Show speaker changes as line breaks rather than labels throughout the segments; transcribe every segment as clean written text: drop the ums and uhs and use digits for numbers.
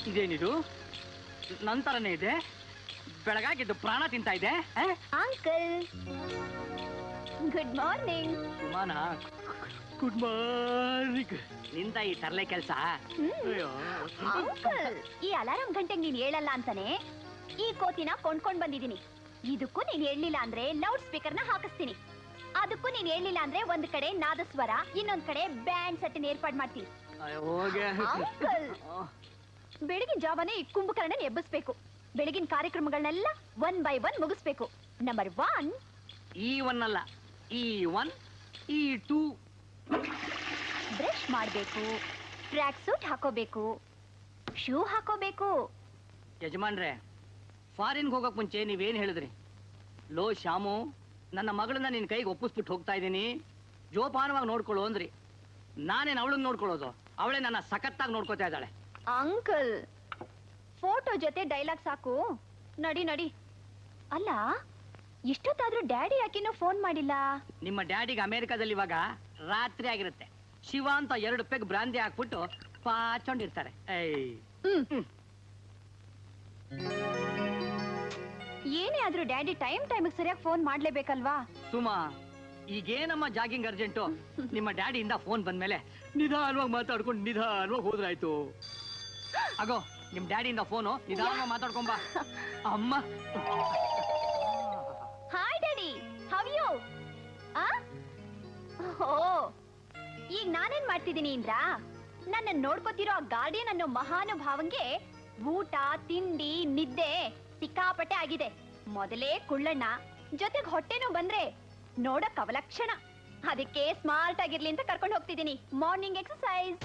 ಇದೇನಿದು ನಂತರನೇ ಇದೆ, ಬೆಳಗಾಗಿದ್ದು ಪ್ರಾಣ ತಿಂತಾ ಇದೆ.
Uncle good morning.
ಸುಮಾನ ಗುಡ್ ಮಾರ್ನಿಂಗ್. ನಿಂದ ಈ ತರಲೆ ಕೆಲಸ.
ಅಂಕಲ್ ಈ ಅಲಾರಾಂ ಗಂಟೆಗೆ ನೀನ್ ಹೇಳಲ್ಲ ಅಂತಾನೆ ಈ ಕೋತಿನ ಕೊಂಡ್ಕೊಂಡ್ ಬಂದಿದೀನಿ. ಇದಕ್ಕೂ ನೀನ್ ಹೇಳಲಿಲ್ಲ ಅಂದ್ರೆ ಲೌಡ್ ಸ್ಪೀಕರ್ ನ ಹಾಕಿಸ್ತೀನಿ. ಅದಕ್ಕೂ ನೀನ್ ಹೇಳಿಲ್ಲ ಅಂದ್ರೆ ಒಂದ್ ಕಡೆ ನಾದಸ್ವರ, ಇನ್ನೊಂದ್ ಕಡೆ ಬ್ಯಾಂಡ್ ಸೆಟ್ ಏರ್ಪಾಡ್ ಮಾಡ್ತೀನಿ. ಅಂಕಲ್ ಬೆಳಗಿನ ಜಾವನೇ ಈ ಕುಂಭಕರ್ಣ ಎಬ್ಬಿಸ್ಬೇಕು. ಬೆಳಗಿನ ಕಾರ್ಯಕ್ರಮಗಳನ್ನೆಲ್ಲ 1 by 1 ಮುಗಿಸ್ಬೇಕು. ನಂಬರ್ 1
E1 ಅಲ್ಲ, E1 E2.
ಬ್ರಷ್ ಮಾಡ್ಬೇಕು, ಟ್ರ್ಯಾಕ್ ಸೂಟ್ ಹಾಕೋಬೇಕು, ಶೂ ಹಾಕೋಬೇಕು.
ಯಜಮಾನ್ರೆ, ಫಾರಿನ್ಗೆ ಹೋಗಕ್ ಮುಂಚೆ ನೀವೇನ್ ಹೇಳಿದ್ರಿ? ಲೋ ಶ್ಯಾಮು, ನನ್ನ ಮಗಳನ್ನ ನಿನ್ ಕೈಗೆ ಒಪ್ಪಿಸ್ಬಿಟ್ಟು ಹೋಗ್ತಾ ಇದ್ದೀನಿ, ಜೋಪಾನವಾಗಿ ನೋಡ್ಕೊಳ್ಳು ಅಂದ್ರಿ. ನಾನೇನು ಅವಳನ್ನ ನೋಡ್ಕೊಳ್ಳೋದು? ಅವಳೇ ನನ್ನ ಸಖತ್ತಾಗಿ ನೋಡ್ಕೋತಾ ಇದ್ದಾಳೆ.
ಅಂಕಲ್ ಫೋಟೋ ಜೊತೆ ಡೈಲಾಗ್ ಸಾಕು, ನಡಿ ನಡಿ. ಅಲ್ಲ ಇಷ್ಟೊತ್ತಾದ್ರೂ ಡ್ಯಾಡಿ ಯಾಕಿನ್ನೂ ಫೋನ್ ಮಾಡಿಲ್ಲ?
ನಿಮ್ಮ ಡ್ಯಾಡಿಗೆ ಅಮೆರಿಕಾದಲ್ಲಿ ಇವಾಗ ರಾತ್ರಿ ಆಗಿರುತ್ತೆ. ಶಿವ ಅಂತ 2 ಪೆಗ್ ಬ್ರಾಂದಿ ಹಾಕ್ಬಿಟ್ಟು ಪಾಚೊಂಡಿರ್ತಾರೆ.
ಏನೇ ಆದ್ರೂ ಡ್ಯಾಡಿ ಟೈಮಿಗೆ ಸರಿಯಾಗಿ ಫೋನ್ ಮಾಡ್ಲೇಬೇಕಲ್ವಾ?
ಸುಮಾ, ಈಗೇನಮ್ಮ ಜಾಗಿಂಗ್ ಅರ್ಜೆಂಟು? ನಿಮ್ಮ ಡ್ಯಾಡಿಯಿಂದ ಫೋನ್ ಬಂದ್ಮೇಲೆ ನಿಧಾನವಾಗಿ ಮಾತಾಡ್ಕೊಂಡು ನಿಧಾನವಾಗಿ ಹೋದ್ರಾಯ್ತು. ಆಗೋ ನಿಮ್ ಡ್ಯಾಡಿಯಿಂದ ಫೋನು, ನಿಧಾನವಾಗಿ ಮಾತಾಡ್ಕೊಂಬ. ಅಮ್ಮ.
Hi daddy, how you? ಓ, ಈಗ ನಾನೇನ್ ಮಾಡ್ತಿದ್ದೀನಿ ಇಂದ್ರ, ನನ್ನ ನೋಡ್ಕೋತಿರೋ ಆ ಗಾರ್ಡಿಯನ್ ಅನ್ನೋ ಮಹಾನುಭಾವಂಗೆ ಊಟ ತಿಂಡಿ ನಿದ್ದೆ ಸಿಕ್ಕಾಪಟ್ಟೆ ಆಗಿದೆ. ಮೊದಲೇ ಕುಳ್ಳಣ್ಣ, ಜೊತೆಗೆ ಹೊಟ್ಟೆನೂ ಬಂದ್ರೆ ನೋಡಕ್ ಅವಲಕ್ಷಣ. ಅದಕ್ಕೆ ಸ್ಮಾರ್ಟ್ ಆಗಿರ್ಲಿ ಅಂತ ಕರ್ಕೊಂಡು ಹೋಗ್ತಿದ್ದೀನಿ. Morning exercise.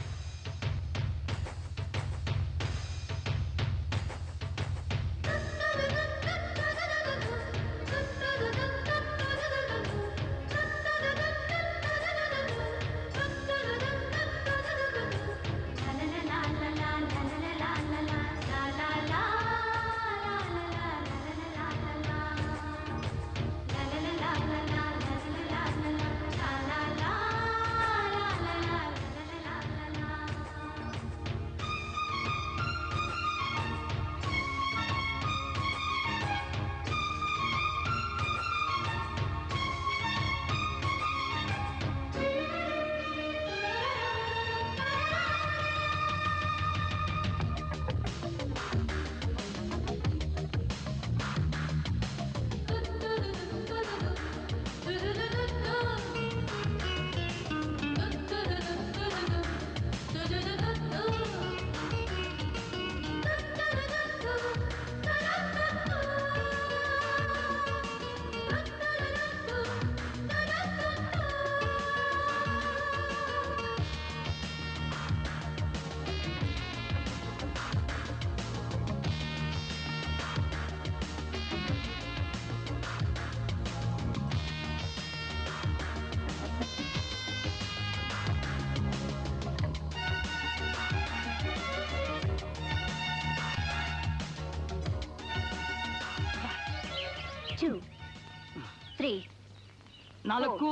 ನಾಲ್ಕು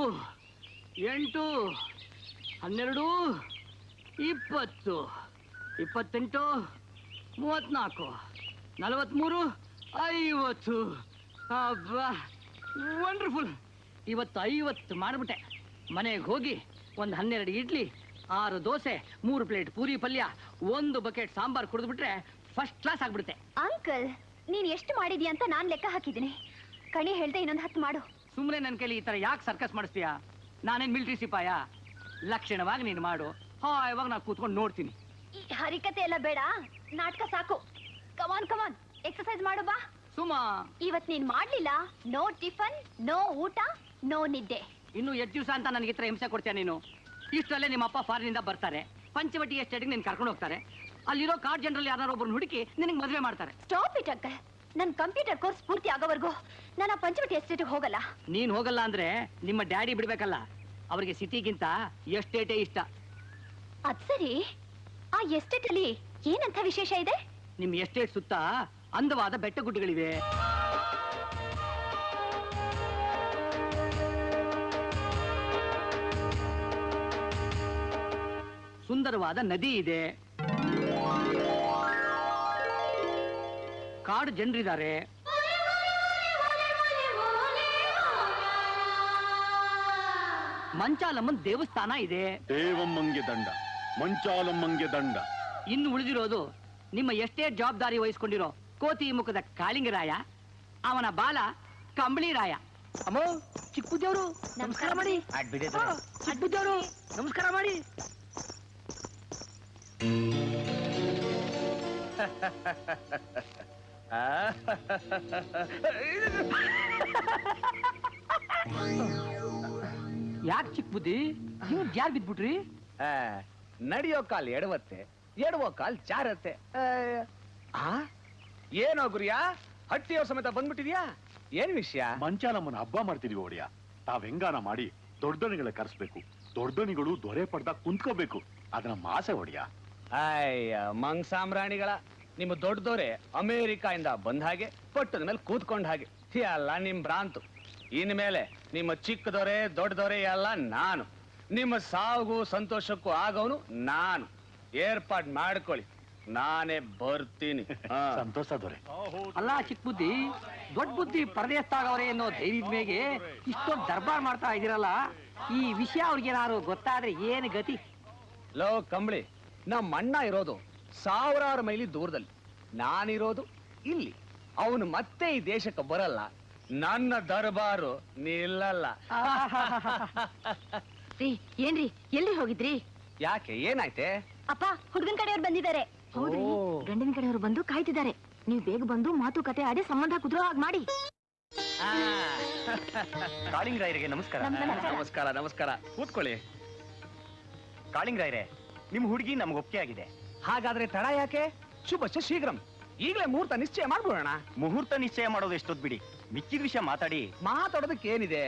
8 12 20 28 34 43 50. ಅಬ್ಬಾ, ವಂಡರ್ಫುಲ್. ಇವತ್ತು 50 ಮಾಡ್ಬಿಟ್ಟೆ. ಮನೆಗೆ ಹೋಗಿ ಒಂದು 12 ಇಡ್ಲಿ, 6 ದೋಸೆ, 3 ಪ್ಲೇಟ್ ಪೂರಿ ಪಲ್ಯ, 1 ಬಕೆಟ್ ಸಾಂಬಾರ್ ಕುಡಿದ್ಬಿಟ್ರೆ ಫಸ್ಟ್ ಕ್ಲಾಸ್ ಆಗ್ಬಿಡುತ್ತೆ.
ಅಂಕಲ್, ನೀನ್ ಎಷ್ಟು ಮಾಡಿದ್ಯಾ ಅಂತ ನಾನ್ ಲೆಕ್ಕ ಹಾಕಿದ್ದೀನಿ. ಕಣಿ ಹೇಳ್ದೆ ಇನ್ನೊಂದು 10 ಮಾಡು.
ಸುಮ್ಮನೆ ನನ್ನ ಕೈಲಿ ಈ ತರ ಯಾಕೆ ಸರ್ಕಸ್ ಮಾಡಿಸ್ತೀಯಾ? ನಾನೇನ್ ಮಿಲಿಟರಿ ಸಿಪಾಯ? ಲಕ್ಷಣವಾಗಿ ನೀನು ಮಾಡು, ಇವಾಗ ನಾನು ಕೂತ್ಕೊಂಡು ನೋಡ್ತೀನಿ.
ಈ ಹರಿಕತೆ ಎಲ್ಲ ಬೇಡ, ನಾಟಕ ಸಾಕು. ಕಮಾನ್ ಕಮಾನ್, ಎಕ್ಸರ್ಸೈಸ್ ಮಾಡು ಬಾ.
ಸುಮಾ,
ಇವತ್ ನೀನ್ ಮಾಡ್ಲಿಲ್ಲ, ನೋ ಟಿಫನ್, ನೋ ಊಟ, ನೋ ನಿದ್ದೆ.
ಇನ್ನು 8 ದಿವಸ ಅಂತ ನನಗೆ ಈ ತರ ಹಿಂಸೆ ಕೊಡ್ತೀಯ ನೀನು? ಇಷ್ಟರಲ್ಲೇ ನಿಮ್ಮ ಅಪ್ಪ ಫಾರಿನಿಂದ ಬರ್ತಾರೆ, ಪಂಚವಟಿ ಎಸ್ಟೇಟ್ಗೆ ನೀನು ಕರ್ಕೊಂಡು ಹೋಗ್ತಾರೆ. ಅಲ್ಲಿರೋ ಕಾರ್ಡ್ ಜನರಲ್ಲಿ ಯಾರು ಒಬ್ಬರನ್ನ ಹುಡುಕಿ ನಿನಗೆ ಮದುವೆ ಮಾಡ್ತಾರೆ.
Stop it uncle. ನನ್ ಕಂಪ್ಯೂಟರ್ ಕೋರ್ಸ್ ಪೂರ್ತಿ ಆಗೋವರೆಗೂ ನಾನು ಆ ಪಂಚವಟಿ ಎಸ್ಟೇಟ್ಗೆ ಹೋಗಲ್ಲ.
ನೀನ್ ಹೋಗಲ್ಲ ಅಂದ್ರೆ ನಿಮ್ಮ ಡ್ಯಾಡಿ ಬಿಡ್ಬೇಕಲ್ಲ. ಅವರಿಗೆ ಸಿಟಿಗಿಂತ ಎಸ್ಟೇಟೇ ಇಷ್ಟ.
ಅದ್ ಸರಿ, ಆ ಎಸ್ಟೇಟ್ ಅಲ್ಲಿ ಏನಂತ ವಿಶೇಷ ಇದೆ?
ನಿಮ್ ಎಸ್ಟೇಟ್ ಸುತ್ತ ಅಂದವಾದ ಬೆಟ್ಟ ಗುಡ್ಡಗಳಿವೆ, ಸುಂದರವಾದ ನದಿ ಇದೆ, ಕಾಡು ಜನರಿದ್ದಾರೆ. ಮಂಚಾಲಮ್ಮನ್ ದೇವಸ್ಥಾನ ಇದೆ.
ದೇವಮ್ಮಂಗೆ ದಂಡ, ಮಂಚಾಲಮ್ಮಂಗೆ ದಂಡ.
ಇನ್ನು ಉಳಿದಿರೋದು ನಿಮ್ಮ ಎಷ್ಟೇ ಜವಾಬ್ದಾರಿ ವಹಿಸ್ಕೊಂಡಿರೋ ಕೋತಿ ಮುಖದ ಕಾಳಿಂಗರಾಯ, ಅವನ ಬಾಲ ಕಂಬಳಿ ರಾಯ. ಅಮ್ಮ, ಚಿಕ್ಕುದೇವ್ರು ನಮಸ್ಕಾರ ಮಾಡಿ. ಚಿಕ್ಕುದೇವ್ರು ನಮಸ್ಕಾರ ಮಾಡಿ. ಯಾಕೆ ಚಿಕ್ಕ ಬುದ್ಧಿ, ನೀವು ಯಾರು ಬಿದ್ಬಿಟ್ರಿ?
ನಡೆಯೋ ಕಾಲ್ ಎಡವತ್ತೆ, ಎಡವೋ ಕಾಲ್ ಜಾರತ್ತೆ. ಏನೋ ಗುರಿಯಾ, ಹಟ್ಟಿಯೋ ಸಮೇತ ಬಂದ್ಬಿಟ್ಟಿದ್ಯಾ? ಏನ್ ವಿಷಯ?
ಮಂಚಾಲಮ್ಮನ ಹಬ್ಬ ಮಾಡ್ತಿದೀವಿ ಒಡೆಯ. ತಾವ್ ಹೆಂಗಾನ ಮಾಡಿ ದೊಡ್ಡದಣಿಗಳ ಕರ್ಸ್ಬೇಕು. ದೊಡ್ಡದಣಿಗಳು ದೊರೆ ಪಡ್ದಾಗ ಕುಂತ್ಕೋಬೇಕು. ಅದನ್ನ ಮಾಸೆ ಒಡೆಯ.
ಅಯ್ಯ ಮಂಗ್ ಸಾಮ್ರಾಣಿಗಳ, ನಿಮ್ಮ ದೊಡ್ಡದೋರೆ ಅಮೇರಿಕಾಯಿಂದ ಬಂದ ಹಾಗೆ, ಪಟ್ಟದ ಮೇಲೆ ಕೂತ್ಕೊಂಡ ಹಾಗೆ. ಎಲ್ಲ ನಿಮ್ ಭ್ರಾಂತು. ಇನ್ಮೇಲೆ ನಿಮ್ಮ ಚಿಕ್ಕದೊರೆ ದೊಡ್ಡದೊರೆ ಎಲ್ಲ ನಾನು. ನಿಮ್ಮ ಸಾವುಗೂ ಸಂತೋಷಕ್ಕೂ ಆಗೋನು ನಾನು. ಏರ್ಪಾಡ್ ಮಾಡ್ಕೊಳ್ಳಿ, ನಾನೇ ಬರ್ತೀನಿ.
ಸಂತೋಷ ದೊರೆ.
ಅಲ್ಲ ಚಿಕ್ಕ ಬುದ್ಧಿ, ದೊಡ್ಡ ಬುದ್ಧಿ ಪರದೇಶಾಗವ್ರೆ ಅನ್ನೋ ಧೈರ್ಯದ ಮೇಲೆ ಇಷ್ಟೊಂದು ದರ್ಬಾರ್ ಮಾಡ್ತಾ ಇದೀರಲ್ಲ, ಈ ವಿಷಯ ಅವ್ರಿಗೇನಾದ್ರು ಗೊತ್ತಾದ್ರೆ ಏನು ಗತಿ?
ಲೋ ಕಂಬಳಿ, ನಮ್ಮ ಅಣ್ಣ ಇರೋದು ಸಾವಿರಾರು ಮೈಲಿ ದೂರದಲ್ಲಿ, ನಾನಿರೋದು ಇಲ್ಲಿ. ಅವನು ಮತ್ತೆ ಈ ದೇಶಕ್ಕೆ ಬರಲ್ಲ, ನನ್ನ ದರ್ಬಾರು ನಿಲ್ಲಲ್ಲ.
ಏನ್ರಿ, ಎಲ್ಲಿ ಹೋಗಿದ್ರಿ?
ಯಾಕೆ, ಏನಾಯ್ತೆ?
ಅಪ್ಪ, ಹುಡುಗನ್ ಕಡೆಯವ್ರು ಬಂದಿದ್ದಾರೆ. ಹೌದ್ರಿ, ಗಂಡಿನ ಕಡೆಯವ್ರು ಬಂದು ಕಾಯ್ತಿದ್ದಾರೆ. ನೀವು ಬೇಗ ಬಂದು ಮಾತುಕತೆ ಆಡಿ ಸಂಬಂಧ ಕುದುರೋ ಹಾಗೆ ಮಾಡಿ.
ಕಾಳಿಂಗರಾಯರಿಗೆ ನಮಸ್ಕಾರ.
ನಮಸ್ಕಾರ ನಮಸ್ಕಾರ, ಕೂತ್ಕೊಳ್ಳಿ.
ಕಾಳಿಂಗರಾಯರೇ, ನಿಮ್ ಹುಡುಗಿ ನಮ್ಗೆ ಒಪ್ಪಿಗೆ ಆಗಿದೆ.
ಹಾಗಾದ್ರೆ ತಡ ಯಾಕೆ? ಶುಭಶ್ಚ ಶೀಘ್ರಂ. ಈಗಲೇ ಮುಹೂರ್ತ ನಿಶ್ಚಯ ಮಾಡ್ಬಿಡೋಣ.
ಮುಹೂರ್ತ ನಿಶ್ಚಯ ಮಾಡೋದು ಎಷ್ಟೊತ್ ಬಿಡಿ, ಮಿಕ್ಕಿದ ವಿಷಯ ಮಾತಾಡಿ.
ಮಾತಾಡೋದಕ್ಕೆ ಏನಿದೆ,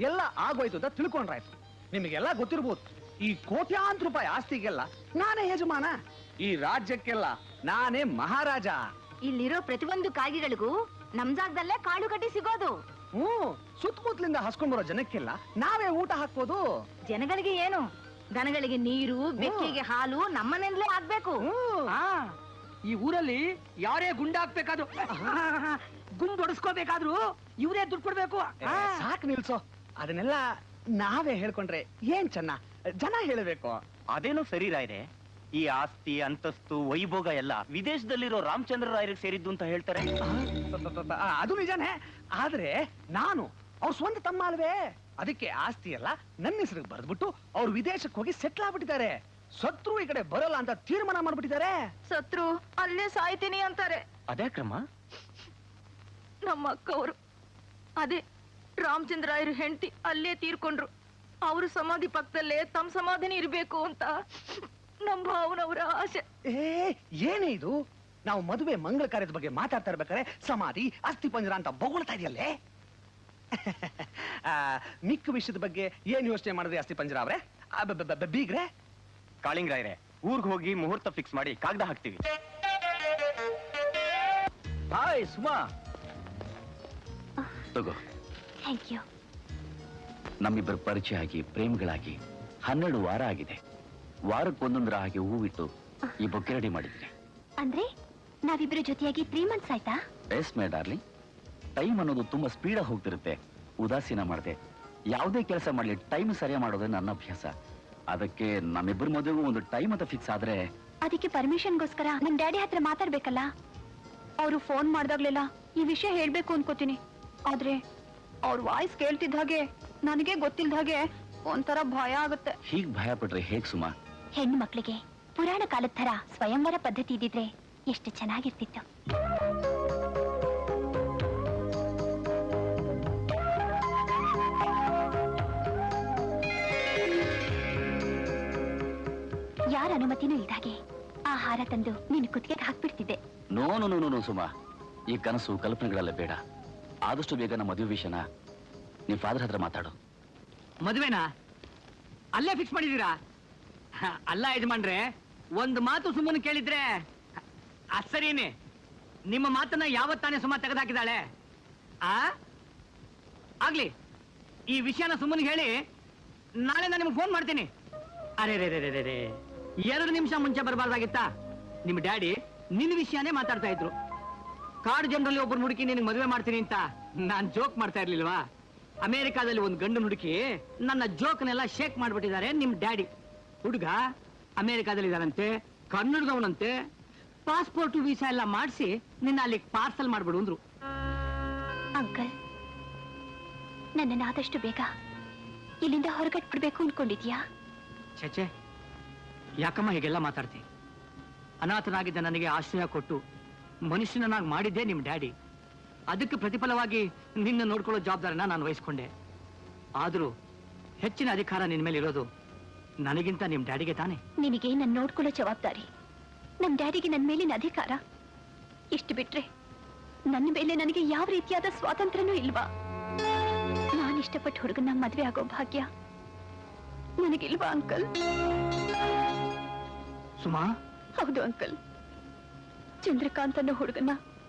ಎಲ್ಲ ಆಗೋಯ್ತು ಅಂತ ತಿಳ್ಕೊಂಡ್ರಾಯ್ತು. ನಿಮಗೆಲ್ಲ ಗೊತ್ತಿರ್ಬೋದು, ಈ ಕೋಟ್ಯಾಂತರ ರೂಪಾಯಿ ಆಸ್ತಿಗೆಲ್ಲ ನಾನೇ ಯಜಮಾನ. ಈ ರಾಜ್ಯಕ್ಕೆಲ್ಲ ನಾನೇ ಮಹಾರಾಜ.
ಇಲ್ಲಿರೋ ಪ್ರತಿಯೊಂದು ಕಾಯಿಗಳಿಗೂ ನಮ್ ಜಾಗದಲ್ಲೇ ಕಾಳು ಕಟ್ಟಿ ಸಿಗೋದು.
ಸುತ್ತಮುತ್ತಲಿಂದ ಹಸ್ಕೊಂಡ್ ಬರೋ ಜನಕ್ಕೆಲ್ಲ ನಾವೇ ಊಟ ಹಾಕೋದು.
ಜನಗಳಿಗೆ ಏನು, ದನಗಳಿಗೆ ನೀರು, ಬೆಕ್ಕಿಗೆ ಹಾಲು ನಮ್ಮನೆಯಿಂದಲೇ ಆಗ್ಬೇಕು.
ಈ ಊರಲ್ಲಿ ಯಾರೇ ಗುಂಡಾಕ್ಬೇಕಾದ್ರು, ಗುಂಡು ಹೊಡೆಸ್ಕೋಬೇಕಾದ್ರು ಇವರೇ ದುಡ್ಡು ಕೊಡ್ಬೇಕು.
ಸಾಕು ನಿಲ್ಸೋ, ಅದನ್ನೆಲ್ಲ ನಾವೇ ಹೇಳ್ಕೊಂಡ್ರೆ ಏನ್ ಚೆನ್ನ, ಜನ ಹೇಳಬೇಕು.
ಅದೇನೋ ಸರಿ ರಾಯರೇ, ಈ ಆಸ್ತಿ ಅಂತಸ್ತು ವೈಭೋಗ ಎಲ್ಲ ವಿದೇಶದಲ್ಲಿರೋ ರಾಮಚಂದ್ರ ರಾಯರಿಗೆ ಸೇರಿದ್ದು ಅಂತ ಹೇಳ್ತಾರೆ.
ಅದು ನಿಜಾನೇ, ಆದ್ರೆ ನಾನು ಅವ್ರ ಸ್ವಂತ ತಮ್ಮ ಅಲ್ವೇ. ಅದಕ್ಕೆ ಆಸ್ತಿ ಎಲ್ಲ ನನ್ನ ಹೆಸರಿಗೆ ಬರೆದ್ಬಿಟ್ಟು ಅವ್ರು ವಿದೇಶಕ್ಕೆ ಹೋಗಿ ಸೆಟ್ಲ್ ಆಗ್ಬಿಟ್ಟಿದ್ದಾರೆ. ಸತ್ರು ಈ ಕಡೆ ಬರಲ್ಲ ಅಂತ ತೀರ್ಮಾನ ಮಾಡ್ಬಿಟ್ಟಿದ್ದಾರೆ.
ಸತ್ರು ಅಲ್ಲೇ ಸಾಯ್ತೀನಿ ಅಂತಾರೆ.
ಅದೇ ಕ್ರಮ.
ನಮ್ಮ ಅಕ್ಕವರು ಅದೇ ರಾಮಚಂದ್ರಾಯರು ಹೆಂಡತಿ ಅಲ್ಲೇ ತೀರ್ಕೊಂಡ್ರು. ಅವರು ಸಮಾಧಿ ಪಕ್ಕದಲ್ಲೇ ತಮ್ಮ ಸಮಾಧಿನಿ ಇರ್ಬೇಕು ಅಂತ ನಮ್ಮ ಭಾವನವರ ಆಸೆ.
ಏನೇ ಇದು, ನಾವು ಮದುವೆ ಮಂಗಳ ಕಾರ್ಯದ ಬಗ್ಗೆ ಮಾತಾಡ್ತಾ ಇರ್ಬೇಕಾದ್ರೆ ಸಮಾಧಿ ಅಸ್ಥಿ ಪಂಜರ ಅಂತ ಬೊಗಳ್ತಾ ಇದೆಯಲ್ಲೇ. ಮಿಕ್ಕ ವಿಷಯದ ಬಗ್ಗೆ ಏನ್ ಯೋಚನೆ ಮಾಡಿದ್ರಿ ಅಸ್ಥಿ ಪಂಜರ ಅವ್ರೆ? ಬೀಗ್ರೆ,
ಕಾಳಿಂಗರಾಯರೇ, ಊರ್ಗ್ ಹೋಗಿ ಮುಹೂರ್ತ ಫಿಕ್ಸ್ ಮಾಡಿ ಕಾಗದ ಹಾಕ್ತೀವಿ. ಹಾಯ್ ಸುಮಾ,
ತಗೋ.
Thank you.
ನಮ್ಮಿಬ್ಬರ ಪರಿಚಯ ಆಗಿ ಪ್ರೇಮಿಗಳಾಗಿ 12 ವಾರ ಆಗಿದೆ. ವಾರಕ್ಕೊಂದೊಂದರ ಹಾಗೆ ಹೂವಿಟ್ಟು ಈ ಬೊಕ್ಕೆ ರೆಡಿ ಮಾಡಿದ್ದೀನಿ.
ಅಂದ್ರೆ ನಾವಿಬ್ರು ಜೊತೆಯಾಗಿ 3 months ಆಯ್ತಾ?
ಎಸ್ ಮೈ ಡಾರ್ಲಿಂಗ್, ಟೈಮ್ ಅನ್ನೋದು ತುಂಬಾ ಸ್ಪೀಡಾಗಿ ಹೋಗ್ತಿರುತ್ತೆ. ಉದಾಸೀನ ಮಾಡದೆ ಯಾವುದೇ ಕೆಲಸ ಮಾಡ್ಲಿ ಟೈಮ್ ಸರಿಯಾಗಿ ಮಾಡೋದೇ ನನ್ನ ಅಭ್ಯಾಸ. ಅದಕ್ಕೆ ನಮ್ಮಿಬ್ಬರ ಮದುವೆಗೂ ಒಂದು ಟೈಮ್ ಅಂತ ಫಿಕ್ಸ್ ಆದ್ರೆ.
ಅದಕ್ಕೆ ಪರ್ಮಿಷನ್ಗೋಸ್ಕರ ನಮ್ ಡ್ಯಾಡಿ ಹತ್ರ ಮಾತಾಡ್ಬೇಕಲ್ಲ. ಅವರು ಫೋನ್ ಮಾಡ್ದಾಗ್ಲೆಲ್ಲ ಈ ವಿಷಯ ಹೇಳ್ಬೇಕು ಅನ್ಕೋತೀನಿ. ಆದ್ರೆ ಅವ್ರ ವಾಯ್ಸ್ ಕೇಳ್ತಿದ್ದ ಹಾಗೆ ನನಗೆ ಗೊತ್ತಿಲ್ದ ಹಾಗೆ ಒಂಥರ ಭಯ ಆಗುತ್ತೆ.
ಹೀಗ್ ಭಯ ಪಟ್ರೆ ಹೇಗ್ ಸುಮಾ?
ಹೆಣ್ಣು ಮಕ್ಕಳಿಗೆ ಪುರಾಣ ಕಾಲದ ತರ ಸ್ವಯಂವರ ಪದ್ಧತಿ ಇದ್ದಿದ್ರೆ ಎಷ್ಟು ಚೆನ್ನಾಗಿರ್ತಿತ್ತು. ಯಾರ ಅನುಮತಿನೂ ಇಲ್ದಾಗೆ ಆ ಹಾರ ತಂದು ನಿನ್ನ ಕುತ್ತಿಗೆಗೆ ಹಾಕ್ಬಿಡ್ತಿದ್ದೆ.
No no no no Suma, ಈ ಕನಸು ಕಲ್ಪನೆಗಳೆಲ್ಲ ಬೇಡ. ಆದಷ್ಟು ಬೇಗ ನಮ್ಮ ಮದುವೆ ವಿಷಯನ ನಿಮ್ ಫಾದರ್ ಹತ್ರ ಮಾತಾಡು.
ಮದುವೆನಾ ಅಲ್ಲೇ ಫಿಕ್ಸ್ ಮಾಡಿದೀರಾ? ಅಲ್ಲ ಯಜಮಾನ್ರೆ, ಒಂದು ಮಾತು ಸುಮ್ಮನೆ ಕೇಳಿದ್ರೆ ಸರಿನೇ. ನಿಮ್ಮ ಮಾತನ್ನ ಯಾವತ್ತಾನೆ ಸುಮ್ಮ ತೆಗೆದಾಕಿದಾಳೆ? ಆಗ್ಲಿ, ಈ ವಿಷಯನ ಸುಮ್ಮನೆ ಹೇಳಿ ನಾಳೆ ನಾನು ನಿಮ್ಗೆ ಫೋನ್ ಮಾಡ್ತೀನಿ. ಅರೆ ರೇ ರೇ ರೇ ರೇ 2 ನಿಮಿಷ ಮುಂಚೆ ಬರಬಾರ್ದಾಗಿತ್ತಾ? ನಿಮ್ಮ ಡ್ಯಾಡಿ ನಿನ್ನ ವಿಷಯನೇ ಮಾತಾಡ್ತಾ ಇದ್ರು. ಕಾಡು ಜನರಲ್ಲಿ ಒಬ್ಬರು ಹುಡುಕಿ ನಿನಗೆ ಮದುವೆ ಮಾಡ್ತೀನಿ ಅಂತ ನಾನ್ ಜೋಕ್ ಮಾಡ್ತಾ ಇರ್ಲಿಲ್ವಾ? ಅಮೆರಿಕಾದಲ್ಲಿ ಒಂದು ಗಂಡು ಹುಡುಕಿ ನನ್ನ ಜೋಕ್ನೆಲ್ಲ ಶೇಕ್ ಮಾಡ್ಬಿಟ್ಟಿದ್ದಾರೆ ನಿಮ್ ಡ್ಯಾಡಿ. ಹುಡುಗ ಅಮೆರಿಕಾದಲ್ಲಿ ಇದಾರಂತೆ, ಕನ್ನಡದವನಂತೆ, ಪಾಸ್ಪೋರ್ಟ್ ವೀಸಾ ಎಲ್ಲ ಮಾಡಿಸಿ ನಿನ್ನ ಅಲ್ಲಿ ಪಾರ್ಸಲ್ ಮಾಡ್ಬಿಡು ಅಂದ್ರು.
ಅಂಕಲ್, ನನ್ನನ್ನು ಆದಷ್ಟು ಬೇಗ ಇಲ್ಲಿಂದ ಹೊರಗಟ್ಬಿಡ್ಬೇಕು ಅನ್ಕೊಂಡಿದ್ಯಾ?
ಛೆಛೆ, ಯಾಕಮ್ಮ ಹೀಗೆಲ್ಲ ಮಾತಾಡ್ತಿ? ಅನಾಥನಾಗಿದ್ದ ನನಗೆ ಆಶ್ರಯ ಕೊಟ್ಟು ಮನುಷ್ಯನಾಗಿ ಮಾಡಿದ್ದೇ ನಿಮ್ ಡ್ಯಾಡಿ. ಅದಕ್ಕೆ ಪ್ರತಿಫಲವಾಗಿ ನಿನ್ನ ನೋಡ್ಕೊಳ್ಳೋ ಜವಾಬ್ದಾರಿನ ನಾನು ವಹಿಸ್ಕೊಂಡೆ. ಆದ್ರೂ ಹೆಚ್ಚಿನ ಅಧಿಕಾರ ನಿನ್ ಮೇಲೆ ಇರೋದು ನನಗಿಂತ ನಿಮ್ ಡ್ಯಾಡಿಗೆ ತಾನೆ.
ನಿನಗೆ ನನ್ನ ನೋಡ್ಕೊಳ್ಳೋ ಜವಾಬ್ದಾರಿ, ನಮ್ ಡ್ಯಾಡಿಗೆ ನನ್ನ ಮೇಲಿನ ಅಧಿಕಾರ ಇಷ್ಟು ಬಿಟ್ರೆ ನನ್ನ ಮೇಲೆ ನನಗೆ ಯಾವ ರೀತಿಯಾದ ಸ್ವಾತಂತ್ರ್ಯನೂ ಇಲ್ವಾ? ನಾನು ಇಷ್ಟಪಟ್ಟು ಹುಡುಗನ ಮದ್ವೆ ಆಗೋ ಭಾಗ್ಯ ನನಗಿಲ್ವಾ ಅಂಕಲ್?
ಸುಮಾ,
ಹೌದು ಅಂಕಲ್, ಚಂದ್ರಕಾಂತ್ ಅನ್ನೋ ಹುಡುಗನ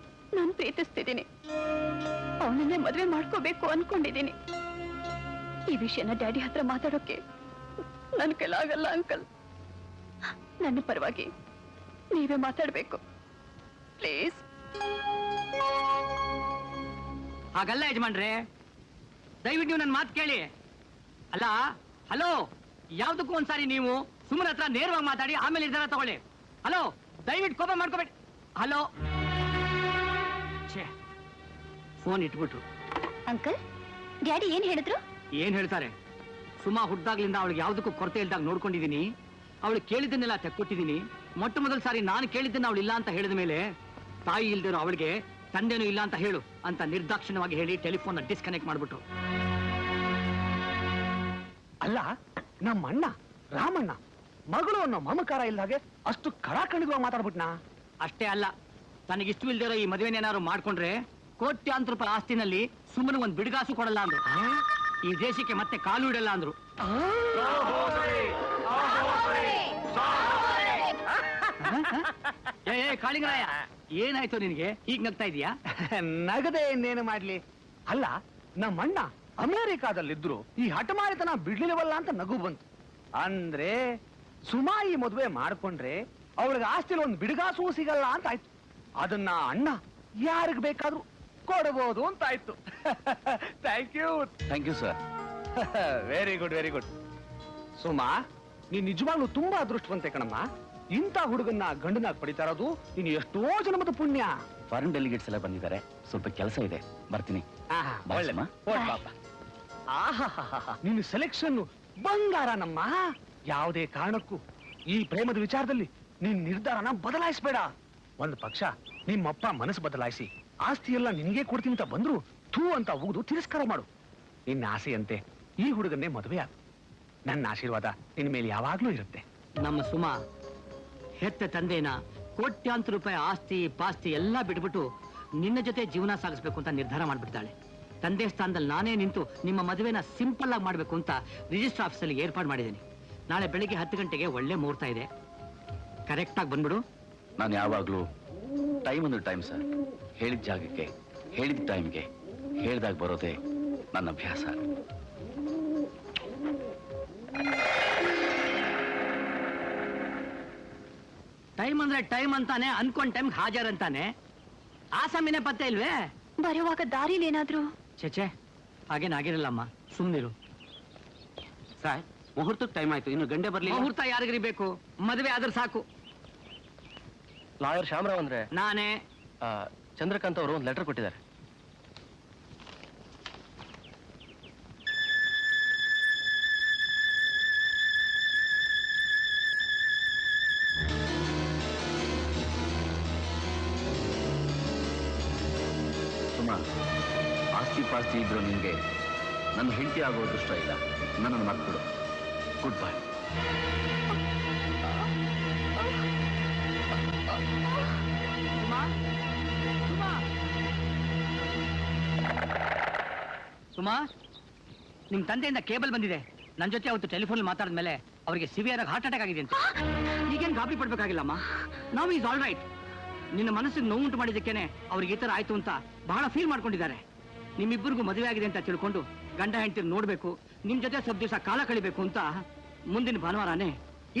ನಾನು ಪ್ರೀತಿಸ್ತಿದ್ದೀನಿ. ಅವನನ್ನೇ ಮದ್ವೆ ಮಾಡ್ಕೋಬೇಕು ಅನ್ಕೊಂಡಿದ್ದೀನಿ. ಈ ವಿಷಯನ ಡ್ಯಾಡಿ ಹತ್ರ ಮಾತಾಡೋಕೆ ನನ್ ಕೈಲಾಗಲ್ಲ ಅಂಕಲ್. ನನ್ನ ಪರವಾಗಿ ನೀವೇ ಮಾತಾಡ್ಬೇಕು ಪ್ಲೀಸ್.
ಹಾಗಲ್ಲ ಯಜಮಾನ್ರೆ, ದಯವಿಟ್ಟು ನೀವು ನನ್ನ ಮಾತು ಕೇಳಿ. ಅಲ್ಲ, ಹಲೋ, ಯಾವ್ದಕ್ಕೂ ಒಂದ್ಸಾರಿ ನೀವು ಸುಮ್ಮನೆ ಹತ್ರ ನೇರವಾಗಿ ಮಾತಾಡಿ ಆಮೇಲೆ ನಿರ್ಧಾರ ತಗೊಳ್ಳಿ. ಹಲೋ, ದಯವಿಟ್ಟು ಕೋಪ ಮಾಡ್ಕೋಬೇಡಿ. ಹಲೋ, ಫೋನ್ ಇಟ್ಬಿಟ್ರು.
ಅಂಕಲ್, ಡ್ಯಾಡಿ ಏನ್ ಹೇಳಿದ್ರು?
ಏನ್ ಹೇಳ್ತಾರೆ? ಸುಮಾ ಹುಟ್ಟಾಗ್ಲಿಂದ ಅವಳಿಗೆ ಯಾವ್ದಕ್ಕೂ ಕೊರತೆ ಇಲ್ದಾಗ ನೋಡ್ಕೊಂಡಿದೀನಿ. ಅವಳು ಕೇಳಿದ್ದನ್ನೆಲ್ಲ ತೆಕ್ಕೊಟ್ಟಿದ್ದೀನಿ. ಮೊಟ್ಟ ಮೊದಲ ಸಾರಿ ನಾನು ಕೇಳಿದ್ದನ್ನ ಅವಳು ಇಲ್ಲ ಅಂತ ಹೇಳಿದ ಮೇಲೆ, ತಾಯಿ ಇಲ್ದಿರೋ ಅವಳಿಗೆ ತಂದೆನೂ ಇಲ್ಲ ಅಂತ ಹೇಳು ಅಂತ ನಿರ್ದಾಕ್ಷಿಣ್ಯವಾಗಿ ಹೇಳಿ ಟೆಲಿಫೋನ್ ಡಿಸ್ಕನೆಕ್ಟ್ ಮಾಡ್ಬಿಟ್ರು.
ಅಲ್ಲ, ನಮ್ಮ ಅಣ್ಣ ರಾಮಣ್ಣ ಮಗಳು ಅನ್ನೋ ಮಮಕಾರ ಇಲ್ದ ಹಾಗೆ ಅಷ್ಟು ಕಳಕಳಿಗವಾಗಿ ಮಾತಾಡ್ಬಿಟ್ನಾ?
ಅಷ್ಟೇ ಅಲ್ಲ, ತನಗಿಷ್ಟು ಇಲ್ದಿರೋ ಈ ಮದುವೆನೇನಾದ್ರು ಮಾಡ್ಕೊಂಡ್ರೆ ಕೋಟ್ಯಾಂತರ ರೂಪಾಯಿ ಆಸ್ತಿನಲ್ಲಿ ಸುಮ್ಮನೆ ಒಂದ್ ಬಿಡುಗಾಸು ಕೊಡಲ್ಲ ಅಂದ್ರು. ಈ ದೇಶಕ್ಕೆ ಮತ್ತೆ ಕಾಲು ಇಡಲ್ಲ ಅಂದ್ರು. ಏ ಕಾಳಿಂಗರಾಯ, ಏನಾಯ್ತು ನಿನ್ಗೆ? ಈಗ ನಗ್ತಾ ಇದೀಯಾ?
ನಗದೆ ಇನ್ನೇನು ಮಾಡ್ಲಿ. ಅಲ್ಲ, ನಮ್ಮಣ್ಣ ಅಮೆರಿಕಾದಲ್ಲಿದ್ರು ಈ ಹಠಮಾರಿತನ ಬಿಡ್ಲಿಲ್ವಲ್ಲ ಅಂತ ನಗು ಬಂತು. ಅಂದ್ರೆ ಸುಮಾ ಈ ಮದುವೆ ಮಾಡ್ಕೊಂಡ್ರೆ ಅವಳಿಗೆ ಆಸ್ತಿಲಿ ಒಂದು ಬಿಡುಗಾಸು ಸಿಗಲ್ಲ ಅಂತ ಆಯ್ತು. ಅದನ್ನ ಅಣ್ಣ ಯಾರಿಗ್ ಬೇಕಾದ್ರೂ ಕೊಡಬಹುದು ಅಂತ ಆಯ್ತು. Thank you
sir.
Very good, very good. Suma, ನೀನ್ ನಿಜವಾಗ್ಲೂ ತುಂಬಾ ಅದೃಷ್ಟವಂತೆ ಕಣಮ್ಮ. ಇಂಥ ಹುಡುಗನ್ನ ಗಂಡನಾಗ್ ಪಡಿತಾ ಇರೋದು ನೀನು ಎಷ್ಟೋ ಜನ್ಮದ ಪುಣ್ಯ.
ಫಾರಿನ್ ಡೆಲಿಗೇಟ್ಸ್ ಎಲ್ಲ ಬಂದಿದ್ದಾರೆ, ಸ್ವಲ್ಪ ಕೆಲಸ ಇದೆ, ಬರ್ತೀನಿ. Bye, ಸುಮಾ.
ನಿನ್ನ ಸೆಲೆಕ್ಷನ್ ಬಂಗಾರ ನಮ್ಮ. ಯಾವುದೇ ಕಾರಣಕ್ಕೂ ಈ ಪ್ರೇಮದ ವಿಚಾರದಲ್ಲಿ ನಿನ್ ನಿರ್ಧಾರನ ಬದಲಾಯಿಸಬೇಡ. ಒಂದು ಪಕ್ಷ ನಿಮ್ಮಪ್ಪ ಮನಸ್ಸು ಬದಲಾಯಿಸಿ ಆಸ್ತಿ ಎಲ್ಲ ನಿನ್ಗೆ ಕೊಡ್ತೀನಿ ಅಂತ ಬಂದ್ರು ಥೂ ಅಂತ ಉಗಿದು ತಿರಸ್ಕಾರ ಮಾಡು. ನಿನ್ನ ಆಸೆಯಂತೆ ಈ ಹುಡುಗನ್ನೇ ಮದುವೆ ಆಗ. ನನ್ನ ಆಶೀರ್ವಾದ ನಿನ್ ಮೇಲೆ ಯಾವಾಗ್ಲೂ ಇರುತ್ತೆ.
ನಮ್ಮ ಸುಮಾ ಹೆತ್ತ ತಂದೆನ ಕೋಟ್ಯಾಂತರ ರೂಪಾಯಿ ಆಸ್ತಿ ಪಾಸ್ತಿ ಎಲ್ಲ ಬಿಟ್ಬಿಟ್ಟು ನಿನ್ನ ಜೊತೆ ಜೀವನ ಸಾಗಿಸ್ಬೇಕು ಅಂತ ನಿರ್ಧಾರ ಮಾಡ್ಬಿಡ್ತಾಳೆ. ತಂದೆ ಸ್ಥಾನದಲ್ಲಿ ನಾನೇ ನಿಂತು ನಿಮ್ಮ ಮದುವೆನ ಸಿಂಪಲ್ ಆಗಿ ಮಾಡ್ಬೇಕು ಅಂತ ರಿಜಿಸ್ಟರ್ ಆಫೀಸಲ್ಲಿ ಏರ್ಪಾಡು ಮಾಡಿದ್ದೀನಿ. ನಾಳೆ ಬೆಳಿಗ್ಗೆ 10 ಗಂಟೆಗೆ ಒಳ್ಳೆ ಮುಹೂರ್ತ ಇದೆ. ಕರೆಕ್ಟ್ ಆಗಿ ಬಂದ್ಬಿಡು.
ನಾನು ಯಾವಾಗ್ಲೂ ಟೈಮ್ ಅಂದ್ರೆ ಟೈಮ್ ಸರ್. ಹೇಳಿದ ಜಾಗಕ್ಕೆ ಹೇಳಿದ ಟೈಮ್ಗೆ ಹೇಳ್ದಾಗ ಬರೋದೇ ನನ್ನ ಅಭ್ಯಾಸ.
ಟೈಮ್ ಅಂದ್ರೆ ಟೈಮ್ ಅಂತಾನೆ, ಅನ್ಕೊಂಡ್ ಟೈಮ್ ಹಾಜರ್ ಅಂತಾನೆ. ಆ ಸಮಯನೇ ಪತ್ತೆ ಇಲ್ವೇ?
ಬರುವಾಗ ದಾರಿಲಿ ಏನಾದ್ರು?
ಚೇಚೆ, ಹಾಗೇನಾಗಿರಲ್ಲಮ್ಮ, ಸುಮ್ನಿರು.
ಸರ್, ಮುಹೂರ್ತಕ್ಕೆ ಟೈಮ್ ಆಯ್ತು, ಇನ್ನು ಗಂಡೆ ಬರ್ಲಿ.
ಮುಹೂರ್ತ ಯಾರಿಗ್ರಿ ಬೇಕು? ಮದುವೆ ಆದ್ರೆ ಸಾಕು.
ಲಾಯರ್ ಶ್ಯಾಮರಾವ್ ಅಂದ್ರೆ
ನಾನೇ.
ಚಂದ್ರಕಾಂತ್ ಅವರು ಒಂದು ಲೆಟರ್ ಕೊಟ್ಟಿದ್ದಾರೆ.
ಸುಮಾ, ಆಸ್ತಿ ಪಾಸ್ತಿ ಇದ್ರು ನಿನ್ಗೆ ನನ್ನ ಹೆಂಡತಿ ಆಗೋ ದೃಷ್ಟ ಇಲ್ಲ. ನನ್ನನ್ನು ಮರ್ತ್ಬಿಡು. Good bye.
ಸುಮಾ, ನಿಮ್ ತಂದೆಯಿಂದ ಕೇಬಲ್ ಬಂದಿದೆ. ನನ್ನ ಜೊತೆ ಅವತ್ತು ಟೆಲಿಫೋನ್ ಮಾತಾಡಿದ್ಮೇಲೆ ಅವರಿಗೆ ಸಿವಿಯರ್ ಆಗಿ ಹಾರ್ಟ್ ಅಟ್ಯಾಕ್ ಆಗಿದೆ ಅಂತ. ಈಗೇನು ಗಾಬರಿ ಪಡ್ಬೇಕಾಗಿಲ್ಲಮ್ಮ. ನಾವು ಈಸ್ ಆಲ್ ರೈಟ್. ನಿನ್ನ ಮನಸ್ಸಿಗೆ ನೋವುಂಟು ಮಾಡಿದ್ದಕ್ಕೇನೆ ಅವ್ರಿಗೆ ಈ ತರ ಆಯ್ತು ಅಂತ ಬಹಳ ಫೀಲ್ ಮಾಡ್ಕೊಂಡಿದ್ದಾರೆ. ನಿಮ್ಮಿಬ್ಬರಿಗೂ ಮದುವೆ ಆಗಿದೆ ಅಂತ ತಿಳ್ಕೊಂಡು ಗಂಡ ಹೆಂಡತಿ ನೋಡ್ಬೇಕು, ನಿಮ್ ಜೊತೆ ಸ್ವಲ್ಪ ದಿವಸ ಕಾಲ ಕಳಿಬೇಕು ಅಂತ ಮುಂದಿನ ಭಾನುವಾರನೇ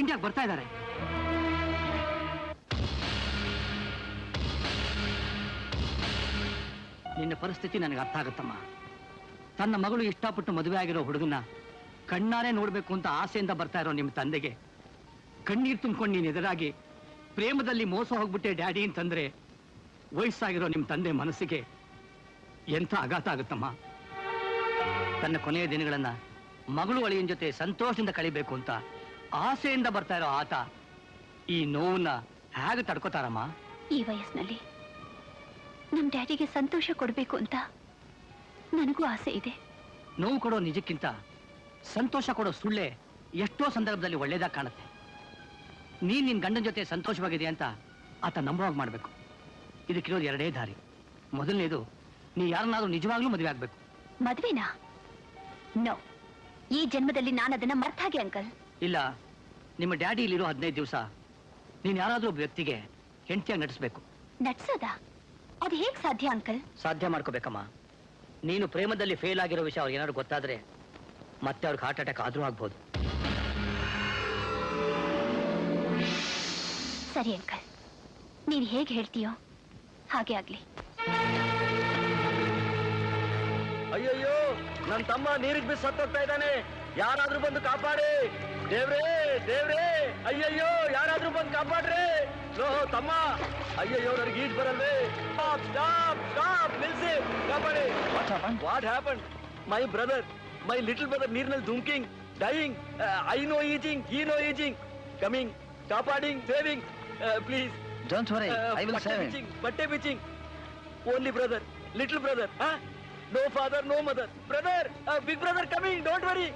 ಇಂಡಿಯಾಗೆ ಬರ್ತಾ ಇದ್ದಾರೆ. ನಿನ್ನ ಪರಿಸ್ಥಿತಿ ನನಗೆ ಅರ್ಥ ಆಗುತ್ತಮ್ಮ. ತನ್ನ ಮಗಳು ಇಷ್ಟಪಟ್ಟು ಮದುವೆ ಆಗಿರೋ ಹುಡುಗನ ಕಣ್ಣಾರೆ ನೋಡ್ಬೇಕು ಅಂತ ಆಸೆಯಿಂದ ಬರ್ತಾ ಇರೋ ನಿಮ್ಮ ತಂದೆಗೆ ಕಣ್ಣೀರ್ ತುಂಬ್ಕೊಂಡು ನೀನು ಎದುರಾಗಿ ಪ್ರೇಮದಲ್ಲಿ ಮೋಸ ಹೋಗ್ಬಿಟ್ಟೆ ಡ್ಯಾಡಿ ಅಂತಂದ್ರೆ ವಯಸ್ಸಾಗಿರೋ ನಿಮ್ಮ ತಂದೆ ಮನಸ್ಸಿಗೆ ಎಂಥ ಆಘಾತ ಆಗುತ್ತಮ್ಮ. ತನ್ನ ಕೊನೆಯ ದಿನಗಳನ್ನ ಮಗಳು ಅಳಿಯನ ಜೊತೆ ಸಂತೋಷದಿಂದ ಕಳಿಬೇಕು ಅಂತ ಆಸೆಯಿಂದ ಬರ್ತಾ ಇರೋ ಆತ ಈ ನೋವನ್ನ ಹೇಗೆ ತಡ್ಕೋತಾರಮ್ಮ?
ಈ ವಯಸ್ಸಿನಲ್ಲಿ ನಮ್ ಡ್ಯಾಡಿಗೆ ಸಂತೋಷ ಕೊಡ್ಬೇಕು ಅಂತ ನನಗೂ ಆಸೆ ಇದೆ.
ನೋವು ಕೊಡೋ ನಿಜಕ್ಕಿಂತ ಸಂತೋಷ ಕೊಡೋ ಸುಳ್ಳೆ ಎಷ್ಟೋ ಸಂದರ್ಭದಲ್ಲಿ ಒಳ್ಳೇದಾಗ ಕಾಣುತ್ತೆ. ನೀನ್ ನಿನ್ ಗಂಡನ ಜೊತೆ ಸಂತೋಷವಾಗಿದೆ ಅಂತ ಆತ ನಂಬುವಾಗ ಮಾಡ್ಬೇಕು. ಇದಕ್ಕಿರೋದು ಎರಡೇ ದಾರಿ. ಮೊದಲನೇದು, ನೀ ಯಾರನ್ನಾದ್ರೂ ನಿಜವಾಗ್ಲೂ ಮದುವೆ ಆಗ್ಬೇಕು.
ಮದ್ವೆನಾ? ನೋ, ಈ ಜನ್ಮದಲ್ಲಿ ನಾನು ಅದನ್ನ ಮರ್ತಾಗೆ ಅಂಕಲ್.
ಇಲ್ಲ, ನಿಮ್ಮ ಡ್ಯಾಡಿ ಇಲ್ಲಿರೋ 15 ದಿವಸ ನೀನ್ ಯಾರಾದ್ರೂ ಒಬ್ಬ ವ್ಯಕ್ತಿಗೆ ಹೆಂಡತಿಯಾಗಿ ನಟಿಸ್ಬೇಕು.
ನಡ್ಸೋದ? ಅದು ಹೇಗ್ ಸಾಧ್ಯ ಅಂಕಲ್?
ಸಾಧ್ಯ ಮಾಡ್ಕೋಬೇಕಮ್ಮ. ನೀನು ಪ್ರೇಮದಲ್ಲಿ ಫೇಲ್ ಆಗಿರೋ ವಿಷಯ ಅವ್ರಿಗೆ ಏನಾದ್ರು ಗೊತ್ತಾದ್ರೆ ಮತ್ತೆ ಅವ್ರಿಗೆ ಹಾರ್ಟ್ ಅಟ್ಯಾಕ್ ಆದ್ರೂ ಆಗ್ಬೋದು.
ಸರಿ ಅಂಕಲ್, ನೀನ್ ಹೇಗ್ ಹೇಳ್ತೀಯೋ ಹಾಗೆ ಆಗ್ಲಿ.
ಅಯ್ಯಯ್ಯೋ, ನನ್ ತಮ್ಮ ನೀರಿಗೆ ಬಿದ್ದು ಸತ್ತೋಗ್ತಾ ಇದ್ದಾನೆ, ಯಾರಾದ್ರೂ ಬಂದು ಕಾಪಾಡಿ. ದೇವ್ರೇ ದೇವ್ರೇ, ಅಯ್ಯಯ್ಯೋ ಯಾರಾದ್ರೂ ಬಂದು ಕಾಪಾಡ್ರಿ. ತಮ್ಮ, ಅಯ್ಯಯ್ಯೋ ನನಗೆ ಈಜ್ ಬರಲ್ವೇ. ಸ್ಟಾಪ್ ಸ್ಟಾಪ್ ಸ್ಟಾಪ್, ನಿಲ್ಸಿ, ಕಾಪಾಡಿ. What happen? My brother, my little brother ನೀರಿನಲ್ಲಿ ಧುಮ್ಕಿಂಗ್, ಡೈಯಿಂಗ್. ಐ ನೋ ಈಜಿಂಗ್, ಈ ನೋ ಈಜಿಂಗ್, ಕಮಿಂಗ್, ಕಾಪಾಡಿಂಗ್, saving, please.
Don't worry, I will save him.
ಬಟ್ಟೆ ಬಿಚಿಂಗ್. Only brother, little brother. No father, no mother. Brother, big brother coming, don't worry.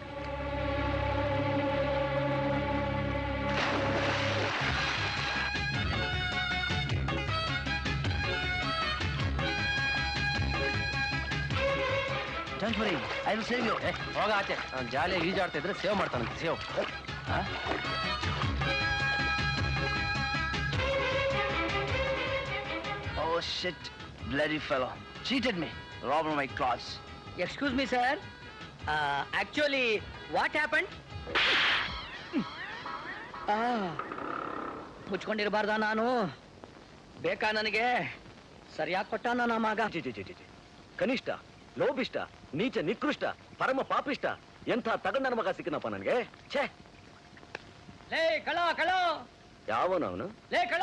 Don't worry, I will save you.
ಹೋಗ ಆಚೆ. ಜಾಲಿಯಾಗಿ ಈಜಾಡ್ತಾ ಇದ್ರೆ save ಮಾಡ್ತಾನಂತೆ. Save.
Oh shit, bloody fellow. Cheated me. Robbed my clothes.
Excuse me, sir. Actually, what happened? ಮುಚ್ಕೊಂಡಿರಬಾರ್ದ ನಾನು? ಬೇಕಾ ನನಗೆ? ಸರಿಯಾಗಿ ಕೊಟ್ಟ ನನ್ನ ಮಗ.
ಕನಿಷ್ಠ, ಲೋಭಿಷ್ಟ, ನೀಚ, ನಿಕೃಷ್ಟ, ಪರಮ ಪಾಪಿಷ್ಟ, ಎಂಥ ತಗಂಡ ನನ್ನ ಮಗ ಸಿಕ್ಕನಪ್ಪ ನನಗೆ. ಛೇ,
ಲೇ ಕಳ ಕಳ,
ಯಾವನವನು?
ಲೇ ಕಳ,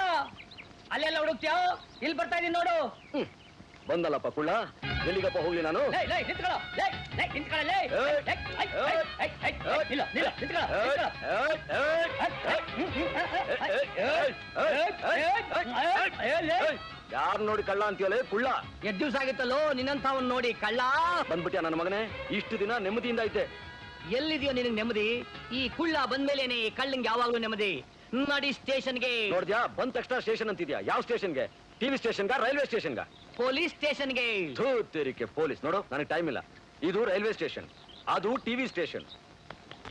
ಅಲ್ಲೆಲ್ಲ ಹುಡುಕ್ತಿಯೋ? ಇಲ್ಲಿ ಬರ್ತಾ ಇದೀನಿ ನೋಡು.
ಬಂದಲ್ಲಪ್ಪ ಕುಳ್ಳ, ಎಲ್ಲಿಗಪ್ಪ ಹೋಗ್ಲಿ ನಾನು?
ಲೇ ಲೇ ನಿಂತ್ಕೊಳ್ಳೋ, ಲೇ ಲೇ ನಿಂತ್ಕೊಳ್ಳೋ, ಲೇ ನಿಲ್ಲ ನಿಲ್ಲ ನಿಂತ್ಕೊಳ್ಳೋ,
ಯಾರು ನೋಡಿ ಕಳ್ಳ ಅಂತೀಯಲೇ ಕುಳ್ಳ?
2 ದಿವಸ ಆಗಿತ್ತಲ್ಲೋ ನಿನ್ನಂಥವನ್ ನೋಡಿ ಕಳ್ಳ.
ಬಂದ್ಬಿಟ್ಯಾ ನನ್ನ ಮಗನೇ? ಇಷ್ಟು ದಿನ ನೆಮ್ಮದಿಯಿಂದ ಐತೆ.
ಎಲ್ಲಿದೆಯೋ ನಿನಗೆ ನೆಮ್ಮದಿ? ಈ ಕುಳ್ಳ ಬಂದ್ಮೇಲೇನೆ ಈ ಕಳ್ಳಂಗೆ ಯಾವಾಗ್ಲೂ ನೆಮ್ಮದಿ. ನಡಿ ಸ್ಟೇಷನ್ಗೆ.
ನೋಡ್ದ್ಯಾ, ಬಂದ ತಕ್ಷಣ ಸ್ಟೇಷನ್ ಅಂತಿದ್ಯಾ? ಯಾವ ಸ್ಟೇಷನ್ಗೆ? ಟಿವಿ ಸ್ಟೇಷನ್ಗ, ರೈಲ್ವೆ ಸ್ಟೇಷನ್ಗ?
ಪೊಲೀಸ್ ಸ್ಟೇಷನ್ಗೆ.
ತೇರಿಕೆ ಪೊಲೀಸ್. ನೋಡು, ನನಗೆ ಟೈಮ್ ಇಲ್ಲ. ಇದು ರೈಲ್ವೆ ಸ್ಟೇಷನ್, ಅದು ಟಿವಿ ಸ್ಟೇಷನ್.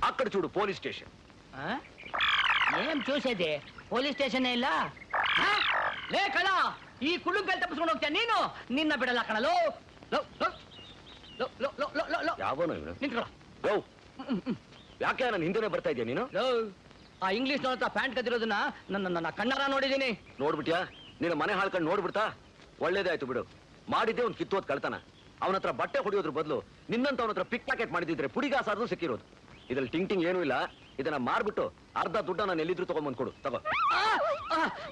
ಆ ಕಡೆ చూడు ಪೊಲೀಸ್ ಸ್ಟೇಷನ್.
ಏನ್ చూసేది? ಪೊಲೀಸ್ ಸ್ಟೇಷನ್ ಇಲ್ಲ. ಲೇ ಕಳ್ಳ, ಈ ಕುಳ್ಳು ಕೈ ತಪ್ಪಿಸ್ಕೊಂಡು ಹೋಗ್ತೀಯ ನೀನು? ನಿನ್ನ ಬಿಡಲ್ಲ ಕಣಲು.
ಯಾವನೋ ಇವನು?
ನಿಂತ್ಕೊಳ್ಳೋ.
ಯಾಕೆ ನನ್ನ ಹಿಂದೆನೆ ಬರ್ತಾ ಇದೆಯಾ ನೀನು?
ಆ ಇಂಗ್ಲಿಷ್ ನೋಡ್ತಾ ಪ್ಯಾಂಟ್ ಕದ್ದಿರೋದನ್ನ ನನ್ನ ಕಣ್ಣಾರ ನೋಡಿದೀನಿ.
ನೋಡ್ಬಿಟ್ಯಾ? ನಿನ್ನ ಮನೆ ಹಾಳ್ಕೊಂಡು ನೋಡ್ಬಿಡ್ತಾ? ಒಳ್ಳೇದೇ ಆಯ್ತು ಬಿಡು. ಮಾಡಿದ್ದೆ ಅವ್ನು ಕಿತ್ತೋದ್ ಕಳ್ತಾನ. ಅವನ ಹತ್ರ ಬಟ್ಟೆ ಹೊಡಿಯೋದ್ರ ಬದಲು ನಿನ್ನಂತ ಅವನ ಹತ್ರ ಪಿಕ್ ಪ್ಯಾಕೆಟ್ ಮಾಡಿದಿದ್ರೆ ಪುಡಿಗಾಸಾದ್ರೂ ಸಿಕ್ಕಿರೋದು. ಇದ್ರಲ್ಲಿ ಟಿಂಗ್ ಏನೂ ಇಲ್ಲ. ಇದನ್ನ ಮಾರ್ಬಿಟ್ಟು ಅರ್ಧ ದುಡ್ಡ ನಾನು ಎಲ್ಲಿದ್ರು ತಗೊಂಡ್ಬಂದ್ ಕೊಡು. ತಗೋ.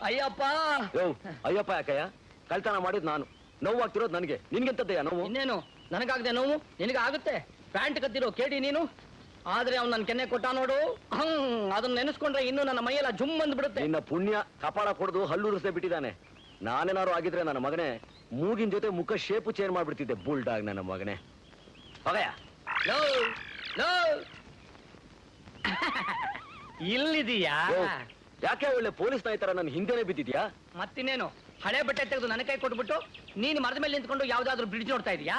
ಅಯ್ಯಪ್ಪ.
ಅಯ್ಯಪ್ಪ ಯಾಕಯ್ಯ? ಕಳ್ತನ ಮಾಡಿದ್ ನಾನು, ನೋವಾಗ್ತಿರೋದು ನನಗೆ. ನಿನ್ಗೆಂತದ್ದಯ್ಯ ನೋವು?
ಇನ್ನೇನು ನನಗಾಗದೆ ನೋವು ನಿನಗೆ ಆಗುತ್ತೆ. ಪ್ಯಾಂಟ್ ಕದ್ದಿರೋ ಕೇಳಿ ನೀನು. ಆದ್ರೆ ಅವ್ನು ನನ್ನ ಕೆನ್ನೆ ಕೊಟ್ಟ ನೋಡು, ಅದನ್ನ ನೆನೆಸ್ಕೊಂಡ್ರೆ ಇನ್ನು ನನ್ನ ಮೈಯೆಲ್ಲ ಜುಮ್ ಬಂದ್ಬಿಡುತ್ತೆ.
ನಿನ್ನ ಪುಣ್ಯ ಕಪಾಳ ಕೊಡ್ದು ಹಲ್ಲುರಿಸೇ ಬಿಟ್ಟಿದ್ದಾನೆ. ನಾನೇನಾರು ಆಗಿದ್ರೆ ನನ್ನ ಮಗನೇ ಮೂಗಿನ ಜೊತೆ ಮುಖ ಶೇಪು ಚೇಂಜ್ ಮಾಡ್ಬಿಡ್ತಿದ್ದೆ. ಬುಲ್ಡಾಗ್ ನನ್ನ ಮಗನೇ. ಹೋಗಯ್ಯ.
ಇಲ್ಲಿದೀಯಾ?
ಯಾಕೆ ಒಳ್ಳೆ ಪೊಲೀಸ್ ನಾಯ್ತರ ನನ್ನ ಹಿಂದೆನೆ ಬಿದ್ದಿದ್ಯಾ?
ಮತ್ತಿನ್ನೇನು, ಹಳೆ ಬಟ್ಟೆ ತೆಗೆದು ನನ್ನ ಕೈ ಕೊಟ್ಬಿಟ್ಟು ನೀನು ಮರದ ಮೇಲೆ ನಿಂತ್ಕೊಂಡು ಯಾವ್ದಾದ್ರು ಬ್ರಿಡ್ಜ್ ನೋಡ್ತಾ ಇದೀಯಾ?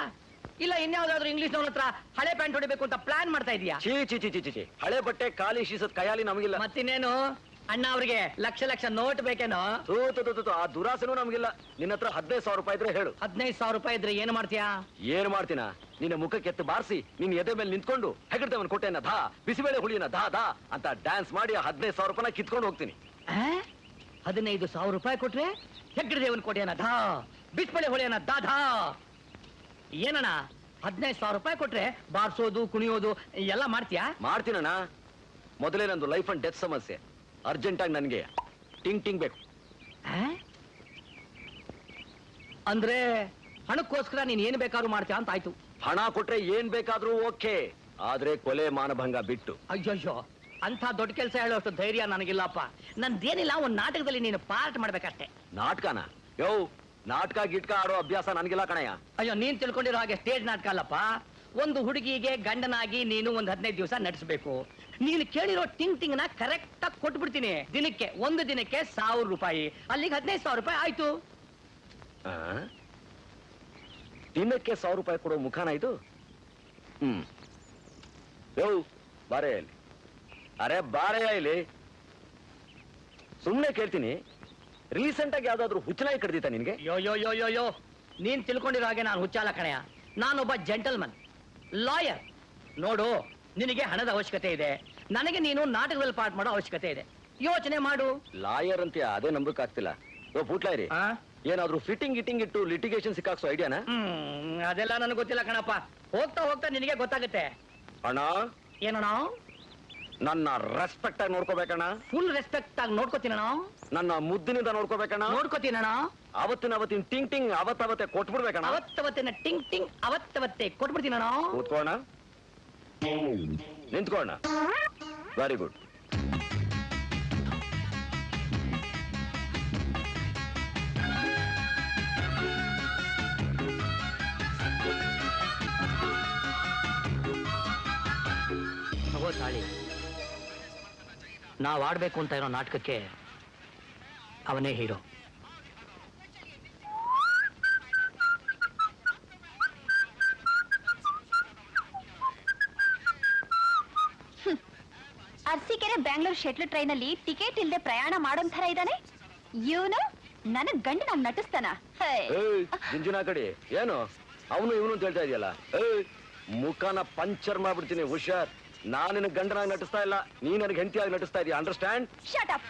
ಇಲ್ಲ ಇನ್ಯಾವ್ದಾದ್ರು ಇಂಗ್ಲಿಷ್ ನವನ ಹತ್ರ ಹಳೆ ಪ್ಯಾಂಟ್ ಹೊಡಿಬೇಕು ಅಂತ ಪ್ಲಾನ್ ಮಾಡ್ತಾ ಇದೀಯಾ?
ಚೀ ಚಿ ಚಿ ಚಿ ಚಿ. ಹಳೆ ಬಟ್ಟೆ ಖಾಲಿ ಶೀಸದ್ ಕೈಯಾಲಿ ನಮಗಿಲ್ಲ.
ಮತ್ತಿನ್ನೇನು, ಅಣ್ಣ ಅವ್ರಿಗೆ ಲಕ್ಷ ಲಕ್ಷ ನೋಟ್ ಬೇಕೇನೋ?
ಆ ದುರಾಸೆನೂ ನಮಗಿಲ್ಲ. ನಿನ್ನ ಹತ್ರ 15,000 ರೂಪಾಯಿ ಇದ್ರೆ ಹೇಳು.
15,000 ರೂಪಾಯಿ ಇದ್ರೆ ಏನು ಮಾಡ್ತೀಯಾ?
ಏನ್ ಮಾಡ್ತೀನ? ನಿನ್ನ ಮುಖಕ್ಕೆ ಎತ್ತು ಬಾರಿಸಿ ನಿನ್ನ ಎದೆ ಮೇಲೆ ನಿಂತ್ಕೊಂಡು ಹೆಗಡ್ತವನ್ ಕೊಟ್ಟೆನ ಧಾ, ಬಿಸಿಬೇಳೆ ಹುಳಿನ ಧಾ ಧಾ ಅಂತ ಡ್ಯಾನ್ಸ್ ಮಾಡಿ 15,000 ರೂಪಾಯಿನ ಕಿತ್ಕೊಂಡು ಹೋಗ್ತೀನಿ.
15,000 ರೂಪಾಯಿ ಕೊಟ್ರೆ ಹೆಗ್ಗಡೆ ದೇವನ್ ಕೊಡಿಯನ ಧಾ, ಬಿಸ್ಬಳೆ ಹೊಳೆಯನ ದಾ ಧಾ. ಏನಣ್ಣ 15,000 ರೂಪಾಯಿ ಕೊಟ್ರೆ ಬಾರ್ಸೋದು ಕುಣಿಯೋದು ಎಲ್ಲ ಮಾಡ್ತೀಯಾ?
ಮಾಡ್ತೀನಣ್ಣ. ಮೊದಲೇ ನಂದು ಲೈಫ್ ಅಂಡ್ ಡೆತ್ ಸಮಸ್ಯೆ. ಅರ್ಜೆಂಟ್ ಆಗಿ ನನಗೆ ಟಿಂಗ್ ಟಿಂಗ್ ಬೇಕು.
ಆ? ಅಂದ್ರೆ ಹಣಕ್ಕೋಸ್ಕರ ನೀನ್ ಏನ್ ಬೇಕಾದ್ರೂ ಮಾಡ್ತೀಯ ಅಂತ ಆಯ್ತು.
ಹಣ ಕೊಟ್ರೆ ಏನ್ ಬೇಕಾದ್ರೂ ಓಕೆ, ಆದ್ರೆ ಕೊಲೆ ಮಾನಭಂಗ ಬಿಟ್ಟು.
ಅಯ್ಯಯ್ಯೋ, ಅಂತ ದೊಡ್ಡ ಕೆಲಸ ಹೇಳೋಷ್ಟು ಧೈರ್ಯ ನನಗಿಲ್ಲಪ್ಪ. ನಂದೇನಿಲ್ಲ, ಒಂದ್ ನಾಟಕದಲ್ಲಿ ನೀನು ಪಾರ್ಟ್ ಮಾಡ್ಬೇಕಷ್ಟೇ.
ನಾಟಕನ? ಯೋ, ನಾಟಕ ಗಿಟ್ಕ ಆಡೋ ಅಭ್ಯಾಸ ನನಗಿಲ್ಲ ಕಣಯ್ಯ.
ಅಯ್ಯೋ, ನೀನ್ ತಿಳ್ಕೊಂಡಿರೋ ಹಾಗೆ ಸ್ಟೇಜ್ ನಾಟಕ ಅಲ್ಲಪ್ಪ. ಒಂದು ಹುಡುಗಿಗೆ ಗಂಡನಾಗಿ ನೀನು ಒಂದ್ 15 ದಿವಸ ನಡೆಸಬೇಕು. ನೀನು ಕೇಳಿರೋ ಟಿಂಗ್ ನ ಕರೆಕ್ಟ್ ಆಗಿ ಕೊಟ್ಬಿಡ್ತೀನಿ. ಒಂದು ದಿನಕ್ಕೆ 1,000 ರೂಪಾಯಿ, ಅಲ್ಲಿಗೆ 15,000 ರೂಪಾಯಿ ಆಯ್ತು.
ಆ? ದಿನಕ್ಕೆ 1,000 ರೂಪಾಯಿ ಕೊಡೋ ಮುಖಾನ ಇದು? ಯೋ, ಬಾರೇ ಇಲ್ಲಿ. ಅರೆ ಬಾರೇ ಇಲ್ಲಿ. ಸುಮ್ನೆ ಕೇಳ್ತೀನಿ, ರೀಸೆಂಟ್ ಆಗಿ ಯಾವ್ದಾದ್ರು ಹುಚ್ಚನಾಯಿ ಕಡ್ದಿತ್ತ ನಿನ್ಗೆ?
ಯೋ, ನೀನ್ ತಿಳ್ಕೊಂಡಿರೋ ಹಾಗೆ ನಾನು ಹುಚ್ಚಾಲ ಕಣಯ್ಯ. ನಾನೊಬ್ಬ ಜೆಂಟಲ್ಮನ್, ಲಾಯರ್. ನೋಡು, ನಿನಗೆ ಹಣದ ಅವಶ್ಯಕತೆ ಇದೆ, ನನಗೆ ನೀನು ನಾಟಕದಲ್ಲಿ ಪಾಠ ಮಾಡೋ ಅವಶ್ಯಕತೆ ಇದೆ. ಯೋಚನೆ ಮಾಡು.
ಲಾಯರ್ ಅಂತ ಅದೇ ನಂಬಕ್ ಆಗ್ತಿಲ್ಲ. ಓ ಪುಟ್ಲಾಯ್ರಿ,
ಆ?
ಏನಾದ್ರೂ ಫಿಟ್ಟಿಂಗ್ ಗಿಟ್ಟಿಂಗ್ ಇಟ್ಟು ಲಿಟಿಗೇಷನ್ ಸಿಕ್ಕಾಕ್ಸೋ ಐಡಿಯಾನ?
ಅದೆಲ್ಲ ನನಗೆ ಗೊತ್ತಿಲ್ಲ ಕಣಪ್ಪ. ಹೋಗ್ತಾ ಹೋಗ್ತಾ ನಿನಗೆ ಗೊತ್ತಾಗುತ್ತೆ.
ಅಣ್ಣ,
ಏನಣ್ಣ?
ನನ್ನ ರೆಸ್ಪೆಕ್ಟ್ ಆಗಿ ನೋಡ್ಕೋಬೇಕಣ್ಣ.
ಫುಲ್ ರೆಸ್ಪೆಕ್ಟ್ ಆಗಿ ನೋಡ್ಕೋತೀನಣ್ಣ.
ನನ್ನ ಮುದ್ದಿನಿಂದ ನೋಡ್ಕೋಬೇಕಣ್ಣ.
ನೋಡ್ಕೋತೀನಣ್ಣ.
ಅವತ್ತಿನ ಟಿಂಗ್ ಟಿಂಗ್ ಅವತ್ತವತ್ತೆ ಕೊಟ್ಬಿಡ್ಬೇಕಣ್ಣ.
ಅವತ್ತವತ್ತಿನ ಟಿಂಗ್ ಅವತ್ತವತ್ತೆ ಕೊಟ್ಬಿಡ್ತೀನಣ್ಣ.
ಕೂತ್ಕೋಣ, ನಿಂತ್ಕೋಣ. Very good.
ತಗೋ ತಾಳಿ. ನಾವ್ ಆಡ್ಬೇಕು ಅಂತ ಇರೋ ನಾಟಕಕ್ಕೆ ಅವನೇ hero.
Arsikere Bangalore shuttle train ಅಲ್ಲಿ ಟಿಕೆಟ್ ಇಲ್ಲದೆ ಪ್ರಯಾಣ ಮಾಡೋನ್ ಥರ ಇದ್ದಾನೆ ಇವನು. ನನಗ್ ಗಂಡನಾಗ್ ನಟಿಸ್ತಾನ?
ಜಿಂಜಿನ ಕಡಿ ಏನು ಅವನು ಇವನು ಅಂತ ಹೇಳ್ತಾ ಇದೆಯಲ್ಲ. ಮುಖನ ಪಂಚರ್ ಮಾಡ್ಬಿಡ್ತೀನಿ, ಹುಷಾರ್. ನಾನು ನಿನಗೆ ಗಂಡನಾಗಿ ನಟಿಸ್ತಾ ಇಲ್ಲ, ನೀ ನನಗೆ ಹೆಂಡತಿಯಾಗಿ ನಟಿಸ್ತಾ ಇದೀಯ. ಅಂಡರ್ಸ್ಟ್ಯಾಂಡ್?
Shut up.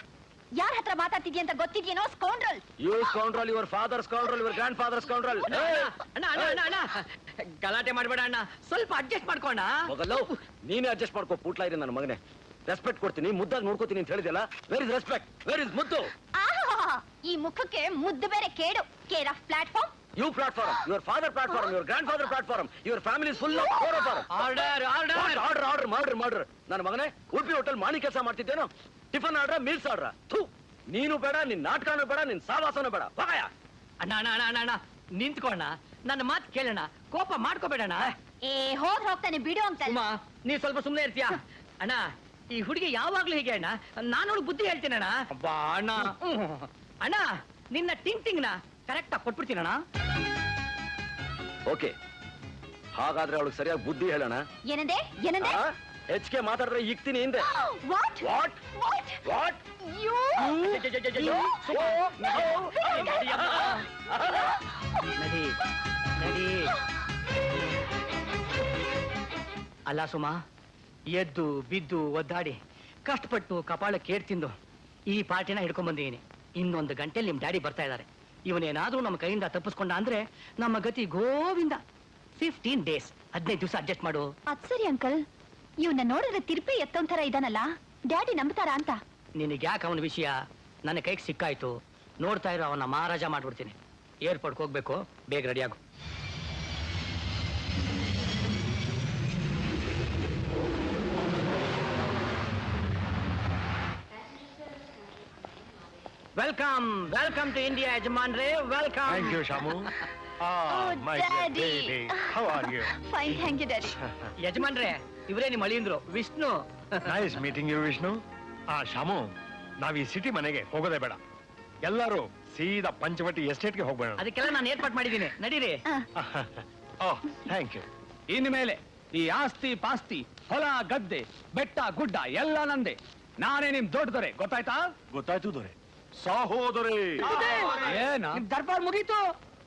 ಯಾರ ಹತ್ರ ಮಾತಾಡ್ತಿದ್ಯ ಅಂತ ಗೊತ್ತಿದ್ಯೇನೋ? Scoundrel.
You scoundrel, your father scoundrel, your grandfather scoundrel.
ಅಣ್ಣ, ಗಲಾಟೆ ಮಾಡ್ಬೇಡ ಅಣ್ಣ, ಸ್ವಲ್ಪ ಅಡ್ಜಸ್ಟ್ ಮಾಡ್ಕೋಣ.
ಹೋಗಲ್ಲ, ನೀನೇ ಅಡ್ಜಸ್ಟ್ ಮಾಡ್ಕೋ. ಪುಟ್ಲ ಇರಿ ನನ್ನ ಮಗನೇ. ರೆಸ್ಪೆಕ್ಟ್ ಕೊಡ್ತೀನಿ, ಮುದ್ದಾಗಿ ನೋಡ್ಕೋತೀನಿ ಅಂತ ಹೇಳಿದೆಲ್ಲ. Where is respect? Where is ಮುದ್ದು?
ಈ ಮುಖಕ್ಕೆ ಮುದ್ದು ಬೇರೆ ಕೇಡು. Care of platform.
You platform, your father platform, your grandfather platform, your family is full of chloroform. Order. ನನ್ನ ಮಗನೇ, ಉಡುಪಿ ಹೋಟೆಲ್ ಮಾಣಿ ಕೆಲಸ ಮಾಡ್ತಿದ್ದೇನೋ? ಟಿಫನ್ ಆರ್ಡ್ರ, ಮೀಲ್ಸ್ ಆರ್ಡ್ರ? ಥೂ, ನೀನು ಬೇಡ, ನಿನ್ ನಾಟಕನೂ ಬೇಡ, ನಿನ್ ಸಾವಾಸನೂ ಬೇಡ. ಹೋಗಯ್ಯ.
ಅಣ್ಣ, ನಿಂತ್ಕೋಣ. ನನ್ನ ಮಾತು ಕೇಳೋಣ, ಕೋಪ ಮಾಡ್ಕೋಬೇಡಣ.
ಹೋಗ್ತಾನೆ ಬಿಡು ಅಂತ.
ನೀ ಸ್ವಲ್ಪ ಸುಮ್ಮನೆ ಇರ್ತೀಯಾ? ಅಣ್ಣ, ಈ ಹುಡುಗಿ ಯಾವಾಗ್ಲೂ ಹೀಗೆ ಅಣ್ಣ. ನಾನು ಬುದ್ಧಿ ಹೇಳ್ತೀನಿ ಅಣ್ಣ. ಅಣ್ಣ, ನಿನ್ನ ಟಿಂಗ್ ನ ಕರೆಕ್ಟ್ ಆಗಿ ಕೊಟ್ಬಿಡ್ತೀನಣ್ಣ.
ಓಕೆ, ಹಾಗಾದ್ರೆ ಅವಳಿಗೆ ಸರಿಯಾಗಿ ಬುದ್ಧಿ ಹೇಳೋಣ.
ಏನಂದೆ?
ಹೆಚ್ಚಿಗೆ ಮಾತಾಡಿದ್ರೆ ಇಕ್ತೀನಿ ಹಿಂದೆ.
ವಾಟ್?
ನಡಿ. ಅಲ್ಲ ಸುಮಾ, ಎದ್ದು ಬಿದ್ದು ಒದ್ದಾಡಿ ಕಷ್ಟಪಟ್ಟು ಕಪಾಳಕ್ಕೆ ಏಟ್ ತಿಂದು ಈ ಪಾರ್ಟಿನ ಹಿಡ್ಕೊಂಡ್ ಬಂದಿದ್ದೀನಿ. ಇನ್ನೊಂದು ಗಂಟೆಲಿ ನಿಮ್ ಡ್ಯಾಡಿ ಬರ್ತಾ ಇದ್ದಾರೆ. ಇವನೇನಾದ್ರೂ ನಮ್ಮ ಕೈಯಿಂದ ತಪ್ಪಿಸ್ಕೊಂಡ ಅಂದ್ರೆ ನಮ್ಮ ಗತಿ ಗೋವಿಂದ. 15 ಡೇಸ್, 15 ದಿವಸ ಅಡ್ಜಸ್ಟ್ ಮಾಡು.
ಅದ್ ಸರಿ ಅಂಕಲ್, ಇವನ್ನ ನೋಡಿದ್ರೆ ತಿರ್ಪಿ ಎತ್ತೊಂಥರ ಇದಾನಲ್ಲ, ಡ್ಯಾಡಿ ನಂಬ್ತಾರ ಅಂತ.
ನಿನಗ್ಯಾಕೆ ಅವನ ವಿಷಯ? ನನ್ನ ಕೈಗೆ ಸಿಕ್ಕಾಯ್ತು. ನೋಡ್ತಾ ಇರೋ ಅವನ ಮಹಾರಾಜ ಮಾಡ್ಬಿಡ್ತೀನಿ. ಏರ್ಪೋರ್ಟ್ಗೆ ಹೋಗ್ಬೇಕು, ಬೇಗ ರೆಡಿ ಆಗು. ವೆಲ್ಕಮ್ ಟು ಇಂಡಿಯಾ ಯಜಮಾನ್ರೆ, welcome.
Thank you, Shamu. My dear
Daddy.
baby. How are you?
Fine, thank you daddy.
ಯಜಮಾನ್ರೆ, ಇವರೇ ನಿಮ್ಮ ಅಳಿಯಂದ್ರು, Vishnu.
Nice meeting you, Vishnu. Shamu, ನಾವ್ ಈ ಸಿಟಿ ಮನೆಗೆ ಹೋಗೋದೇ ಬೇಡ. ಎಲ್ಲರೂ ಸೀದಾ ಪಂಚವಟಿ ಎಸ್ಟೇಟ್ಗೆ ಹೋಗ್ಬೇಡ.
ಅದಕ್ಕೆಲ್ಲ ನಾನು ಏರ್ಪಾಟ್ ಮಾಡಿದ್ದೀನಿ, ನಡೀರಿ.
ಓಹ್, ಥ್ಯಾಂಕ್ ಯು.
ಇನ್ಮೇಲೆ ಈ ಆಸ್ತಿ ಪಾಸ್ತಿ, ಹೊಲ ಗದ್ದೆ, ಬೆಟ್ಟ ಗುಡ್ಡ ಎಲ್ಲ ನಂದೆ. ನಾನೇ ನಿಮ್ ದೊಡ್ಡ ದೊರೆ, ಗೊತ್ತಾಯ್ತಾ?
ಗೊತ್ತಾಯ್ತು ದೊರೆ. ಸಹೋದರೇ,
ಏನ
ನಿಮ್ ದರ್ಬಾರ್ ಮುಗೀತು,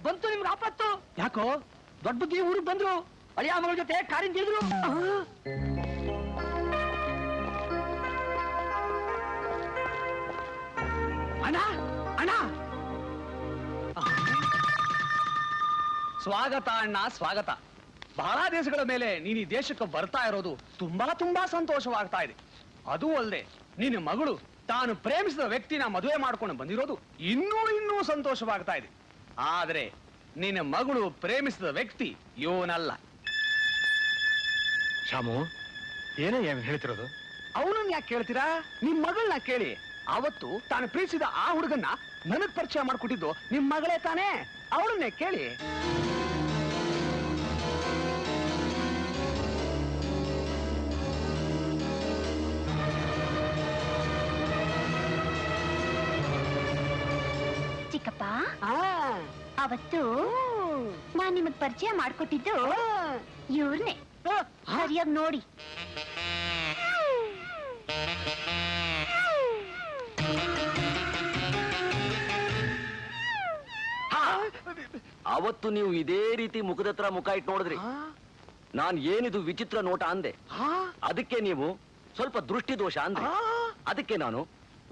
ಬಂತು ನಿಮ್ಗೆ ಆಪತ್ತು. ಯಾಕೋ ದೊಡ್ಡ ಬುದ್ಧಿ ಊರಿಗೆ ಬಂದ್ರು, ಅಳಿಯ ಮಗಳ ಜೊತೆ ಕಾರಿನ ತಿರುದ್ರು. ಅಣ್ಣ,
ಸ್ವಾಗತ ಅಣ್ಣ, ಸ್ವಾಗತ. ಬಹಳ ದಿವಸಗಳ ಮೇಲೆ ನೀನು ಈ ದೇಶಕ್ಕೆ ಬರ್ತಾ ಇರೋದು ತುಂಬಾ ತುಂಬಾ ಸಂತೋಷವಾಗ್ತಾ ಇದೆ. ಅದೂ ಅಲ್ಲದೆ ನಿನ್ನ ಮಗಳು ತಾನು ಪ್ರೇಮಿಸಿದ ವ್ಯಕ್ತಿನ ಮದುವೆ ಮಾಡ್ಕೊಂಡು ಬಂದಿರೋದು ಇನ್ನೂ ಸಂತೋಷವಾಗ್ತಾ ಇದೆ. ಆದ್ರೆ ನಿನ್ನ ಮಗಳು ಪ್ರೇಮಿಸಿದ ವ್ಯಕ್ತಿ ಇವನಲ್ಲ.
ಶಾಮು, ಏನಯ್ಯ ಹೇಳ್ತಿರೋದು?
ಅವನನ್ನ ಯಾಕೆ ಕೇಳ್ತೀರಾ? ನಿಮ್ ಮಗಳನ್ನ ಕೇಳಿ. ಅವತ್ತು ತಾನು ಪ್ರೀತಿಸಿದ ಆ ಹುಡುಗನ್ನ ನನಗ್ ಪರಿಚಯ ಮಾಡ್ಕೊಟ್ಟಿದ್ದು ನಿಮ್ ಮಗಳೇ ತಾನೇ, ಅವಳನ್ನೇ ಕೇಳಿ.
ಚಿಕ್ಕಪ್ಪ, ಅವತ್ತು ನಾನ್ ನಿಮಗ್ ಪರಿಚಯ ಮಾಡ್ಕೊಟ್ಟಿದ್ದು ಇವ್ರನ್ನೇ. ಸರಿಯಾಗಿ ನೋಡಿ.
ಅವತ್ತು ನೀವು ಇದೇ ರೀತಿ ಮುಖದ ಹತ್ರ ಮುಖ ಇಟ್ಟು ನೋಡಿದ್ರಿ. ನಾನ್ ಏನಿದು ವಿಚಿತ್ರ ನೋಟ ಅಂದೆ. ಅದಕ್ಕೆ ನೀವು ಸ್ವಲ್ಪ ದೃಷ್ಟಿ ದೋಷ ಅಂದ್ರಿ. ಅದಕ್ಕೆ ನಾನು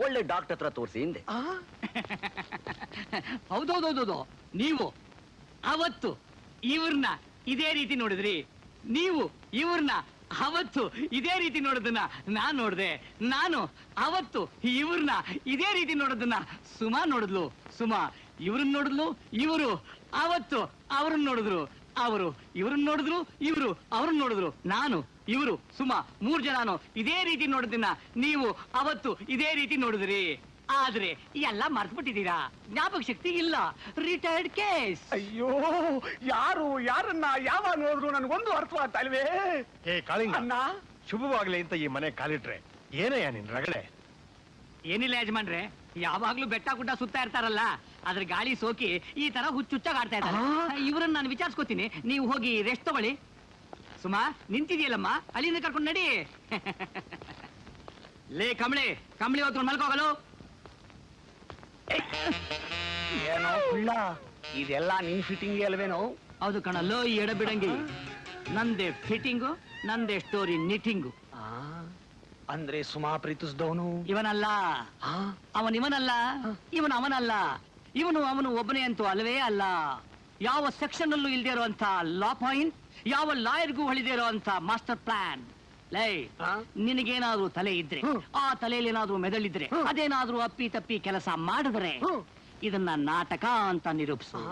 ಒಳ್ಳೆ ಡಾಕ್ಟರ್ ಹತ್ರ ತೋರಿಸಿ ಹಿಂದೆ.
ಹೌದೌದೌದೌದು, ನೀವು ಅವತ್ತು ಇವ್ರನ್ನ ಇದೇ ರೀತಿ ನೋಡಿದ್ರಿ. ನೀವು ಇವ್ರನ್ನ ಅವತ್ತು ಇದೇ ರೀತಿ ನೋಡೋದನ್ನ ನಾನ್ ನೋಡ್ದೆ. ನಾನು ಅವತ್ತು ಇವ್ರನ್ನ ಇದೇ ರೀತಿ ನೋಡೋದನ್ನ ಸುಮಾ ನೋಡಿದ್ಲು. ಸುಮಾ ಇವ್ರನ್ನ ನೋಡಿದ್ಲು. ಇವರು ಅವತ್ತು ಅವ್ರನ್ನ ನೋಡಿದ್ರು. ಅವರು ಇವ್ರನ್ನ ನೋಡಿದ್ರು. ಇವರು ಅವ್ರನ್ನ ನೋಡಿದ್ರು. ನಾನು, ಇವರು, ಸುಮಾ 3 ಜನನು ಇದೇ ರೀತಿ ನೋಡೋದನ್ನ ನೀವು ಅವತ್ತು ಇದೇ ರೀತಿ ನೋಡಿದ್ರಿ. ಆದ್ರೆ ಎಲ್ಲ ಮರ್ತ್ಬಿಟ್ಟಿದ್ದೀರಾ. ಜ್ಞಾಪಕ ಶಕ್ತಿ ಇಲ್ಲ. Retired case.
ಅಯ್ಯೋ, ಯಾರನ್ನ ಯಾವಾಗ ನೋಡಿದ್ರು ನನ್ಗೊಂದು ಅರ್ಥವಾಗ್ತಾ ಇಲ್ವೇ?
ಏ ಕಾಳಿಂಗ,
ಅಣ್ಣ,
ಶುಭವಾಗ್ಲಿ ಅಂತ ಈ ಮನೆ ಕಾಲಿಟ್ರೆ ಏನಯ್ಯ ನಿನ್ ರಗಳೆ?
ಏನಿಲ್ಲ ಯಜಮಾನ್ರೆ, ಯಾವಾಗ್ಲೂ ಬೆಟ್ಟ ಗುಡ್ಡ ಸುತ್ತಾ ಇರ್ತಾರಲ್ಲ, ಅದ್ರ ಗಾಳಿ ಸೋಕಿ ಈ ತರ ಹುಚ್ಚುಚ್ಚಾಗಿ ಆಡ್ತಾ ಇದ್ದಾರೆ. ಇವ್ರನ್ನ ನಾನು ವಿಚಾರಿಸ್ಕೋತೀನಿ, ನೀವು ಹೋಗಿ ರೆಸ್ಟ್ ತಗೊಳ್ಳಿ. ಸುಮಾ ನಿಂತಿದೆಯಲ್ಲಮ್ಮ, ಅಲ್ಲಿಂದ ಕರ್ಕೊಂಡು ನಡಿ. ಲೇ ಕಮಳಿ, ಕಮಳಿ ಹೊತ್ಕೊಂಡು ಮಲ್ಕೋಗಲು.
ಏನೋ ಕುಳ್ಳ, ಇದೆಲ್ಲ ನಿನ್ ಫಿಟ್ಟಿಂಗ್ ಅಲ್ವೇನೋ?
ಹೌದು ಕಣಲ್ಲೋ ಈ ಎಡಬಿಡಂಗಿ. ನಂದೇ ಫಿಟ್ಟಿಂಗು, ನಂದೇ ಸ್ಟೋರಿ ನಿಟಿಂಗು.
ಅಂದ್ರೆ ಸುಮಾ ಪ್ರೀತಿಸಿದವನು
ಇವನಲ್ಲ, ಇವನಲ್ಲ, ಅವನಲ್ಲ. ಅವನು ಒಬ್ಬನೇ ಅಂತೂ ಅಲ್ಲವೇ ಅಲ್ಲ. ಯಾವ ಸೆಕ್ಷನ್ ಅಲ್ಲೂ ಇಲ್ದೇ ಇರುವಂತ ಲಾ ಪಾಯಿಂಟ್, ಯಾವ ಲಾಯರ್ಗೂ ಹೊಳಿದೇ ಇರುವಂತ ಮಾಸ್ಟರ್ ಪ್ಲಾನ್. ಲೈ, ನಿನಗೇನಾದ್ರೂ ತಲೆ ಇದ್ರೆ, ಆ ತಲೆಯಲ್ಲಿ ಏನಾದ್ರೂ ಮೆದಳಿದ್ರೆ, ಅದೇನಾದ್ರೂ ಅಪ್ಪಿ ತಪ್ಪಿ ಕೆಲಸ ಮಾಡಿದ್ರೆ ಇದನ್ನ ನಾಟಕ ಅಂತ ನಿರೂಪಿಸು.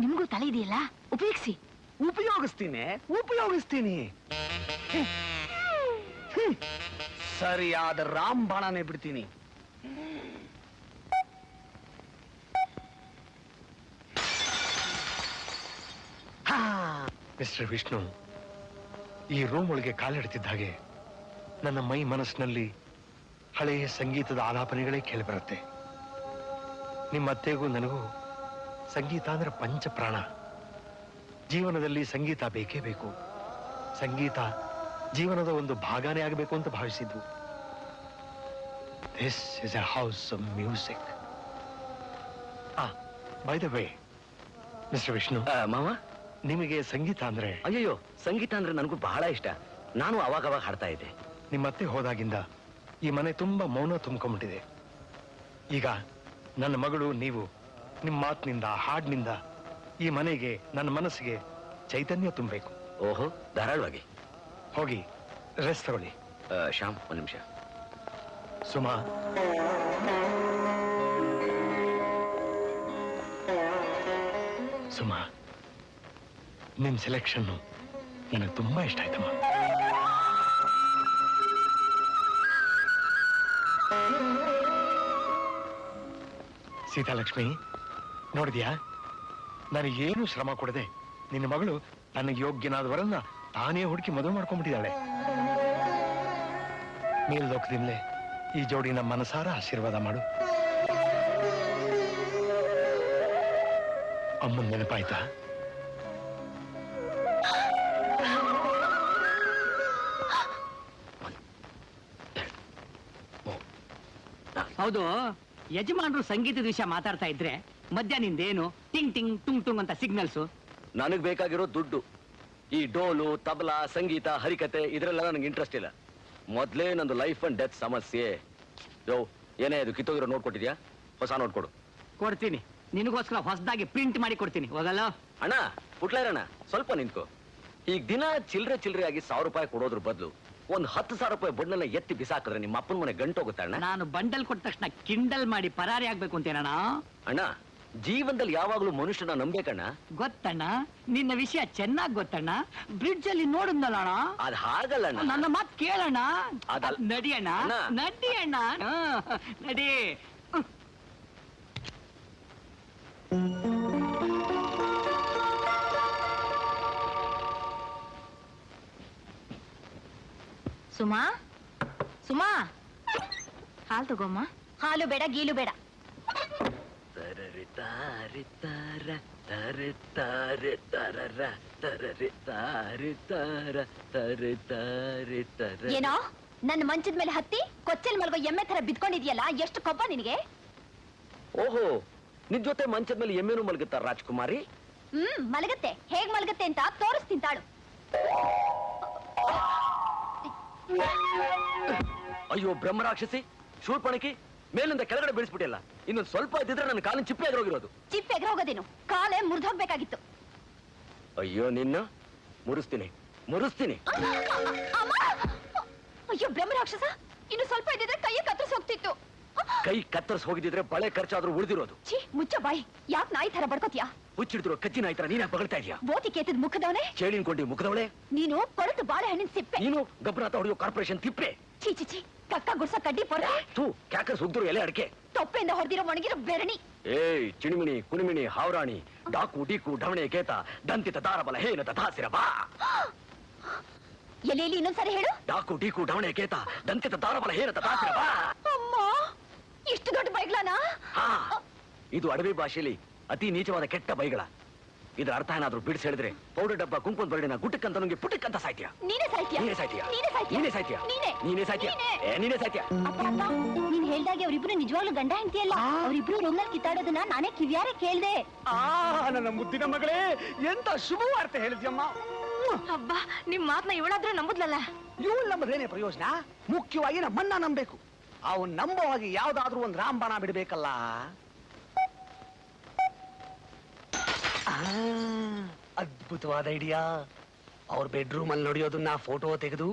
ನಿಮ್ಗೂ ತಲೆ ಇದೆಯಲ್ಲ, ಉಪಯೋಗಿಸಿ.
ಉಪಯೋಗಿಸ್ತೀನಿ. ಸರಿಯಾದ ರಾಂಬಾಣನೇ ಬಿಡ್ತೀನಿ.
ಮಿಸ್ಟರ್ ವಿಷ್ಣು, ಈ ರೂಮ್ ಒಳಗೆ ಕಾಲಿಡ್ತಿದ್ದ ಹಾಗೆ ನನ್ನ ಮೈ ಮನಸ್ಸಿನಲ್ಲಿ ಹಳೆಯ ಸಂಗೀತದ ಆಲಾಪನೆಗಳೇ ಕೇಳಿಬರುತ್ತೆ. ನಿಮ್ಮ ಅತ್ತೆಗೂ ನನಗೂ ಸಂಗೀತ ಅಂದ್ರೆ ಪಂಚಪ್ರಾಣ. ಜೀವನದಲ್ಲಿ ಸಂಗೀತ ಬೇಕೇ ಬೇಕು. ಸಂಗೀತ ಜೀವನದ ಒಂದು ಭಾಗನೇ ಆಗಬೇಕು ಅಂತ ಭಾವಿಸಿದ್ದು. This is a house of music. By the way mister Vishnu,
ಮಾವ,
ನಿಮಗೆ ಸಂಗೀತ ಅಂದ್ರೆ?
ಅಯ್ಯಯ್ಯೋ, ಸಂಗೀತ ಅಂದ್ರೆ ನನಗೂ ಬಹಳ ಇಷ್ಟ. ನಾನು ಅವಾಗ ಹಾಡ್ತಾ ಇದ್ದೆ.
ನಿಮ್ಮ ಅತ್ತೆ ಹೋದಾಗಿಂದ ಈ ಮನೆ ತುಂಬಾ ಮೌನ ತುಂಬಿಕೊಂಡಿದೆ. ಈಗ ನನ್ನ ಮಗಳು, ನೀವು ನಿಮ್ಮ ಮಾತಿನಿಂದ, ಹಾಡಿನಿಂದ ಈ ಮನೆಗೆ, ನನ್ನ ಮನಸ್ಸಿಗೆ ಚೈತನ್ಯ ತುಂಬಬೇಕು.
ಓಹೋ, ಧಾರಾಳವಾಗಿ
ಹೋಗಿ ರೆಸ್ಟ್ ತಗೊಳ್ಳಿ.
ಶ್ಯಾಮ್, ಒಂದು ನಿಮಿಷ.
ಸುಮಾ, ಸುಮಾ, ನಿಮ್ ಸೆಲೆಕ್ಷನ್ ನನಗೆ ತುಂಬಾ ಇಷ್ಟ ಆಯ್ತಮ್ಮ. ಸೀತಾಲಕ್ಷ್ಮಿ, ನೋಡಿದ್ಯಾ, ನನಗೇನು ಶ್ರಮ ಕೊಡದೆ ನಿನ್ನ ಮಗಳು ನನಗೆ ಯೋಗ್ಯನಾದವರನ್ನ ತಾನೇ ಹುಡುಕಿ ಮದುವೆ ಮಾಡ್ಕೊಂಡ್ಬಿಟ್ಟಿದ್ದಾಳೆ. ಮೇಲ್ಲೋಕದಿಂದಲೇ ಈ ಜೋಡಿನ ಮನಸಾರ ಆಶೀರ್ವಾದ ಮಾಡು. ಅಮ್ಮನ ನೆನಪಾಯ್ತಾ?
ಹೌದು, ಯಜಮಾನರು ಸಂಗೀತದ ವಿಷಯ ಮಾತಾಡ್ತಾ ಇದ್ರೆ ಮಧ್ಯ ನಿಂದೇನು ಟಿಂಗ್ ಟಿಂಗ್ ಟುಂಗ್ ಟುಂಗ್ ಅಂತ ಸಿಗ್ನಲ್ಸು?
ನನಗ್ ಬೇಕಾಗಿರೋ ದುಡ್ಡು. ಈ ಡೋಲು, ತಬಲಾ, ಸಂಗೀತ, ಹರಿಕತೆ ಇದ್ರೆಲ್ಲ ನನಗೆ ಇಂಟ್ರೆಸ್ಟ್ ಇಲ್ಲ. ಮೊದ್ಲೇ ನಂದು ಲೈಫ್ ಅಂಡ್ ಡೆತ್ ಸಮಸ್ಯೆ. ಯೋ, ಏನೇ ಇದು ಕಿತ್ತೋಗಿರೋ ನೋಡ್ಕೊಟ್ಟಿದ್ಯಾ? ಹೊಸ ನೋಟ್ ಕೊಡು.
ಕೊಡ್ತೀನಿ, ನಿನಗೋಸ್ಕರ ಹೊಸದಾಗಿ ಪ್ರಿಂಟ್ ಮಾಡಿ ಕೊಡ್ತೀನಿ. ಹೋಗಲ್ಲ
ಅಣ್ಣ ಪುಟ್ಲಾರಣ್ಣ, ಸ್ವಲ್ಪ ನಿಂತ್ಕೋ. ಈಗ ದಿನ ಚಿಲ್ರೆ ಆಗಿ 1000 ರೂಪಾಯಿ ಕೊಡೋದ್ರ ಬದಲು ಒಂದ್ 10,000 ರೂಪಾಯಿ ಬಣ್ಣನ ಎತ್ತಿ ಬಿಸಾಕಿದ್ರೆ ನಿಮ್ಮ ಅಪ್ಪನ ಮನೆ ಗಂಟೋಗುತ್ತೆ ಅಣ್ಣ.
ನಾನು ಬಂಡಲ್ ಕೊಟ್ಟ ತಕ್ಷಣ ಕಿಂಡಲ್ ಮಾಡಿ ಪರಾರಿ ಆಗ್ಬೇಕು ಅಂತೇನಣ್ಣ?
ಅಣ್ಣ, ಜೀವನದಲ್ಲಿ ಯಾವಾಗ್ಲೂ ಮನುಷ್ಯನ ನಂಬೇಕಣ್ಣ.
ಗೊತ್ತಣ್ಣ, ನಿನ್ನ ವಿಷಯ ಚೆನ್ನಾಗ್ ಗೊತ್ತಣ್ಣ. ಬ್ರಿಡ್ಜ್ ಅಲ್ಲಿ ನೋಡಿದ್ನಲ್ಲ ಅಣ್ಣ.
ಅದ್ ಹಾಗಲ್ಲ ಅಣ್ಣ.
ನನ್ನ ಮಾತ್ ಕೇಳಣ್ಣ.
ಅದಲ್ಲ.
ನಡಿಯಣ್ಣ,
ಅಣ್ಣ.
ನಡಿಯಣ್ಣ, ನಡಿ.
ಸುಮಾ, ಸುಮಾ, ಹಾಲು ತಗೋಮ್ಮ. ಹಾಲು ಬೇಡ, ಗೀಲು ಬೇಡ. ಏನೋ ನನ್ನ ಮಂಚದ ಮೇಲೆ ಹತ್ತಿ ಕೊಚ್ಚಲ್ ಮಲ್ಗೋ ಎಮ್ಮೆ ತರ ಬಿದ್ಕೊಂಡಿದ್ಯಲ್ಲ, ಎಷ್ಟು ಕೊಬ್ಬ ನಿನಗೆ?
ಓಹೋ, ನಿನ್ ಜೊತೆ ಮಂಚದ ಮೇಲೆ ಎಮ್ಮೆನೂ ಮಲಗುತ್ತಾರ ರಾಜ್ಕುಮಾರಿ?
ಮಲಗತ್ತೆ. ಹೇಗ್ ಮಲಗತ್ತೆ ಅಂತ ತೋರಿಸ್ತೀನಿ ತಾಳು.
ಅಯ್ಯೋ ಬ್ರಹ್ಮರಾಕ್ಷಸಿ, ಶೂರ್ಪಣಕಿ, ಮೇಲಿಂದ ಕೆಳಗಡೆ ಬೀಳಿಸ್ಬಿಟ್ಟಿಲ್ಲ. ಇನ್ನೊಂದು ಸ್ವಲ್ಪ ಇದ್ದಿದ್ರೆ ನನ್ನ ಕಾಲಿನ ಚಿಪ್ಪೆ ಎದುರೋಗಿರೋದು.
ಚಿಪ್ಪೆ ಎಗ್ರೋಗೋದೇನು, ಕಾಲೇ ಮುರಿದೋಗ್ಬೇಕಾಗಿತ್ತು.
ಅಯ್ಯೋ ನಿನ್ನ ಮುರಿಸ್ತೀನಿ.
ಅಮ್ಮ! ಅಯ್ಯೋ ಬ್ರಹ್ಮರಾಕ್ಷಸ, ಇನ್ನು ಸ್ವಲ್ಪ ಇದ್ದಿದ್ರೆ ಕೈಯ ಕತ್ತರಿಸಿ ಹೋಗ್ತಿತ್ತು.
ಕೈ ಕತ್ತರಿಸಿ ಹೋಗಿದ್ರೆ ಬಳೆ ಖರ್ಚಾದ್ರೂ ಉಳಿದಿರೋದು.
ಛೀ, ಮುಚ್ಚ ಬಾಯಿ. ಯಾಕೆ ನಾಯಿ ತರ ಬಡ್ಕೋತಿಯಾ?
ಹುಚ್ಚಿಡಿದ್ರು ಕಚ್ಚಿ ನಾಯಿ ತರ ನೀನ ಬಗಳ್ತಾ ಇದೀಯಾ?
ಬೋತಿ ಕೇತದ ಮುಖದವನೇ
ಚೇಳಿನ್ಕೊಂಡಿ ಮುಖದವಳೆ
ನೀನು. ಕೊರಟು ಬಾಳೆಹಣ್ಣಿನ ಸಿಪ್ಪೆ
ನೀನು. ಗಬ್ಬರಾತ ಹೊಡೆಯೋ ಕಾರ್ಪೊರೇಷನ್ ತಿಪ್ಪೆ.
ಛೀ ಛೀ ಛೀ, ಕಕ್ಕ ಗುಡ್ಸ ಕಡ್ಡಿ ಪೊರೆ.
ತೂ ಕ್ಯಾಕರ್ಸ್ ಉಗ್ದ್ರು ಎಲೆ ಅಡಕೆ.
ತೊಪ್ಪೆಯಿಂದ ಹೊಡೆದಿರೋ ಒಣಗಿರೋ ಬೆರಣಿ.
ಏಯ್ ಚಿಣಿಮಿಣಿ ಕುಣಿಮಿಣಿ ಹಾವರಾಣಿ ಡಾಕು ಡೀಕು ಢವಣೆ ಕೇತ ದಂತಿತ ದಾರಬಲ ಹೇನ ತಥಾಸಿರ ಬಾ.
ಎಲೆಯಲ್ಲಿ ಇನ್ನೊಂದ್ಸರಿ ಹೇಳು.
ಡಾಕು ಡೀಕು ಢವಣೆ ಕೇತ ದಂತಿತ ದಾರಬಲ ಹೇನ ತಥಾಸಿರ ಬಾ.
ಅಮ್ಮ, ಇಷ್ಟು ದೊಡ್ಡ ಬೈಗ್ಲಾನ?
ಹಾ, ಇದು ಅಡವಿ ಭಾಷೆಯಲ್ಲಿ ಅತಿ ನೀಚವಾದ ಕೆಟ್ಟ ಬೈಗಳ. ಇದರ ಅರ್ಥ ಏನಾದ್ರೂ ಬಿಡಿಸಿ ಹೇಳಿದ್ರೆ ಪೌಡರ್ ಡಬ್ಬ ಕುಂಕುಮದ ಬರಡಿನ ಗುಟ್ಟಕ್ಕಂತ ನಂಗೆ ಪುಟ್ಟಕ್ಕಂತ ಸಾಯ್ತೀಯ.
ನೀನೇ ಸಾಯ್ತೀಯ.
ನೀನೇ ಸಾಯ್ತೀಯ.
ನೀನೇ ಸಾಯ್ತೀಯ.
ನೀನೇ ಸಾಯ್ತೀಯ.
ನೀನೇ.
ನೀನೇ ಸಾಯ್ತೀಯ. ನೀನೇ ಸಾಯ್ತೀಯ.
ಅಪ್ಪ ಅಪ್ಪ, ನೀನ್ ಹೇಳ್ದಾಗೆ ಅವ್ರಿಬ್ರು ನಿಜವಾಗ್ಲೂ ಗಂಡ ಹೆಂಡತಿಯಲ್ಲ. ಅವ್ರಿಬ್ರು ರೂಮ್ನಲ್ಲಿ ಕಿತ್ತಾಡೋದನ್ನ ನಾನೇ ಕಿವ್ಯಾರೆ ಕೇಳ್ದೆ.
ನನ್ನ ಮುದ್ದಿನ ಮಗಳೇ, ಎಂತ ಶುಭವಾರ್ತೆ ಹೇಳಿದ್ಯಮ್ಮ.
ಹಬ್ಬ, ನಿಮ್ ಮಾತ್ನ ಇವಳಾದ್ರೂ ನಂಬುದ್ಲಲ್ಲ.
ಇವಳು ನಂಬದೇನೆ ಪ್ರಯೋಜನ? ಮುಖ್ಯವಾಗಿ ನಮ್ಮನ್ನ ನಂಬೇಕು. ಅವನ್ ನಂಬುವಾಗಿ ಯಾವ್ದಾದ್ರೂ ಒಂದ್ ರಾಮಬಾಣ ಬಿಡ್ಬೇಕಲ್ಲ. ಅದ್ಭುತವಾದ ಐಡಿಯಾ. ಅವ್ರ ಬೆಡ್ರೂಮ್ ಅಲ್ಲಿ ನೋಡಿಯೋದನ್ನ ಫೋಟೋ ತೆಗೆದು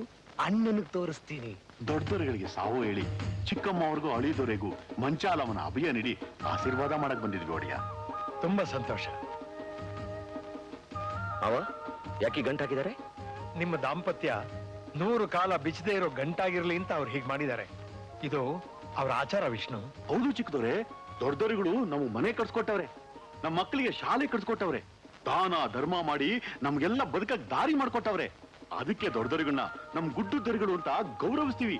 ಅಣ್ಣನಿಗೆ ತೋರಿಸ್ತೀನಿ.
ದೊಡ್ಡದೊರೆಗಳಿಗೆ ಸಾವು ಹೇಳಿ ಚಿಕ್ಕಮ್ಮ ಅವ್ರಿಗೂ ಅಳಿದೊರೆಗೂ ಮಂಚಾಲವನ ಅಭಯ ನೀಡಿ ಆಶೀರ್ವಾದ ಮಾಡಕ್ ಬಂದಿದ್ವಿ ಒಡೆಯ.
ತುಂಬಾ ಸಂತೋಷ.
ಅವ ಯಾಕೆ ಗಂಟು ಹಾಕಿದ್ದಾರೆ?
ನಿಮ್ಮ ದಾಂಪತ್ಯ 100 ಕಾಲ ಬಿಚ್ಚದೇ ಇರೋ ಗಂಟಾಗಿರ್ಲಿ ಅಂತ ಅವ್ರು ಹೀಗೆ ಮಾಡಿದ್ದಾರೆ. ಇದು ಅವ್ರ ಆಚಾರ ವಿಷ್ಣು.
ಹೌದು ಚಿಕ್ಕದವ್ರೆ, ದೊಡ್ಡದೊರೆಗಳು ನಮ್ಮ ಮನೆ ಕಟ್ಸ್ಕೊಟ್ಟವ್ರೆ, ನಮ್ಮ ಮಕ್ಕಳಿಗೆ ಶಾಲೆ ಕಟ್ಸ್ಕೊಟ್ಟವ್ರೆ, ದಾನ ಧರ್ಮ ಮಾಡಿ ನಮ್ಗೆಲ್ಲ ಬದುಕಕ್ ದಾರಿ ಮಾಡ್ಕೊಟ್ಟವ್ರೆ. ಅದಕ್ಕೆ ದೊಡ್ಡದೊರೆಗಳನ್ನ ನಮ್ ಗುಡ್ಡು ದೊರೆಗಳು ಅಂತ ಗೌರವಿಸ್ತೀವಿ.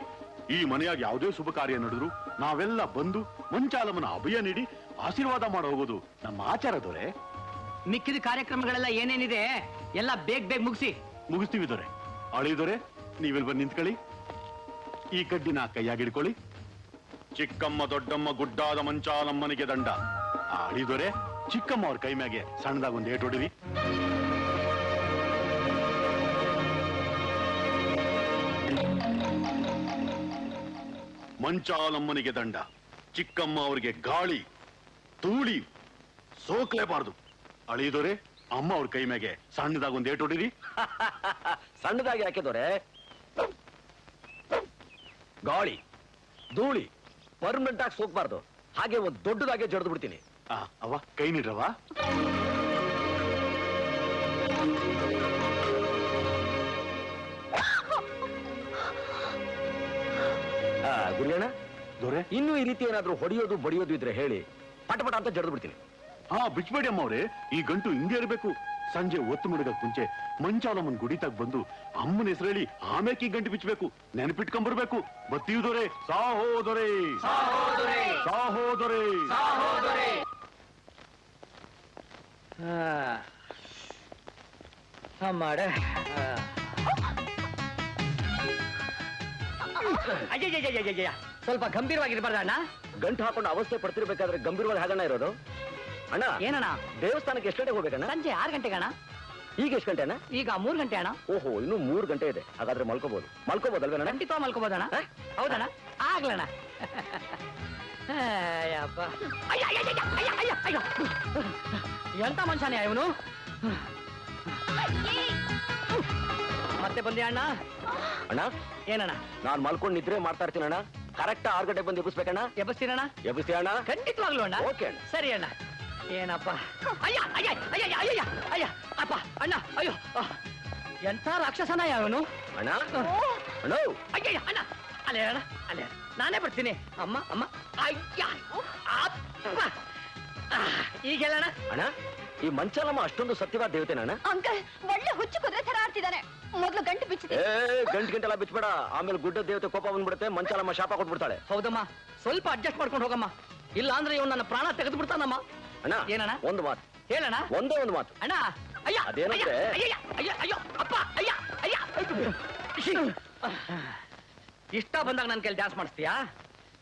ಈ ಮನೆಯಾಗ ಯಾವುದೇ ಶುಭ ಕಾರ್ಯ ನಡೆದ್ರು ನಾವೆಲ್ಲ ಬಂದು ಮಂಚಾಲಮ್ಮನ ಅಭಯ ನೀಡಿ ಆಶೀರ್ವಾದ ಮಾಡಿ ಹೋಗೋದು ನಮ್ಮ ಆಚಾರ ದೊರೆ.
ಮಿಕ್ಕಿದ ಕಾರ್ಯಕ್ರಮಗಳೆಲ್ಲ ಏನೇನಿದೆ ಎಲ್ಲ ಬೇಗ
ಮುಗಿಸ್ತೀವಿ ದೊರೆ. ಅಳಿದೊರೆ, ನೀವೆಲ್ ಬಂದು ನಿಂತ್ಕೊಳ್ಳಿ. ಈ ಕಡ್ಡಿನ ಕೈಯಾಗಿಡ್ಕೊಳ್ಳಿ. ಚಿಕ್ಕಮ್ಮ ದೊಡ್ಡಮ್ಮ ಗುಡ್ಡಾದ ಮಂಚಾಲಮ್ಮನಿಗೆ ದಂಡ. ಆ ಅಳಿದೊರೆ, ಚಿಕ್ಕಮ್ಮ ಅವ್ರ ಕೈ ಮ್ಯಾಗೆ ಸಣ್ಣದಾಗ ಒಂದು ಏಟು ಹೊಡಿರಿ. ಮಂಚಾಲಮ್ಮನಿಗೆ ದಂಡ. ಚಿಕ್ಕಮ್ಮ ಅವ್ರಿಗೆ ಗಾಳಿ ತೂಳಿ ಸೋಕ್ಲೇಬಾರ್ದು. ಅಳಿದೊರೆ, ಅಮ್ಮ ಅವ್ರ ಕೈ ಮ್ಯಾಗೆ ಸಣ್ಣದಾಗ ಒಂದು ಏಟು ಹೊಡಿರಿ.
ಸಣ್ಣದಾಗಿ ಹಾಕಿದವ್ರೆ ಗಾಳಿ ಧೂಳಿ ಪರ್ಮನೆಂಟ್ ಆಗಿ ಸೋಕ್ಬಾರ್ದು. ಹಾಗೆ ಒಂದು ದೊಡ್ಡದಾಗೆ ಜಡ್ದು ಬಿಡ್ತೀನಿ.
ಅವ ಕೈ ನೀಡ್ರವ.
ಗುರಿಯಣ್ಣ
ದೊರೆ,
ಇನ್ನು ಈ ರೀತಿ ಏನಾದ್ರೂ ಹೊಡೆಯೋದು ಬಡಿಯೋದು ಇದ್ರೆ ಹೇಳಿ, ಪಟಪಟ ಅಂತ ಜಡ್ದು ಬಿಡ್ತೀನಿ.
ಬಿಚ್ಬೇಡಿ ಅಮ್ಮ ಅವ್ರೆ, ಈ ಗಂಟು ಹಿಂಗೆ ಇರಬೇಕು. ಸಂಜೆ ಒತ್ತು ಮುಳುಗಕ್ ಮುಂಚೆ ಮಂಚಾಲಮ್ಮನ್ ಗುಡಿತಾಗ ಬಂದು ಅಮ್ಮನ ಹೆಸರು ಹೇಳಿ ಆಮೇಲೆ ಈ ಗಂಟು ಬಿಚ್ಚಬೇಕು. ನೆನಪಿಟ್ಕೊಂಡ್ಬರ್ಬೇಕು. ಬತ್ತಿಯುದೊರೆ ಸಾಹೋದೊರೆ, ಸಾಹೋದೊರೆ.
ಮಾಡ ಅಯ್ಯಯ್ಯಯ್ಯಯ್ಯಯ್ಯ, ಸ್ವಲ್ಪ ಗಂಭೀರವಾಗಿರ್ಬಾರ್ದ ಅಣ್ಣ?
ಗಂಟು ಹಾಕೊಂಡು ಅವಸ್ಥೆ ಪಡ್ತಿರ್ಬೇಕಾದ್ರೆ ಗಂಭೀರವಾಗಿ ಹಾಗಣ್ಣ ಇರೋದು. ಅಣ್ಣ,
ಏನಣ್ಣ?
ದೇವಸ್ಥಾನಕ್ಕೆ ಎಷ್ಟು ಗಂಟೆಗೆ ಹೋಗ್ಬೇಕಣ್ಣ?
ಸಂಜೆ 6 ಗಂಟೆಗೆ ಅಣ್ಣ.
ಈಗ ಎಷ್ಟು ಗಂಟೆ ಅಣ್ಣ?
ಈಗ 3 ಗಂಟೆ ಅಣ್ಣ.
ಓಹೋ, ಇನ್ನು 3 ಗಂಟೆ ಇದೆ. ಹಾಗಾದ್ರೆ ಮಲ್ಕೋಬಹುದು. ಮಲ್ಕೋಬಹುದಲ್ವೇನ?
ಖಂಡಿತ ಮಲ್ಕೋಬೋದಣ್ಣ. ಹೌದಣ್ಣ? ಆಗ್ಲಣ್ಣ ಅಯ್ಯಪ್ಪ ಅಯ್ಯ ಅಯ್ಯ ಅಯ್ಯ ಅಯ್ಯ ಅಯ್ಯ ಅಯ್ಯೋ ಎಂತ ಮನುಷ್ಯನೇ ಇವನು ಮತ್ತೆ ಬಂದೆ ಅಣ್ಣ
ಅಣ್ಣ
ಏನಣ್ಣ
ನಾನ್ ಮಲ್ಕೊಂಡ್ ನಿದ್ರೆ ಮಾಡ್ತಾ ಇರ್ತೀನಿ ಅಣ್ಣ ಕರೆಕ್ಟ್ 6 ಗಂಟೆಗೆ ಬಂದು ಎಬ್ಬಿಸ್ಬೇಕಣ್ಣ
ಎಬ್ಬಿಸ್ತೀನಣ್ಣ
ಎಬ್ಬಿಸ್ತೀಯ ಅಣ್ಣ
ಖಂಡಿತವಾಗ್ಲು ಅಣ್ಣ
ಓಕೆ ಅಣ್ಣ
ಸರಿ ಅಣ್ಣ ಏನಪ್ಪ ಅಯ್ಯ ಅಯ್ಯ ಅಯ್ಯ ಅಯ್ಯ ಅಯ್ಯ ಅಯ್ಯ ಅಪ್ಪ ಅಣ್ಣ ಅಯ್ಯೋ ಎಂತ ರಾಕ್ಷಸನ ಯಾವನು
ಅಣ್ಣ ಅಣ್ಣ
ಅಯ್ಯ ಅಣ್ಣ ಅಲ್ಲೇ ಅಣ್ಣ ಅಲ್ಲೇ ನಾನೇ ಬರ್ತೀನಿ ಅಮ್ಮ ಅಮ್ಮ ಅಯ್ಯ ಅಪ್ಪ ಈಗ ಹೇಳಣ್ಣ
ಅಣ್ಣ ಈ ಮಂಚಾಲಮ್ಮ ಅಷ್ಟೊಂದು ಸತ್ಯವಾದ ದೇವತೆನ ಅಣ್ಣ
ಅಂಕಲ್ ಒಳ್ಳೆ ಹುಚ್ಚು ಕುದುರೆ ತರ ಆಡ್ತಿದ್ದಾನೆ ಮೊದ್ಲು ಗಂಟು ಬಿಚ್ಚಿದೆ
ಗಂಟೆಲ್ಲ ಬಿಚ್ಬೇಡ ಆಮೇಲೆ ಗುಡ್ಡ ದೇವತೆ ಕೋಪ ಬಂದ್ಬಿಡುತ್ತೆ ಮಂಚಾಲಮ್ಮ ಶಾಪ ಕೊಟ್ಬಿಡ್ತಾಳೆ
ಹೌದಮ್ಮ ಸ್ವಲ್ಪ ಅಡ್ಜಸ್ಟ್ ಮಾಡ್ಕೊಂಡು ಹೋಗಮ್ಮ ಇಲ್ಲ ಅಂದ್ರೆ ಇವ್ ನನ್ನ ಪ್ರಾಣ ತೆಗೆದು ಬಿಡ್ತಾನಮ್ಮ
ಅಣ್ಣ
ಏನಣ್ಣ
ಒಂದು ಮಾತು
ಹೇಳಣ್ಣ
ಒಂದೇ ಒಂದು ಮಾತು
ಅಣ್ಣ ಅಯ್ಯ
ಅದೇನಂದ್ರೆ?
ಅಯ್ಯ ಅಯ್ಯ ಅಯ್ಯೋ ಅಪ್ಪ ಅಯ್ಯ ಅಯ್ಯ ಇಷ್ಟ ಬಂದಾಗ ನನ್ ಕೈಲಿ ಡ್ಯಾನ್ಸ್ ಮಾಡಿಸ್ತೀಯಾ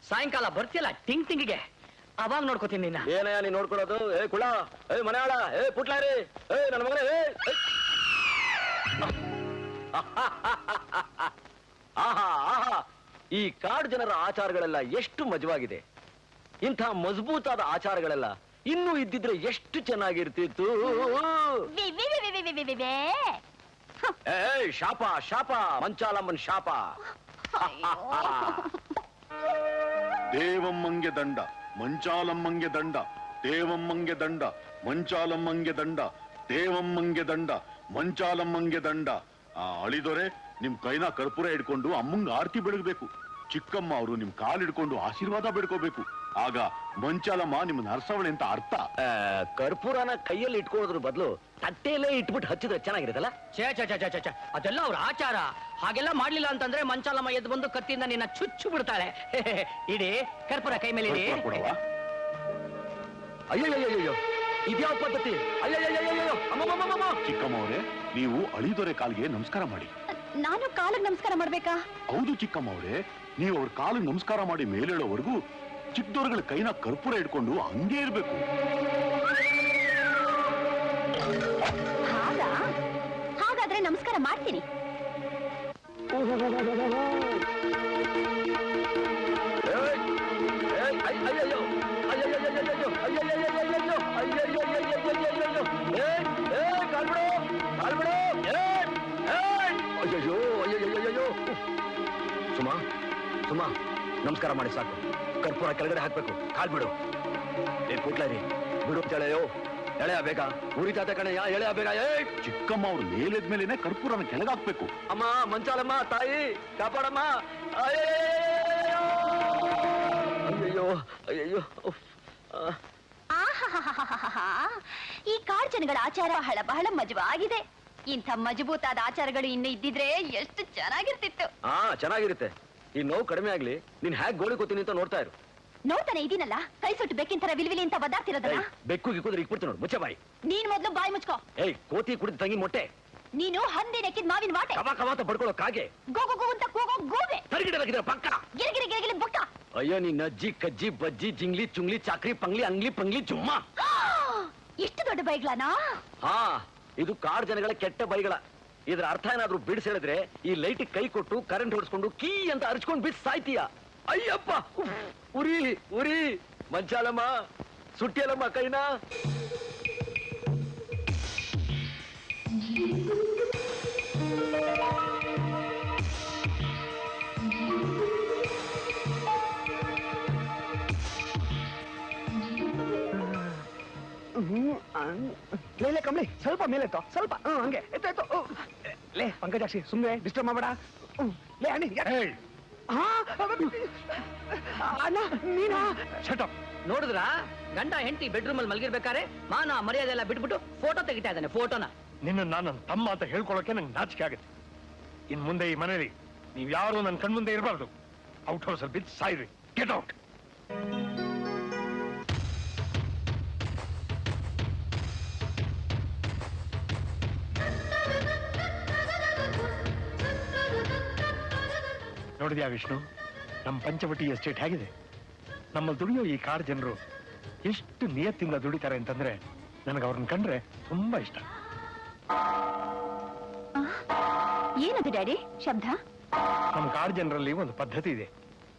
ಸಾಯಂಕಾಲ ಬರ್ತೀಯಲ್ಲ ಟಿಂಗ್ ಟಿಂಗಿಗೆ ಅವಾಗ ನೋಡ್ಕೋತೀನಿ ನಿನ್ನ
ಏನಯ್ಯ ನೀನ್ ನೋಡ್ಕೊಳ್ಳೋದು ಕುಳ ಮನೆಯಾಳ ಪುಟ್ಲಾರಿ ನನ್ನ ಮಗನೇ ಆಹಾ ಆಹಾ ಈ ಕಾಡು ಜನರ ಆಚಾರಗಳೆಲ್ಲ ಎಷ್ಟು ಮಜವಾಗಿದೆ ಇಂಥ ಮಜಬೂತಾದ ಆಚಾರಗಳೆಲ್ಲ ಇನ್ನೂ ಇದ್ದಿದ್ರೆ ಎಷ್ಟು ಚೆನ್ನಾಗಿರ್ತಿತ್ತು ಶಾಪ ಶಾಪ ಮಂಚಾಲಮ್ಮನ್ ಶಾಪ
ದೇವಮ್ಮಂಗೆ ದಂಡ ಮಂಚಾಲಮ್ಮಂಗೆ ದಂಡ ದೇವಮ್ಮಂಗೆ ದಂಡ ಮಂಚಾಲಮ್ಮಂಗೆ ದಂಡ ದೇವಮ್ಮಂಗೆ ದಂಡ ಮಂಚಾಲಮ್ಮಂಗೆ ದಂಡ ಆ ಅಳಿದೊರೆ ನಿಮ್ ಕೈನ ಕರ್ಪೂರ ಹಿಡ್ಕೊಂಡು ಅಮ್ಮಂಗ ಆರತಿ ಬೆಳಗ್ಬೇಕು ಚಿಕ್ಕಮ್ಮ ಅವರು ನಿಮ್ ಕಾಲ್ ಹಿಡ್ಕೊಂಡು ಆಶೀರ್ವಾದ ಬೇಡ್ಕೋಬೇಕು ಆಗ ಮಂಚಾಲಮ್ಮ ನಿಮ್ ನರಸವಳೆ ಅಂತ ಅರ್ಥ
ಕರ್ಪೂರನ ಕೈಯಲ್ಲಿ ಇಟ್ಕೊಳ್ಳೋದ್ರ ಬದಲು ತಟ್ಟೆಯಲ್ಲೇ ಇಟ್ಬಿಟ್ಟು ಹಚ್ಚಿದ್ರೆ ಚೆನ್ನಾಗಿರುತ್ತಲ್ಲ
ಛೇ ಛೇ ಛೇ ಛೇ ಛೇ ಅದೆಲ್ಲ ಅವ್ರ ಆಚಾರ ಹಾಗೆಲ್ಲ ಮಾಡ್ಲಿಲ್ಲ ಅಂತಂದ್ರೆ ಮಂಚಾಲಮ್ಮ ಎದ್ದು ಬಂದು ಕತ್ತಿಯಿಂದ ನಿನ್ನ ಚುಚ್ಚು ಬಿಡ್ತಾಳೆ ಇಡಿ ಕರ್ಪೂರ ಕೈ ಮೇಲೆ ಇಡಿ
ಅಯ್ಯಯ್ಯಯ್ಯೋ ಇದ್ಯಾವ ಪದ್ಧತಿ ಅಯ್ಯಯ್ಯಯ್ಯೋ ಅಮ್ಮಮ್ಮಮ್ಮಮ್ಮ
ಚಿಕ್ಕಮ್ಮ ಅವರೇ ನೀವು ಅಳಿದೊರೆ ಕಾಲಿಗೆ ನಮಸ್ಕಾರ ಮಾಡಿ
ನಾನು ಕಾಲಿಗೆ ನಮಸ್ಕಾರ ಮಾಡ್ಬೇಕಾ
ಹೌದು ಚಿಕ್ಕಮ್ಮ ಅವರೇ ನೀವು ಅವ್ರ ಕಾಲಿಗೆ ನಮಸ್ಕಾರ ಮಾಡಿ ಮೇಲೇಳೋವರೆಗೂ ಚಿಕ್ಕದವ್ರಗಳ ಕೈನ ಕರ್ಪೂರ ಇಟ್ಕೊಂಡು ಹಂಗೆ ಇರ್ಬೇಕು
ಹಾಗಾ ಹಾಗಾದ್ರೆ ನಮಸ್ಕಾರ ಮಾಡ್ತೀನಿ
ಸುಮಾ ಸುಮಾ ನಮಸ್ಕಾರ ಮಾಡಿ ಸಾಕು ಕರ್ಪೂರ ಕೆಳಗಡೆ ಹಾಕ್ಬೇಕು ಕಾಲ್ ಬಿಡು ಕೂಟ್ಲಾರಿ ಬಿಡು ಎಳೆಯೋ ಎಳೆಯ ಬೇಗ ಉರಿತಾತ ಕಣಯ್ಯ ಎಳೆಯ ಬೇಗ
ಚಿಕ್ಕಮ್ಮ ಅವ್ರು ಮೇಲೇದ್ಮೇಲೆನೆ ಕರ್ಪೂರನ ಕೆಳಗಾಕ್ಬೇಕು
ಅಮ್ಮ ಮಂಚಾಲಮ್ಮ ತಾಯಿ ಕಾಪಾಡಮ್ಮ ಅಯ್ಯಯ್ಯೋ ಅಯ್ಯಯ್ಯೋ
ಆಹಾಹಾಹಾಹಾಹಾ. ಈ ಕಾಡು ಜನಗಳ ಆಚಾರ ಬಹಳ ಬಹಳ ಮಜವಾಗಿದೆ ಇಂಥ ಮಜಬೂತಾದ ಆಚಾರಗಳು ಇನ್ನು ಇದ್ದಿದ್ರೆ ಎಷ್ಟು ಚೆನ್ನಾಗಿರ್ತಿತ್ತು
ಹಾ ಚೆನ್ನಾಗಿರುತ್ತೆ ಈ ನೋವು ಕಡಿಮೆ ಆಗ್ಲಿ ನೀನ್ ಹ್ಯಾಕ್ ಗೋಳಿ ಕೂತೀನಿ ಅಂತ ನೋಡ್ತಾ ಇರು
ನೋಡ್ತಾನೆ ಇದೀನಲ್ಲ ಕೈ ಸುಟ್ಟು ಬೆಕ್ಕಿನ ತರ ವಿಲ್ವಿಲಿ ಅಂತ ಒದ್ದಾಡ್ತಿರೋದಲ್ಲ
ಬೆಕ್ಕು ಗಿಕ್ಕುದ್ರೆ ಇಕ್ಬಿಡ್ತೀನಿ ನೋಡು ಮುಚ್ಚೆ ಬಾಯಿ
ನೀನ್ ಮೊದ್ಲು ಬಾಯಿ ಮುಚ್ಕೋ
ಕೋತಿ ಕುಡಿದ ತಂಗಿ ಮೊಟ್ಟೆ
ನೀನು ಹಂದಿ ನೆಕ್ಕಿದ ಮಾವಿನ ವಾಟೆ
ಕವ ಕವಾತ ಬಡ್ಕೊಳ್ಳೋ ಕಾಗೆ
ಗೋ ಗೋ ಗೋ ಅಂತ ಕೂಗೋ ಗೋವೆ
ತರಗಿಡಲಾಗಿದ್ರೆ ಪಕ್ಕ
ಗಿರಿಗಿರಿ ಗಿರಿಗಿರಿ ಬುಕ್ಕ
ಅಯ್ಯೋ ನಿನ್ನ ಅಜ್ಜಿ ಕಜ್ಜಿ ಬಜ್ಜಿ ಜಿಂಗ್ಲಿ ಚುಂಗ್ಲಿ ಚಾಕ್ರಿ ಪಂಗ್ಲಿ ಅಂಗ್ಲಿ ಪಂಗ್ಲಿ ಚುಮ್ಮ
ಇಷ್ಟು ದೊಡ್ಡ ಬೈಗ್ಲಾನಾ
ಹಾ ಇದು ಕಾಡ್ ಜನಗಳ ಕೆಟ್ಟ ಬೈಗಳ ಇದ್ರ ಅರ್ಥ ಏನಾದ್ರೂ ಬಿಡಿಸಿ ಹೇಳಿದ್ರೆ ಈ ಲೈಟ್ ಕೈ ಕೊಟ್ಟು ಕರೆಂಟ್ ಹೊಡ್ಸ್ಕೊಂಡು ಕೀ ಅಂತ ಅರ್ಚ್ಕೊಂಡು ಬಿಸಿ ಸಾಯ್ತೀಯ ಅಯ್ಯಪ್ಪ ಉರಿ ಉರಿ ಮಂಚಾಲಮ್ಮ ಸುಟ್ಟಿಯಲ್ಲಮ್ಮ ಕೈನಾ
ಲೇ ಕಮಲಿ ಸ್ವಲ್ಪ ಮೇಲೆ ಎತ್ತೋ ಸ್ವಲ್ಪ ಹಂಗೆ ಎತ್ತು ಎತ್ತು ಲೇ ಪಂಕಜಾಕ್ಷಿ ಸುಮ್ಮನೆ ಡಿಸ್ಟರ್ಬ್ ಮಾಡಬೇಡ ಲೇ ಅಣ್ಣಿ ಅಣ್ಣ ನೀನಾ
ಶಟಪ್
ನೋಡಿದ್ರ ಗಂಡ ಹೆಂಡತಿ ಬೆಡ್ರೂಮ್ ಅಲ್ಲಿ ಮಲಗಿರ್ಬೇಕಾರೆ ಮಾನ ಮರ್ಯಾದೆ ಎಲ್ಲ ಬಿಟ್ಬಿಟ್ಟು ಫೋಟೋ ತೆಗಿತಾ ಇದ್ದಾನೆ ಫೋಟೋನ
ನಿನ್ನ ನಾನು ನನ್ನ ತಮ್ಮ ಅಂತ ಹೇಳ್ಕೊಳಕ್ಕೆ ನಂಗೆ ನಾಚಿಕೆ ಆಗುತ್ತೆ ಇನ್ ಮುಂದೆ ಈ ಮನೇಲಿ ನೀವ್ ಯಾರು ನನ್ನ ಕಣ್ಮುಂದೆ ಇರಬಾರ್ದು ಔಟ್ ಹೌಸ್ ಅಲ್ಲಿ ಬಿದ್ದು ಸಾಯ್ರಿ ಗೆಟ್ ಔಟ್ ನೋಡಿದ್ಯಾ ವಿಷ್ಣು ನಮ್ಮ ಪಂಚವಟಿ ಎಸ್ಟೇಟ್ ಹೇಗಿದೆ ನಮ್ಮಲ್ಲಿ ದುಡಿಯೋ ಈ ಕಾಡು ಜನರು ಎಷ್ಟು ನಿಯತ್ತಿಂದ ದುಡಿತಾರೆ ಅಂತಂದ್ರೆ ನನಗೆ ಅವ್ರನ್ನ ಕಂಡ್ರೆ ತುಂಬಾ ಇಷ್ಟ
ಏನದು ಡ್ಯಾಡಿ ಶಬ್ದ
ನಮ್ಮ ಕಾಡು ಜನರಲ್ಲಿ ಒಂದು ಪದ್ಧತಿ ಇದೆ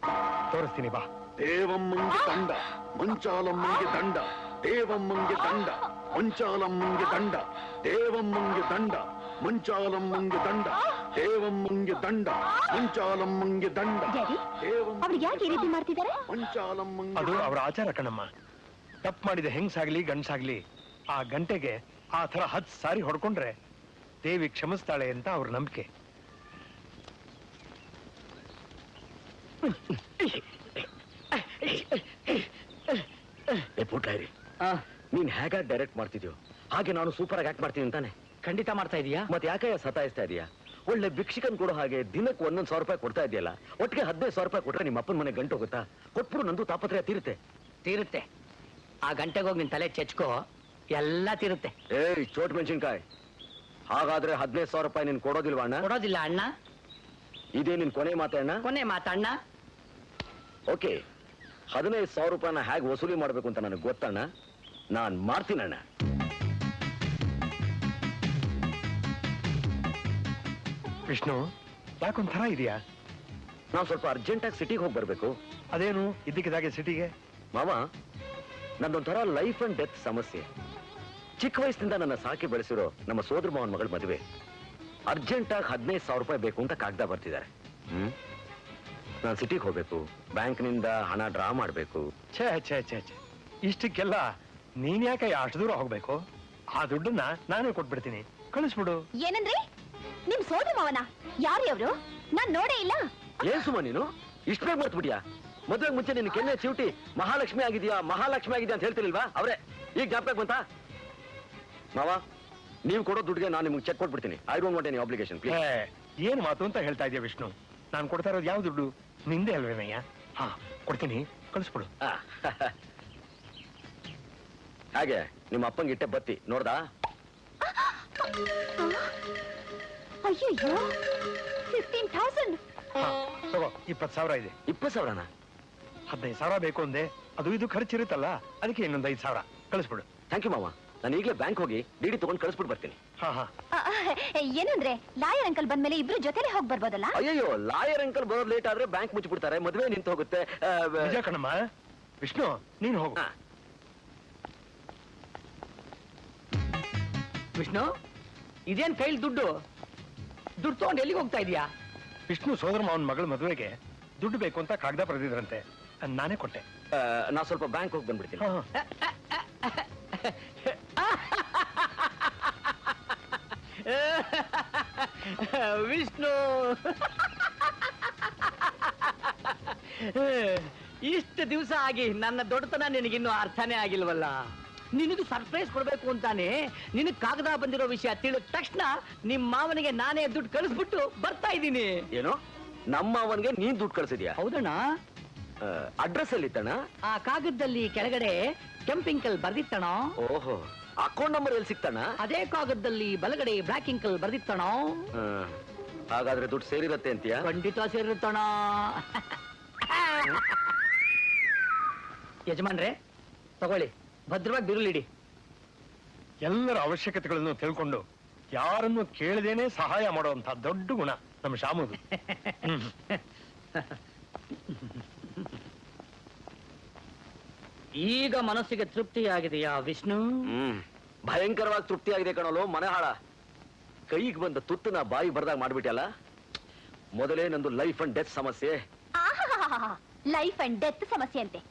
ತೋರಿಸ್ತೀನಿ ಬಾ.
ದೇವಮ್ಮಂಗೆ ದಂಡ ಮಂಚಾಲಮ್ಮಂಗೆ ದಂಡ ದೇವಮ್ಮಂಗೆ ದಂಡ ಮಂಚಾಲಮ್ಮಂಗೆ ದಂಡ ದೇವಮ್ಮಂಗೆ ದಂಡ ಮಂಚಾಲಮ್ಮಂಗೆ ದಂಡ ದೇವಮ್ಮಂಗೆ ದಂಡ ಮಂಚಾಲಮ್ಮಂಗೆ ದಂಡ
ಡ್ಯಾಡಿ ಅವ್ರಿಗೆ ಯಾಕೆ ಈ ರೀತಿ ಮಾಡ್ತಿದ್ದಾರೆ?
ಮಂಚಾಲಮ್ಮಂಗೆ
ಅದು ಅವರ ಆಚಾರ ಕಣಮ್ಮ. ತಪ್ಪು ಮಾಡಿದ ಹೆಂಗ್ಸಾಗ್ಲಿ ಗಂಡ್ಸಾಗ್ಲಿ ಆ ಗಂಟೆಗೆ ಆ ಥರ 10 ಸಾರಿ ಹೊಡ್ಕೊಂಡ್ರೆ ದೇವಿ ಕ್ಷಮಿಸ್ತಾಳೆ ಅಂತ ಅವ್ರ ನಂಬಿಕೆ.
ಪುಟ್ಟಾರಿ,
ಆ,
ನೀನ್ ಹೇಗಾಗಿ ಡೈರೆಕ್ಟ್ ಮಾಡ್ತಿದ್ಯೋ ಹಾಗೆ ನಾನು ಸೂಪರ್ ಆಗಿ ಆಕ್ಟ್ ಮಾಡ್ತೀನಿ ಅಂತಾನೆ.
ಖಂಡಿತ ಮಾಡ್ತಾ ಇದೀಯಾ?
ಮತ್ತೆ ಯಾಕೆ ಸತಾಯಿಸ್ತಾ ಇದೀಯಾ? ಒಳ್ಳೆ ಭಿಕ್ಷಕನ್ ಕೊಡೋ ಹಾಗೆ ದಿನಕ್ಕೆ 1,100 ರೂಪಾಯಿ ಕೊಡ್ತಾ ಇದೆಯಲ್ಲ, ಒಟ್ಟಿಗೆ 15,000 ರೂಪಾಯಿ ಕೊಟ್ರೆ ನಿಮ್ಮ ಅಪ್ಪನ ಮನೆ ಗಂಟು ಹೋಗುತ್ತಾ? ಕೊಟ್ಬಿಡು, ನಂದು ತಾಪತ್ರಯ ತೀರುತ್ತೆ.
ತೀರುತ್ತೆ. ಆ ಗಂಟೆಗೆ ಹೋಗಿ ನಿನ್ ತಲೆ ಚೆಚ್ಕೋ, ಎಲ್ಲ ತೀರುತ್ತೆ.
ಏಯ್ ಚೋಟ್ ಮೆಣಸಿನ್ಕಾಯಿ, ಹಾಗಾದ್ರೆ 15,000 ರೂಪಾಯಿ ನೀನ್ ಕೊಡೋದಿಲ್ವಾ ಅಣ್ಣ?
ಕೊಡೋದಿಲ್ಲ ಅಣ್ಣ.
ಇದೇ ನಿನ್ ಕೊನೆ ಮಾತೆ ಅಣ್ಣ?
ಕೊನೆ ಮಾತಣ್ಣ.
ಓಕೆ, 15,000 ರೂಪಾಯಿನ ಹೇಗೆ ವಸೂಲಿ ಮಾಡ್ಬೇಕು ಅಂತ ನನಗೆ ಗೊತ್ತಣ್ಣ. ನಾನ್ ಮಾಡ್ತೀನಣ್ಣ.
ವಿಷ್ಣು, ಯಾಕೊಂಥರ ಇದೆಯಾ?
ನಾವ್ ಸ್ವಲ್ಪ ಅರ್ಜೆಂಟಾಗಿ ಸಿಟಿಗೆ ಹೋಗಿ ಬರ್ಬೇಕು.
ಅದೇನು ಇದ್ದಕ್ಕಿದ್ದಾಗೆ ಸಿಟಿಗೆ?
ಮಾವ, ನಂದೊಂಥರ ಲೈಫ್ ಅಂಡ್ ಡೆತ್ ಸಮಸ್ಯೆ. ಚಿಕ್ಕ ವಯಸ್ಸಿನಿಂದ ನನ್ನ ಸಾಕಿ ಬೆಳೆಸಿರೋ ನಮ್ಮ ಸೋದರ ಮಾವನ ಮಗಳ ಮದುವೆ. ಅರ್ಜೆಂಟಾಗಿ 15,000 ರೂಪಾಯಿ ಬೇಕು ಅಂತ ಕಾಗ್ದ ಬರ್ತಿದ್ದಾರೆ. ನಾನು ಸಿಟಿಗೆ ಹೋಗ್ಬೇಕು, ಬ್ಯಾಂಕ್ನಿಂದ ಹಣ ಡ್ರಾ ಮಾಡ್ಬೇಕು.
ಛೇ ಛೇ ಛೇ ಛೇ, ಇಷ್ಟಕ್ಕೆಲ್ಲ ನೀನ್ ಯಾಕೆ ಅಷ್ಟು ದೂರ ಹೋಗ್ಬೇಕು? ಆ ದುಡ್ಡನ್ನ ನಾನೇ ಕೊಟ್ಬಿಡ್ತೀನಿ, ಕಳಿಸ್ಬಿಡು.
ಏನಂದ್ರಿ? ನಿಮ್ ಸೋದರ ಮಾವನ? ಯಾರು ಅವರು? ನಾನ್ ನೋಡೇ ಇಲ್ಲ.
ಏನ್ ಸುಮ್ಮ ನೀನು ಇಷ್ಟ ಬೇಗ ಮರ್ತ್ಬಿಟ್ಯಾ? ಮದುವೆಗೆ ಮುಂಚೆ ನಿನ್ನ ಕೆನ್ನೆ ಚಿವುಟಿ ಮಹಾಲಕ್ಷ್ಮಿ ಆಗಿದ್ಯಾ ಮಹಾಲಕ್ಷ್ಮಿ ಆಗಿದ್ಯಾ ಅಂತ ಹೇಳ್ತಿರ್ಲಿಲ್ವಾ ಅವ್ರೆ? ಈಗ ಜ್ಞಾಪಕ ಬಂತಾ? ಮಾವ, ನೀವು ಕೊಡೋ ದುಡ್ಡಿಗೆ ನಾನು ನಿಮ್ಗೆ ಚೆಕ್ ಕೊಟ್ಬಿಡ್ತೀನಿ. I don't want any obligation, please.
ಏನ್ ಮಾತು ಅಂತ ಹೇಳ್ತಾ ಇದೆಯಾ ವಿಷ್ಣು? ನಾನು ಕೊಡ್ತಾ ಇರೋದು ಯಾವ ದುಡ್ಡು? ನಿಂದೆ ಅಲ್ವೇನಯ್ಯ? ಹಾ, ಕೊಡ್ತೀನಿ, ಕಳಿಸ್ಬಿಡು.
ಹಾಗೆ ನಿಮ್ಮ ಅಪ್ಪಂಗೆ ಇಟ್ಟೆ ಬತ್ತಿ ನೋಡ್ದಾ?
ಅಯ್ಯಯ್ಯೋ, 15,000.
ಹಾ, ತಗೋ, 20,000 ಇದೆ.
20,000ನ?
15,000 ಬೇಕು ಅಂದೆ, ಅದು ಇದು ಖರ್ಚಿರುತ್ತಲ್ಲ, ಅದಕ್ಕೆ ಇನ್ನೊಂದು 5,000 ಕಳಿಸ್ಬಿಡು.
ಥ್ಯಾಂಕ್ ಯು ಮಾವ. ನಾನು ಈಗಲೇ ಬ್ಯಾಂಕ್ ಹೋಗಿ ಡಿಡಿ ತಗೊಂಡು ಕಳಿಸ್ಬಿಟ್ಟು ಬರ್ತೀನಿ.
ಹಾ ಹಾ.
ಏನಂದ್ರೆ ಲಾಯರ್ ಅಂಕಲ್ ಬಂದ್ಮೇಲೆ ಇಬ್ರು ಜೊತೆಲೆ ಹೋಗಿ ಬರ್ಬೋದಲ್ಲ?
ಅಯ್ಯೋ, ಲಾಯರ್ ಅಂಕಲ್ ಬರೋದು ಲೇಟ್ ಆದ್ರೆ ಬ್ಯಾಂಕ್ ಮುಚ್ಚಿಬಿಡ್ತಾರೆ, ಮದುವೆ ನಿಂತು ಹೋಗುತ್ತೆ.
ನಿಜ ಕಣಮ್ಮ. ವಿಷ್ಣು, ನೀನು ಹೋಗು.
ಹಾ.
ವಿಷ್ಣು, ಇದೇನ್ ಕೈಲಿ ದುಡ್ಡು ತಗೊಂಡು ಎಲ್ಲಿಗೆ ಹೋಗ್ತಾ ಇದೀಯಾ?
ವಿಷ್ಣು ಸೋದರ ಮಾವನ ಮಗಳ ಮದುವೆಗೆ ದುಡ್ಡು ಬೇಕು ಅಂತ ಕಾಗದ ಬರೆದಿದ್ರಂತೆ, ನಾನೇ ಕೊಟ್ಟೆ.
ನಾ ಸ್ವಲ್ಪ ಬ್ಯಾಂಕ್ ಹೋಗಿ ಬಂದ್ಬಿಡ್ತೀನಿ.
ಹಾ,
ವಿಷ್ಣು, ಇಷ್ಟು ದಿವಸ ಆಗಿ ನನ್ನ ದೊಡ್ಡತನ ನಿನಗಿನ್ನೂ ಅರ್ಥನೇ ಆಗಿಲ್ವಲ್ಲ. ನಿನಗೆ ಸರ್ಪ್ರೈಸ್ ಕೊಡ್ಬೇಕು ಅಂತಾನೆ ನಿನಗೆ ಕಾಗದ ಬಂದಿರೋ ವಿಷಯ ತಿಳಿದ ತಕ್ಷಣ ನಿಮ್ಮ ಮಾವನಿಗೆ ನಾನೇ ದುಡ್ಡು ಕಳಿಸ್ಬಿಟ್ಟು ಬರ್ತಾ ಇದ್ದೀನಿ.
ಏನು, ನಮ್ಮ ಅವನ್ಗೆ ನೀನ್ ದುಡ್ಡು ಕಳ್ಸಿದ್ಯಾ?
ಹೌದಣ್ಣ.
ಅಡ್ರೆಸ್ ಎಲ್ಲಿತ್ತಣ್ಣ?
ಆ ಕಾಗದದಲ್ಲಿ ಕೆಳಗಡೆ ಕೆಂಪಿಂಕಲ್ ಬರ್ದಿತ್ತಣ.
ಓಹೋ, ಅಕೌಂಟ್ ನಂಬರ್ ಎಲ್ಲಿ ಸಿಕ್ತಣ್ಣ?
ಅದೇ ಕಾಗದದಲ್ಲಿ ಬಲಗಡೆ ಬ್ಲಾಕ್ ಇಂಕಲ್ ಬರ್ದಿತ್ತಣ.
ಹಾಗಾದ್ರೆ ದುಡ್ಡು ಸೇರಿರತ್ತೆ ಅಂತೀಯಾ?
ಖಂಡಿತ ಸೇರಿರುತ್ತಣ. ಯಜಮಾನ್ರೆ, ತಗೊಳ್ಳಿ, ಭದ್ರವಾಗಿ ಬಿರುಳಿಡಿ.
ಎಲ್ಲರ ಅವಶ್ಯಕತೆಗಳನ್ನು ತಿಳ್ಕೊಂಡು ಯಾರನ್ನು ಕೇಳದೇನೆ ಸಹಾಯ ಮಾಡುವಂತ ದೊಡ್ಡ ಗುಣ ನಮ್ಮ ಶಾಮುದು.
ಈಗ ಮನಸ್ಸಿಗೆ ತೃಪ್ತಿಯಾಗಿದೆಯಾ ವಿಷ್ಣು?
ಭಯಂಕರವಾಗಿ ತೃಪ್ತಿ ಆಗಿದೆ ಕಣಲು ಮನೆ ಹಾಳ. ಕೈಗೆ ಬಂದ ತುತ್ತನ ಬಾಯಿ ಬರ್ದಾಗ ಮಾಡ್ಬಿಟ್ಟಲ್ಲ. ಮೊದಲೇ ನಂದು ಲೈಫ್ ಅಂಡ್ ಡೆತ್ ಸಮಸ್ಯೆ.
ಲೈಫ್ ಅಂಡ್ ಡೆತ್ ಸಮಸ್ಯೆ ಅಂತೆ.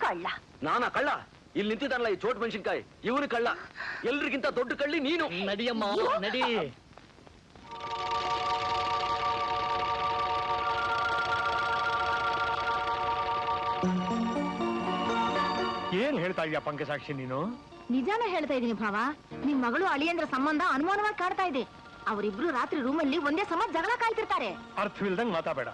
ಕಳ್ಳ.
ನಾನಾ ಕಳ್ಳ? ಇಲ್ಲಿ ನಿಂತಿದ್ದಾನಲ್ಲ ಈ ಚೋಟ್ ಮೆಣಸಿನ್ಕಾಯಿ, ಇವನು ಕಳ್ಳ. ಎಲ್ರಿಗಿಂತ ದೊಡ್ಡ ಕಳ್ಳಿ ನೀನು.
ನಡಿಯಮ್ಮ, ನಡಿ.
ಏನ್ ಹೇಳ್ತಾ ಇದೀಯ ಪಂಕಜಾಕ್ಷಿ ನೀನು?
ನಿಜಾನ ಹೇಳ್ತಾ ಇದೀನಿ ಭಾವ. ನಿಮ್ ಮಗಳು ಅಳಿಯಂದ್ರ ಸಂಬಂಧ ಅನುಮಾನವಾಗಿ ಕಾಡ್ತಾ ಇದೆ. ಅವರಿಬ್ರು ರಾತ್ರಿ ರೂಮಲ್ಲಿ ಒಂದೇ ಸಮ ಜಗಳ ಕಾಯ್ತಿರ್ತಾರೆ.
ಅರ್ಥವಿಲ್ದಂಗ್ ಮಾತಾಬೇಡ.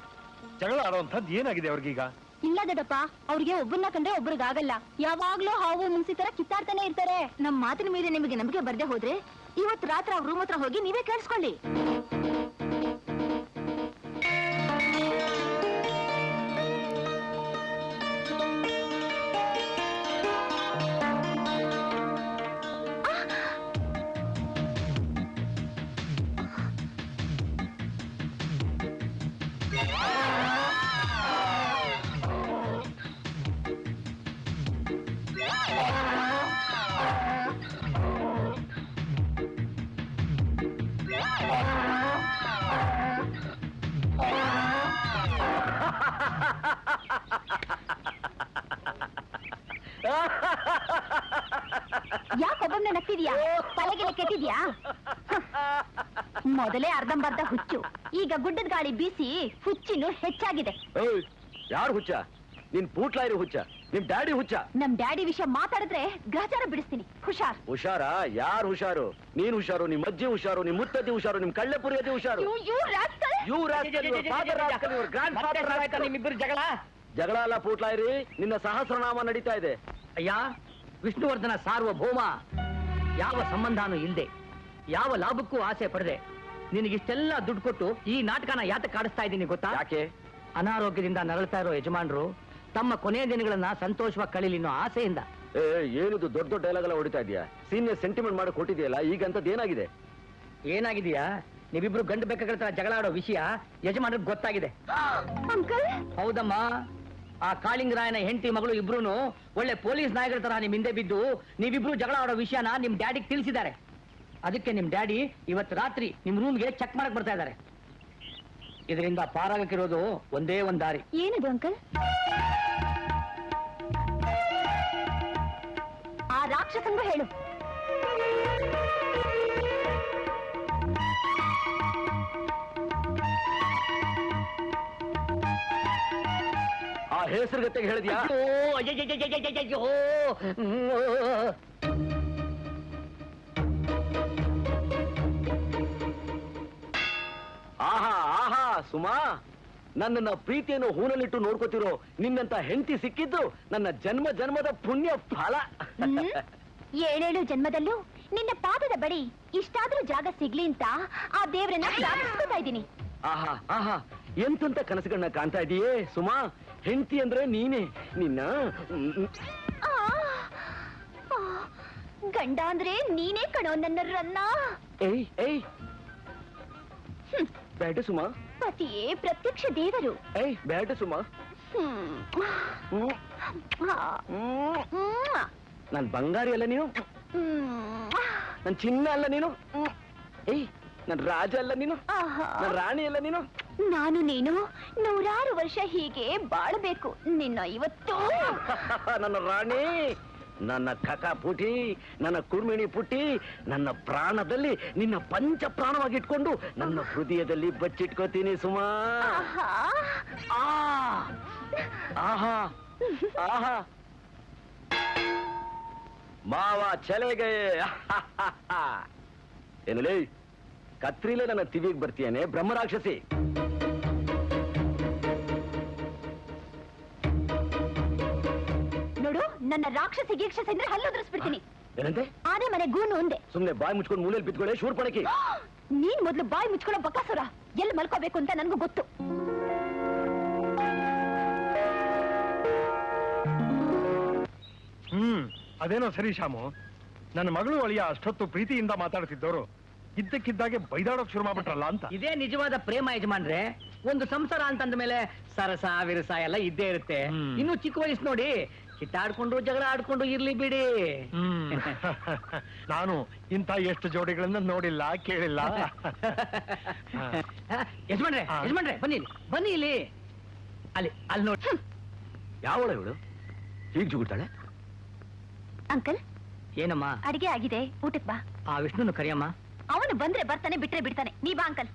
ಜಗಳ ಆಡೋಂಥದ್ದು ಏನಾಗಿದೆ ಅವ್ರಿಗೀಗ?
ಇಲ್ಲ ದೊಡ್ಡಪ್ಪ, ಅವ್ರಿಗೆ ಒಬ್ಬರನ್ನ ಕಂಡ್ರೆ ಒಬ್ರಿಗಾಗಲ್ಲ. ಯಾವಾಗ್ಲೂ ಹಾವು ಮುಂಗ್ಸಿ ತರ ಕಿತ್ತಾಡ್ತಾನೆ ಇರ್ತಾರೆ. ನಮ್ ಮಾತಿನ ಮೇಲೆ ನಿಮಗೆ ನಂಬಿಕೆ ಬರ್ದೆ ಹೋದ್ರೆ ಇವತ್ತು ರಾತ್ರಿ ಅವ್ರ ರೂಮ್ ಹತ್ರ ಹೋಗಿ ನೀವೇ ಕೇಳಿಸ್ಕೊಳ್ಳಿ. ಯಾಕೊಬ್ಬೊಮ್ಮೆ ನಗ್ತಿದ್ಯಾ? ತಲೆಗೆಲ್ಲ ಕೆಟ್ಟಿದ್ಯಾ? ಮೊದಲೇ ಅರ್ಧಂಬರ್ಧ ಹುಚ್ಚು, ಈಗ ಗುಡ್ಡದ ಗಾಳಿ ಬೀಸಿ ಹುಚ್ಚಿನ್ನು ಹೆಚ್ಚಾಗಿದೆ.
ಯಾರು ಹುಚ್ಚ? ನಿನ್ ಪೂಟ್ಲಾಯಿರಿ ಹುಚ್ಚ, ನಿಮ್ ಡ್ಯಾಡಿ ಹುಚ್ಚ.
ನಮ್ ಡ್ಯಾಡಿ ವಿಷಯ ಮಾತಾಡಿದ್ರೆ ಗ್ರಹಚಾರ ಬಿಡಿಸ್ತೀನಿ. ಹುಷಾರ್.
ಹುಷಾರಾ? ಯಾರು ಹುಷಾರು? ನೀನ್ ಹುಷಾರು, ನಿಮ್ ಅಜ್ಜಿ ಹುಷಾರು, ನಿಮ್ ಮುತ್ತಜ್ಜಿ ಹುಷಾರು, ನಿಮ್ ಕಳ್ಳೆಪುರಿ ಅಜ್ಜಿ ಹುಷಾರು.
ನಿಮ್ಮಿಬ್ಬರು ಜಗಳ
ಜಗಳ ಅಲ್ಲ ಪೂಟ್ಲಾಯಿರಿ, ನಿನ್ನ ಸಹಸ್ರನಾಮ ನಡೀತಾ ಇದೆ.
ಅಯ್ಯ, ವಿಷ್ಣುವರ್ಧನ ಸಾರ್ವಭೌಮ, ಯಾವ ಸಂಬಂಧನೂ ಇಲ್ದೆ, ಯಾವ ಲಾಭಕ್ಕೂ ಆಸೆ ಪಡದೆ ನಿನಗಿಷ್ಟೆಲ್ಲ ದುಡ್ಡು ಕೊಟ್ಟು ಈ ನಾಟಕನ ಯಾತಕ್ಕೆ ಆಡಿಸ್ತಾ ಇದ್ದೀನಿ ಗೊತ್ತಾ?
ಯಾಕೆ?
ಅನಾರೋಗ್ಯದಿಂದ ನರಳ್ತಾ ಇರೋ ಯಜಮಾನರು ತಮ್ಮ ಕೊನೆಯ ದಿನಗಳನ್ನ ಸಂತೋಷವಾಗಿ ಕಳೀಲಿ ಅನ್ನೋ ಆಸೆಯಿಂದ.
ಏನಿದು ದೊಡ್ಡ ದೊಡ್ಡ ಡೈಲಾಗ್ ಎಲ್ಲ ಹೊಡಿತಾ ಇದೆಯಾ? ಸೀನಿಯರ್ ಸೆಂಟಿಮೆಂಟ್ ಮಾಡಿ ಕೊಟ್ಟಿದೆಯಲ್ಲ, ಈಗ ಅಂತದ್ ಏನಾಗಿದೆ?
ಏನಾಗಿದೆಯಾ? ನೀವಿಬ್ರು ಗಂಡು ಬೇಕಾಗಳ ತರ ಜಗಳ ಆಡೋ ವಿಷಯ ಯಜಮಾನ್ರಿಗೆ ಗೊತ್ತಾಗಿದೆ.
ಅಂಕಲ್,
ಹೌದಮ್ಮ, ಆ ಕಾಳಿಂಗರಾಯನ ಹೆಂಡತಿ ಮಗಳು ಇಬ್ರು ಒಳ್ಳೆ ಪೊಲೀಸ್ ನಾಯಕರ ತರ ನಿಮ್ ಹಿಂದೆ ಬಿದ್ದು ನೀವಿಬ್ರು ಜಗಳ ಆಡೋ ವಿಷಯನ ನಿಮ್ ಡ್ಯಾಡಿಗೆ ತಿಳಿಸಿದ್ದಾರೆ. ಅದಕ್ಕೆ ನಿಮ್ ಡ್ಯಾಡಿ ಇವತ್ತು ರಾತ್ರಿ ನಿಮ್ ರೂಮ್ಗೆ ಚೆಕ್ ಮಾಡಕ್ ಬರ್ತಾ ಇದ್ದಾರೆ. ಇದರಿಂದ ಪಾರಾಗಕ್ಕಿರೋದು ಒಂದೇ ಒಂದ್ ದಾರಿ.
ಏನದು ಅಂಕಲ್? ಆ ರಾಕ್ಷಸಂಗೂ ಹೇಳು.
ಆ ಹೆಸರುಗತೆಗೆ ಹೇಳಿದ್ಯಾ?
ಅಯ್ಯೋ,
ಆಹಾ ಆಹಾ ಸುಮಾ, ನನ್ನನ್ನ ಪ್ರೀತಿಯನ್ನು ಹೂನಲ್ಲಿಟ್ಟು ನೋಡ್ಕೋತಿರೋ ನಿನ್ನಂತ ಹೆಂಡತಿ ಸಿಕ್ಕಿದ್ದು ನನ್ನ ಜನ್ಮ ಜನ್ಮದ ಪುಣ್ಯ ಫಲ.
ಏಳೇಳು ಜನ್ಮದಲ್ಲೂ ನಿನ್ನ ಪಾದದ ಬಳಿ ಇಷ್ಟಾದ್ರೂ ಜಾಗ ಸಿಗ್ಲಿ ಅಂತ ಆ ದೇವ್ರನ್ನ ಪ್ರಾರ್ಥಿಸ್ಕೊತಾ ಇದ್ದೀನಿ.
ಆಹಾ ಆಹಾ, ಎಂತೆಂತ ಕನಸುಗಳನ್ನ ಕಾಣ್ತಾ ಇದೀಯೇ ಸುಮಾ. ಹೆಂಡತಿ ಅಂದ್ರೆ ನೀನೇ. ನಿನ್ನ
ಆ, ಆ, ಗಂಡ ಅಂದ್ರೆ ನೀನೇ ಕಣೋ ನನ್ನ ರನ್ನ.
ಏಯ್ ಏಯ್, ಬೇಡ ಸುಮಾ.
ಪತಿಯೇ ಪ್ರತ್ಯಕ್ಷ ದೇವರು.
ಏಯ್ ಬೇಡ ಸುಮಾ. ನನ್ ಬಂಗಾರಿ ಅಲ್ಲ ನೀನು, ನನ್ ಚಿನ್ನ ಅಲ್ಲ ನೀನು, ಏಯ್ ನನ್ ರಾಜ ಅಲ್ಲ ನೀನು, ನನ್ ರಾಣಿ ಅಲ್ಲ ನೀನು.
ನಾನು ನೀನು ನೂರಾರು ವರ್ಷ ಹೀಗೆ ಬಾಳ್ಬೇಕು. ನಿನ್ನ ಇವತ್ತು
ನನ್ನ ರಾಣಿ, ನನ್ನ ಕಕ ಪುಟಿ, ನನ್ನ ಕುರ್ಮಿಣಿ ಪುಟ್ಟಿ, ನನ್ನ ಪ್ರಾಣದಲ್ಲಿ ನಿನ್ನ ಪಂಚ ಪ್ರಾಣವಾಗಿ ಇಟ್ಕೊಂಡು ನನ್ನ ಹೃದಯದಲ್ಲಿ ಬಚ್ಚಿಟ್ಕೋತೀನಿ ಸುಮಾ. ಆಹಾ ಆಹಾ, ಮಾವ ಚಲೆಗೆ. ಏನಲ್ಲಿ ಕತ್ರಿಲೇ ನನ್ನ ತಿವಿಗೆ ಬರ್ತೀಯನೆ ಬ್ರಹ್ಮರಾಕ್ಷಸಿ.
ನೋಡು, ನನ್ನ ರಾಕ್ಷಸಿ ಗೀಕ್ಷಸಿ ಅಂದ್ರೆ ಹಲ್ಲುದ್ರಿಸ್ಬಿಡ್ತೀನಿ.
ಏನಂತೆ?
ಆನೆ ಮನೆ ಗೂನು ಒಂದೇ.
ಸುಮ್ನೆ ಬಾಯಿ ಮುಚ್ಕೊಂಡು ಮೂಲೆಯಲ್ಲಿ ಬಿದ್ಕೊಳ್ಳೆ ಶೂರ್ಪಣಕಿ.
ನೀನ್ ಮೊದ್ಲು ಬಾಯಿ ಮುಚ್ಕೊಳ್ಳೋ ಬಕಾಸುರ. ಎಲ್ಲಿ ಮಲ್ಕೋಬೇಕು ಅಂತ ನನ್ಗೂ ಗೊತ್ತು.
ಅದೇನೋ ಸರಿ ಶಾಮು, ನನ್ನ ಮಗಳು ಅಳಿಯ ಅಷ್ಟೊತ್ತು ಪ್ರೀತಿಯಿಂದ ಮಾತಾಡ್ತಿದ್ದವರು ಇದ್ದಕ್ಕಿದ್ದಾಗೆ ಬೈದಾಡೋಕ್ ಶುರು ಮಾಡ್ಬಿಟ್ರಲ್ಲ ಅಂತ.
ಇದೇ ನಿಜವಾದ ಪ್ರೇಮ ಯಜಮಾನ್ರೆ. ಒಂದು ಸಂಸಾರ ಅಂತಂದ ಮೇಲೆ ಸರಸ ವಿರಸ ಎಲ್ಲ ಇದ್ದೇ ಇರುತ್ತೆ. ಇನ್ನು ಚಿಕ್ಕ ವಯಸ್ಸು ನೋಡಿ, ಕಿತ್ತಾಡ್ಕೊಂಡು ಜಗಳ ಆಡ್ಕೊಂಡು ಇರ್ಲಿ ಬಿಡಿ.
ನಾನು ಇಂಥ ಎಷ್ಟು ಜೋಡಿಗಳನ್ನ ನೋಡಿಲ್ಲ, ಕೇಳಿಲ್ಲ.
ಯಜಮಾನ್ರೆ ಯಜಮಾನ್ರೆ, ಬನ್ನಿ ಇಲ್ಲಿ, ಬನ್ನಿ ಇಲ್ಲಿ. ಅಲ್ಲಿ ಅಲ್ಲಿ ನೋಡಿ.
ಯಾವಳ ಇವಳು ಹೀಗ್ ಜುಗುಡ್ತಾಳೆ?
ಅಂಕಲ್,
ಏನಮ್ಮ?
ಅಡಿಗೆ ಆಗಿದೆ, ಊಟಕ್ ಬಾ.
ಆ ವಿಷ್ಣುನು ಕರಿಯಮ್ಮ.
ಅವನು ಬಂದ್ರೆ ಬರ್ತಾನೆ, ಬಿಟ್ರೆ ಬಿಡ್ತಾನೆ. ನೀ ಬಾ ಅಂಕಲ್.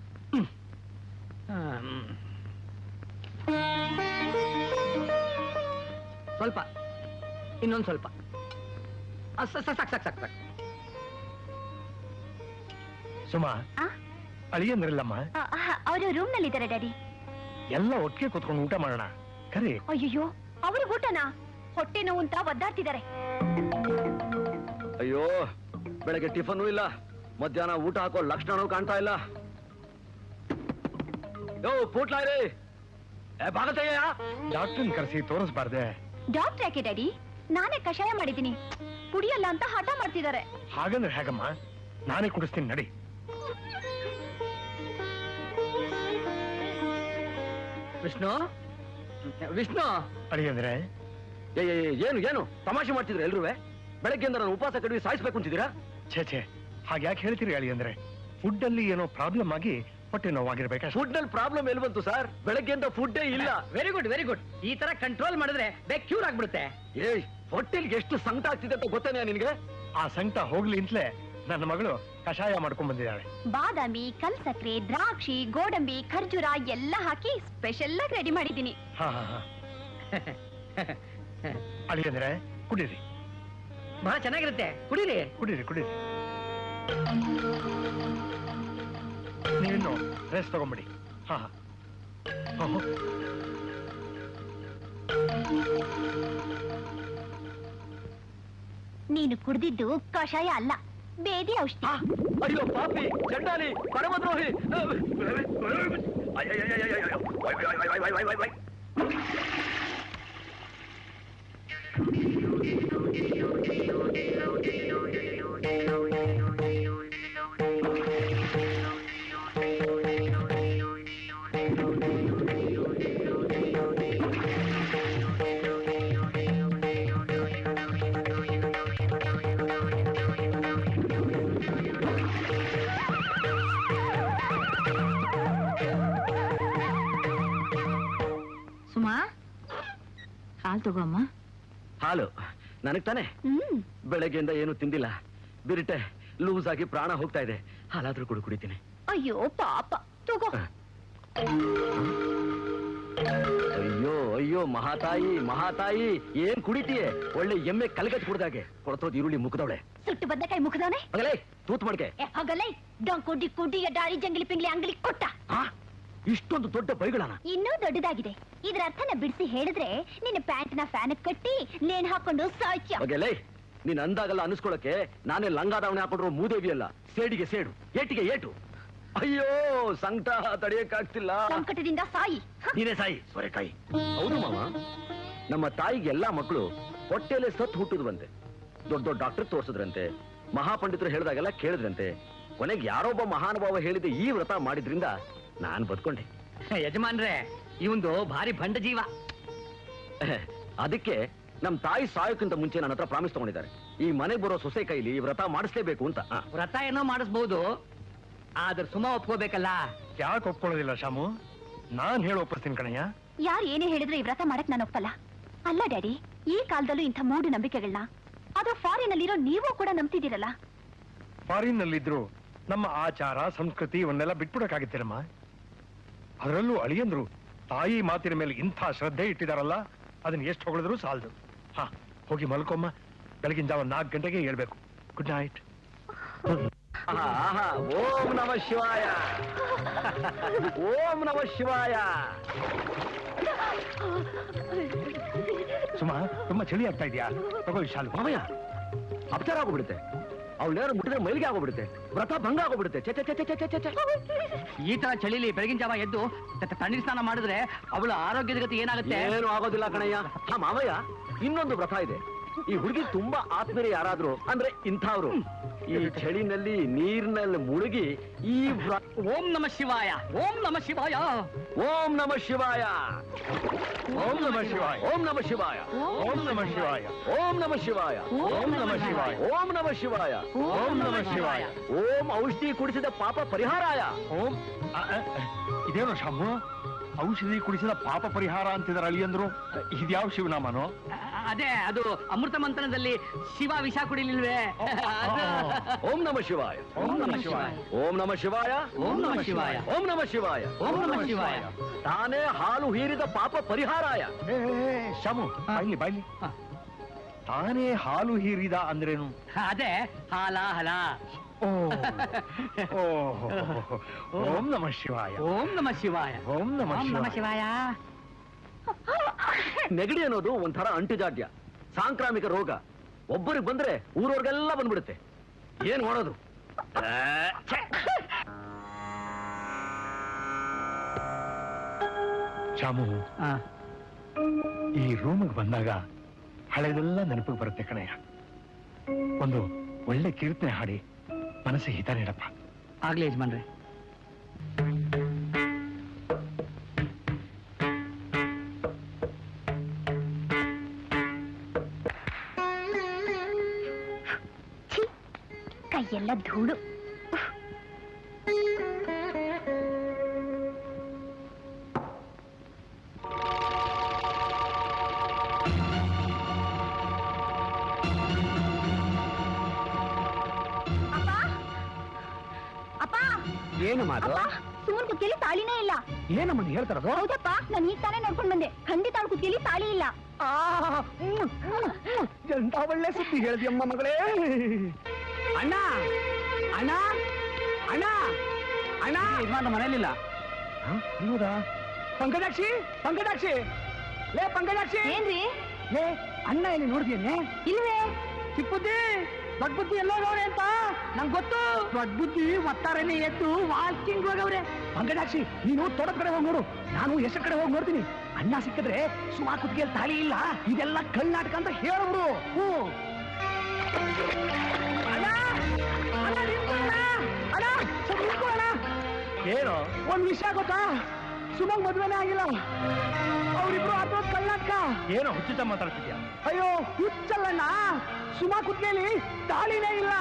ಸ್ವಲ್ಪ, ಇನ್ನೊಂದು ಸ್ವಲ್ಪ. ಸಾಕ್ ಸಾಕ್ ಸಾಕ್.
ಸುಮಾ, ಅಳಿಯಂದ್ರಲ್ಲಮ್ಮ
ಅವರು ರೂಮ್ ನಲ್ಲಿ ಇದ್ದಾರೆ ಡ್ಯಾಡಿ.
ಎಲ್ಲ ಒಟ್ಟಿಗೆ ಕೂತ್ಕೊಂಡು ಊಟ ಮಾಡೋಣ ಕರಿ.
ಅಯ್ಯೋ, ಅವ್ರಿಗೆ ಊಟನಾ? ಹೊಟ್ಟೆ ನೋವು ಅಂತ ಒದ್ದಾಡ್ತಿದ್ದಾರೆ.
ಅಯ್ಯೋ, ಬೆಳಗ್ಗೆ ಟಿಫನ್ ಇಲ್ಲ, ಮಧ್ಯಾಹ್ನ ಊಟ ಹಾಕೋ ಲಕ್ಷಣ ಕಾಣ್ತಾ ಇಲ್ಲ. ಯೋ ಪೂಟ್ಲಾರಿ, ಭಾಗತೆಯ
ಡಾಕ್ಟರ್ನ ಕರೆಸಿ ತೋರಿಸ್ಬಾರ್ದೆ?
ಡಾಕ್ಟರ್ ಯಾಕೆ ಡ್ಯಾಡಿ? ನಾನೇ ಕಷಾಯ ಮಾಡಿದ್ದೀನಿ. ಕುಡಿಯಲ್ಲ ಅಂತ ಹಠ ಮಾಡ್ತಿದ್ದಾರೆ.
ಹಾಗಂದ್ರೆ ಹೇಗಮ್ಮ, ನಾನೇ ಕುಡಿಸ್ತೀನಿ ನಡಿ.
ವಿಷ್ಣು, ವಿಷ್ಣು.
ಅಳಿಯಂದ್ರೆ
ಏನು ಏನು ತಮಾಷೆ ಮಾಡ್ತಿದ್ರು ಎಲ್ರೂ? ಬೆಳಗ್ಗೆಯಿಂದ ನಾನು ಉಪವಾಸ ಕಡಿಮೆ ಸಾಯಿಸ್ಬೇಕು ಅಂತಿದ್ದೀರಾ?
ಛೇ ಛೇ ಹಾಗೆ ಯಾಕೆ ಹೇಳ್ತೀರಿ ಅಳಿ ಅಂದ್ರೆ ಫುಡ್ ಅಲ್ಲಿ ಏನೋ ಪ್ರಾಬ್ಲಮ್ ಆಗಿ ಹೊಟ್ಟೆ ನೋವಾಗಿರ್ಬೇಕಾ?
ಫುಡ್ ನಲ್ಲಿ ಪ್ರಾಬ್ಲಮ್ ಎಲ್ಲಿ ಬಂತು ಸರ್? ಬೆಳಗ್ಗೆಯಿಂದ ಫುಡ್ಡೇ ಇಲ್ಲ.
Very good very good. ಈ ತರ ಕಂಟ್ರೋಲ್ ಮಾಡಿದ್ರೆ ಬೇಗ ಕ್ಯೂರ್ ಆಗ್ಬಿಡುತ್ತೆ.
ಏಯ್, ಹೊಟ್ಟೆಲ್ಗೆ ಎಷ್ಟು ಸಂಕಟ ಆಗ್ತಿದೆ ಅಂತ ಗೊತ್ತೇನೆ ನಿನ್ಗೆ?
ಆ ಸಂಕಟ ಹೋಗ್ಲಿ ಅಂತಲೇ ನನ್ನ ಮಗಳು ಕಷಾಯ ಮಾಡ್ಕೊಂಡ್ ಬಂದಿದ್ದಾಳೆ.
ಬಾದಾಮಿ, ಕಲ್ಸಕ್ರೆ, ದ್ರಾಕ್ಷಿ, ಗೋಡಂಬಿ, ಖರ್ಜೂರ ಎಲ್ಲ ಹಾಕಿ ಸ್ಪೆಷಲ್ ಆಗಿ ರೆಡಿ ಮಾಡಿದ್ದೀನಿ.
ಹಾ ಹಾ ಹಾ ಅಳಿ ಅಂದ್ರೆ ಕುಡೀರಿ
ಬಹಳ ಚೆನ್ನಾಗಿರುತ್ತೆ, ಕುಡೀರಿ.
ಕುಡೀರಿ ಕುಡೀರಿ. ನೀವಿನ್ನು ರೆಸ್ಟ್ ತಗೊಂಬಿಡಿ. ಹಾ ಹಾ
ನೀನು ಕುಡ್ದಿದ್ದು ಕಷಾಯ ಅಲ್ಲ, ಬೇದಿ ಔಷಧಿ.
ಅಯ್ಯೋ ಪಾಪಿ, ಚಂಡಾಲಿ, ಪರಮದ್ರೋಹಿ.
ಸುಮಾ, ಹಾಲು ತಗೋಮ್ಮ.
ಹಾಲು ನನಗ್ ತಾನೆ? ಬೆಳಗ್ಗೆಯಿಂದ ಏನು ತಿಂದಿಲ್ಲ, ಬಿರಿಟೆ ಲೂಸ್ ಆಗಿ ಪ್ರಾಣ ಹೋಗ್ತಾ ಇದೆ. ಹಾಲಾದ್ರೂ ಕುಡಿತೀನಿ.
ಅಯ್ಯೋ ಪಾಪ, ತಗೋ.
ಅಯ್ಯೋ ಅಯ್ಯೋ, ಮಹಾತಾಯಿ ಮಹಾತಾಯಿ, ಏನ್ ಕುಡಿತೀಯೆ? ಒಳ್ಳೆ ಎಮ್ಮೆ ಕಲ್ಗಟ್ ಕುಡ್ದಾಗೆ ಕೊಳತೋದ್ ಈರುಳ್ಳಿ ಮುಖದವಳೆ.
ಸುಟ್ಟು ಬದನೆಕಾಯಿ ಮುಖದವನೆ.
ಮಗಳೇ, ತೂತ್ ಮಾಡ್ಕೆ.
ಹಾಗಲ್ಲೇ ಡೊಂಕು ಡಿಕ್ಕು ಡಾರಿ ಜಂಗಲಿ ಪಿಂಗ್ಲಿ ಅಂಗಲಿ ಕೊಟ್ಟ.
ಇಷ್ಟೊಂದು ದೊಡ್ಡ ಬೈಗಳನ?
ಇನ್ನೂ ದೊಡ್ಡದಾಗಿದೆ. ಇದ್ರ ಅರ್ಥನ ಬಿಡಿಸಿ ಹೇಳಿದ್ರೆ ನಿನ್ನ ಪ್ಯಾಂಟ್ ನ ಫ್ಯಾನ್ ಕಟ್ಟಿ ನೇಣ್ ಹಾಕೊಂಡು ಸಾಯ್ತ್ಯ.
ಮಗಳೇ, ನೀನ್ ಅಂದಾಗಲ್ಲ ಅನಿಸ್ಕೊಳಕ್ಕೆ ನಾನೇ ಲಂಗಾದಾವಣೆ ಹಾಕೊಂಡ್ರು ಮೂದೇವಿ ಅಲ್ಲ. ಸೇಡಿಗೆ ಸೇಡು, ಏಟಿಗೆ ಏಟು. ಅಯ್ಯೋ, ಸಂಕಟ ತಡೆಯಕ್ಕಾಗ್ತಿಲ್ಲ.
ಸಂಕಟದಿಂದ ಸಾಯಿ.
ನೀನೇ ಸಾಯಿ ಸೊರೆಕಾಯಿ. ಹೌದು ಮಾವ, ನಮ್ಮ ತಾಯಿಗೆ ಎಲ್ಲಾ ಮಕ್ಕಳು ಹೊಟ್ಟೆಲೆ ಸತ್ತು ಹುಟ್ಟುದ್ವಂತೆ. ದೊಡ್ಡ ದೊಡ್ಡ ಡಾಕ್ಟರ್ ತೋರ್ಸಿದ್ರಂತೆ, ಮಹಾಪಂಡಿತರು ಹೇಳಿದಾಗೆಲ್ಲ ಕೇಳಿದ್ರಂತೆ. ಕೊನೆಗೆ ಯಾರೊಬ್ಬ ಮಹಾನುಭಾವ ಹೇಳಿದ ಈ ವ್ರತ ಮಾಡಿದ್ರಿಂದ ನಾನ್ ಬದ್ಕೊಂಡೆ.
ಯಜಮಾನ್ರೆ, ಇವಂದು ಭಾರಿ ಭಂಡ ಜೀವ.
ಅದಕ್ಕೆ ನಮ್ ತಾಯಿ ಸಾಯೋಕ್ಕಿಂತ ಮುಂಚೆ ನನ್ನ ಹತ್ರ ಪ್ರಾಮಿಸ್ ತಗೊಂಡಿದ್ದಾರೆ. ಈ ಮನೆಗೆ ಬರೋ ಸೊಸೆ ಕೈಲಿ ಈ ವ್ರತ ಮಾಡಿಸ್ಲೇಬೇಕು ಅಂತ.
ವ್ರತ ಏನೋ ಮಾಡಿಸ್ಬಹುದು, ಆದ್ರೆ ಸುಮ ಒಪ್ಕೋಬೇಕಲ್ಲ.
ಯಾಕೆ ಒಪ್ಕೊಳ್ಳೋದಿಲ್ಲ ಶಾಮು? ನಾನ್ ಹೇಳಿ ಒಪ್ಪಿಸ್ತೀನಿ ಕಣಯ್ಯ.
ಯಾರು ಏನೇ ಹೇಳಿದ್ರು ಈ ವ್ರತ ಮಾಡಕ್ ನಾನು ಒಪ್ಪಲ್ಲ. ಅಲ್ಲ ಡ್ಯಾಡಿ, ಈ ಕಾಲದಲ್ಲೂ ಇಂಥ ಮೂಢ ನಂಬಿಕೆಗಳನ್ನ ಅದು ಫಾರಿನ್ ಅಲ್ಲಿರೋ ನೀವು ಕೂಡ ನಂಬ್ತಿದ್ದೀರಲ್ಲ.
ಫಾರಿನ್ ನಲ್ಲಿದ್ರು ನಮ್ಮ ಆಚಾರ ಸಂಸ್ಕೃತಿ ಇವನ್ನೆಲ್ಲ ಬಿಟ್ಬಿಡಕ್ಕಾಗಿತ್ತೇನಮ್ಮ? ಅದರಲ್ಲೂ ಅಳಿಯಂದ್ರು ತಾಯಿ ಮಾತಿನ ಮೇಲೆ ಇಂಥ ಶ್ರದ್ಧೆ ಇಟ್ಟಿದಾರಲ್ಲ, ಅದನ್ನ ಎಷ್ಟು ಹೊಗಳಿದ್ರು ಸಾಲದು. ಹಾ, ಹೋಗಿ ಮಲ್ಕೊಮ್ಮ. ಬೆಳಗಿನ ಜಾವ 4 ಗಂಟೆಗೆ ಹೇಳ್ಬೇಕು. Good night.
ಓಂ ನಮ ಶಿವಾಯ, ಓಂ ನಮ ಶಿವಾಯ.
ಸುಮಾ, ತುಂಬಾ ಚಳಿ ಆಗ್ತಾ ಇದೆಯಾ? ತಗೋ ಈ ಶಾಲು.
ಮಾಮಯ್ಯ, ಅಪಚಾರ ಆಗೋಗ್ಬಿಡುತ್ತೆ. ಅವಳೇನಾದ್ರು ಮುಟ್ಟಿದ್ರೆ ಮೈಲಿಗೆ ಆಗೋಗ್ಬಿಡುತ್ತೆ, ವ್ರತ ಭಂಗ ಆಗೋಗ್ಬಿಡುತ್ತೆ. ಚೆ ಚೆ ಚೆ ಚೆ ಚೆ ಚೆ.
ಈ ತರ ಚಳಿಲಿ ಬೆಳಗಿನ ಜಾವ ಎದ್ದು ತಣ್ಣೀರ್ ಸ್ನಾನ ಮಾಡಿದ್ರೆ ಅವಳ ಆರೋಗ್ಯದ ಗತಿ ಏನಾಗುತ್ತೆ?
ಏನು ಆಗೋದಿಲ್ಲ ಕಣಯ್ಯ. ಹಾ ಮಾಮಯ್ಯ, ಇನ್ನೊಂದು ವ್ರತ ಇದೆ. ಈ ಹುಡುಗಿ ತುಂಬಾ ಆತ್ಮೀಯ ಯಾರಾದ್ರೂ ಅಂದ್ರೆ ಇಂಥವ್ರು ಈ ಚಳಿನಲ್ಲಿ ನೀರಿನಲ್ಲಿ ಮುಳುಗಿ ಈ
ಓಂ ನಮ ಶಿವಾಯ, ಓಂ ನಮ ಶಿವಾಯ,
ಓಂ ನಮ ಶಿವಾಯ,
ಓಂ ನಮ ಶಿವಾಯ,
ಓಂ ನಮ ಶಿವಾಯ,
ಓಂ ನಮ ಶಿವಾಯ,
ಓಂ ನಮ ಶಿವಾಯ,
ಓಂ ನಮ ಶಿವಾಯ,
ಓಂ ನಮ ಶಿವಾಯ,
ಓಂ ನಮ ಶಿವಾಯ,
ಓಂ ಔಷಧಿ ಕುಡಿಸಿದ ಪಾಪ ಪರಿಹಾರಾಯ.
ಓಂ ಇದೇನೋ ಶಾಮು, ಔಷಧಿ ಕುಡಿಸಿದ ಪಾಪ ಪರಿಹಾರ ಅಂತಿದಾರೆ ಅಳಿಯಂದ್ರು. ಇದ್ಯಾವ ಶಿವನಾಮನೋ?
ಅದೇ ಅದು ಅಮೃತ ಮಂಥನದಲ್ಲಿ ಶಿವ ವಿಷ ಕುಡಿಲಿಲ್ವೇ?
ಓಂ ನಮ ಶಿವಾಯ,
ಓಂ ನಮ ಶಿವಾಯ,
ಓಂ ನಮ ಶಿವಾಯ,
ಓಂ ನಮ ಶಿವಾಯ,
ಓಂ ನಮ ಶಿವಾಯ,
ಓಂ ನಮ ಶಿವಾಯ.
ತಾನೇ ಹಾಲು ಹೀರಿದ ಪಾಪ ಪರಿಹಾರಾಯ.
ಶಾಮು, ಬಾಯ್ಲಿ ಬಾಯ್ಲಿ. ತಾನೇ ಹಾಲು ಹೀರಿದ ಅಂದ್ರೇನು?
ಅದೇ ಹಾಲ ಹಲ.
ಓಂ ನಮ ಶಿವಾಯ,
ಓಂ ನಮ ಶಿವಾಯ,
ಓಂ ನಮ
ಓಂ ನಮ
ಶಿವಾಯ.
ಶಿವಾಯ.
ನೆಗಡಿ ಅನ್ನೋದು ಒಂಥರ ಅಂಟುಜಾಡ್ಯ, ಸಾಂಕ್ರಾಮಿಕ ರೋಗ. ಒಬ್ಬರಿಗೆ ಬಂದ್ರೆ ಊರವ್ರಿಗೆಲ್ಲ ಬಂದ್ಬಿಡುತ್ತೆ. ಏನ್ ಮಾಡೋದು?
ಶಾಮು,
ಆ,
ಈ ರೂಮಿಗೆ ಬಂದಾಗ ಹಳೆದೆಲ್ಲ ನೆನಪಿಗೆ ಬರುತ್ತೆ ಕಣಯ್ಯ. ಒಂದು ಒಳ್ಳೆ ಕೀರ್ತನೆ ಹಾಡಿ ಮನಸ್ಸಿಗೆ ಹಿತ ನೀಡಪ್ಪ.
ಆಗ್ಲಿ ಯಜಮಾನ್ರೆ.
ಕೈಯೆಲ್ಲ ಧೂಳು.
ಏನು ಮಾತು?
ಸುಮನ್ ಕುತ್ತಿಯಲ್ಲಿ ತಾಳಿನೇ ಇಲ್ಲ.
ಏನಮ್ಮ ನೀ ಹೇಳ್ತಾರದು?
ಹೌದಪ್ಪ, ನಾನು ಈಗ ತಾನೇ ನೋಡ್ಕೊಂಡ್ ಬಂದೆ. ಖಂಡಿತ ಅವಳ ಕುತ್ತಿಯಲ್ಲಿ ತಾಳಿ ಇಲ್ಲ.
ಎಂತ ಒಳ್ಳೆ ಸುದ್ದಿ ಹೇಳಿದ್ಯಮ್ಮ ಮಗಳೇ. ಅಣ್ಣ ಅಣ್ಣ ಅಣ್ಣ ಅಣ್ಣ ಯಜಮಾನ ಮನೇಲಿಲ್ಲ. ಹೌದಾ? ಪಂಕಜಾಕ್ಷಿ ಪಂಕಜಾಕ್ಷಿ ಲೇ ಪಂಕಜಾಕ್ಷಿ.
ಏನ್ರಿ?
ಲೇ ಅಣ್ಣ ಎಲ್ಲಿ ನೋಡ್ದೇನೆ?
ಇಲ್ವೇ?
ಚಿಕ್ಕ ಬುದ್ಧಿ ದೊಡ್ಡ ಬುದ್ಧಿ ಎಲ್ಲೋ ನೋಡಿ ಅಂತ ನಂಗೆ ಗೊತ್ತು. ದೊಡ್ಡ ಬುದ್ಧಿ ಒತ್ತಾರನೇ ಎದ್ದು ವಾಕಿಂಗ್ ಹೋಗವ್ರೆ. ಪಂಕಜಾಕ್ಷಿ ನೀನು ತೋಟದ ಕಡೆ ಹೋಗಿ ನೋಡು, ನಾನು ಹೆಸರು ಕಡೆ ಹೋಗಿ ನೋಡ್ತೀನಿ. ಅಣ್ಣ ಸಿಕ್ಕಿದ್ರೆ ಸುಮಾ ಕುತ್ತಿಗೆಯಲ್ಲಿ ತಾಳಿ ಇಲ್ಲ, ಇದೆಲ್ಲ ಕಳ್ಳಾಟಕ ಅಂತ ಹೇಳವ್ರು. ಏನು ಒಂದ್ ವಿಷಯ ಗೊತ್ತಾ? ಸುಮಂಗ್ ಮದ್ವೆನೇ ಆಗಿಲ್ಲ. ಅವರಿಬ್ರು ಅಥವಾ ಕಳ್ಳಾಟಕ. ಏನೋ ಹುಚ್ಚುಚ್ಚ ಮಾತಾಡ್ತಿದ್ಯಾ? ಅಯ್ಯೋ ಹುಚ್ಚಲ್ಲಣ್ಣ, ಸುಮಾ ಕುತ್ತಿಗೆಯಲ್ಲಿ ತಾಳಿನೇ ಇಲ್ಲ.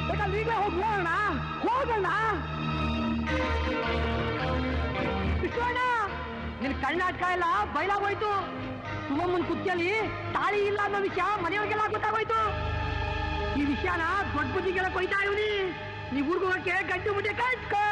ಬೇಕಾದ್ರೆ ಈಗಲೇ ಹೋಗಿ ನೋಡೋಣ. ಹೋಗೋಣ. ನಿನ್ ಕಳ್ಳಾಟಕ ಎಲ್ಲ ಬಯಲಾಗೋಯ್ತು. ಸುಮಮ್ಮನ್ ಕುತ್ತಿಗೆಯಲ್ಲಿ ತಾಳಿ ಇಲ್ಲ ಅನ್ನೋ ವಿಷಯ ಮನೆಯವ್ರಿಗೆಲ್ಲ ಗೊತ್ತಾಗೋಯ್ತು. ಈ ವಿಷಯನ ದೊಡ್ಡ ಬುದ್ಧಿಗೆಲ್ಲ ಕೊಯ್ತಾ ಇವನಿ. ನೀವ್ ಊರ್ಗ್ ಹೋಗಕ್ಕೆ ಗಂಟು ಮುಟ್ಟೆ ಕಾಯ್ಕೋ.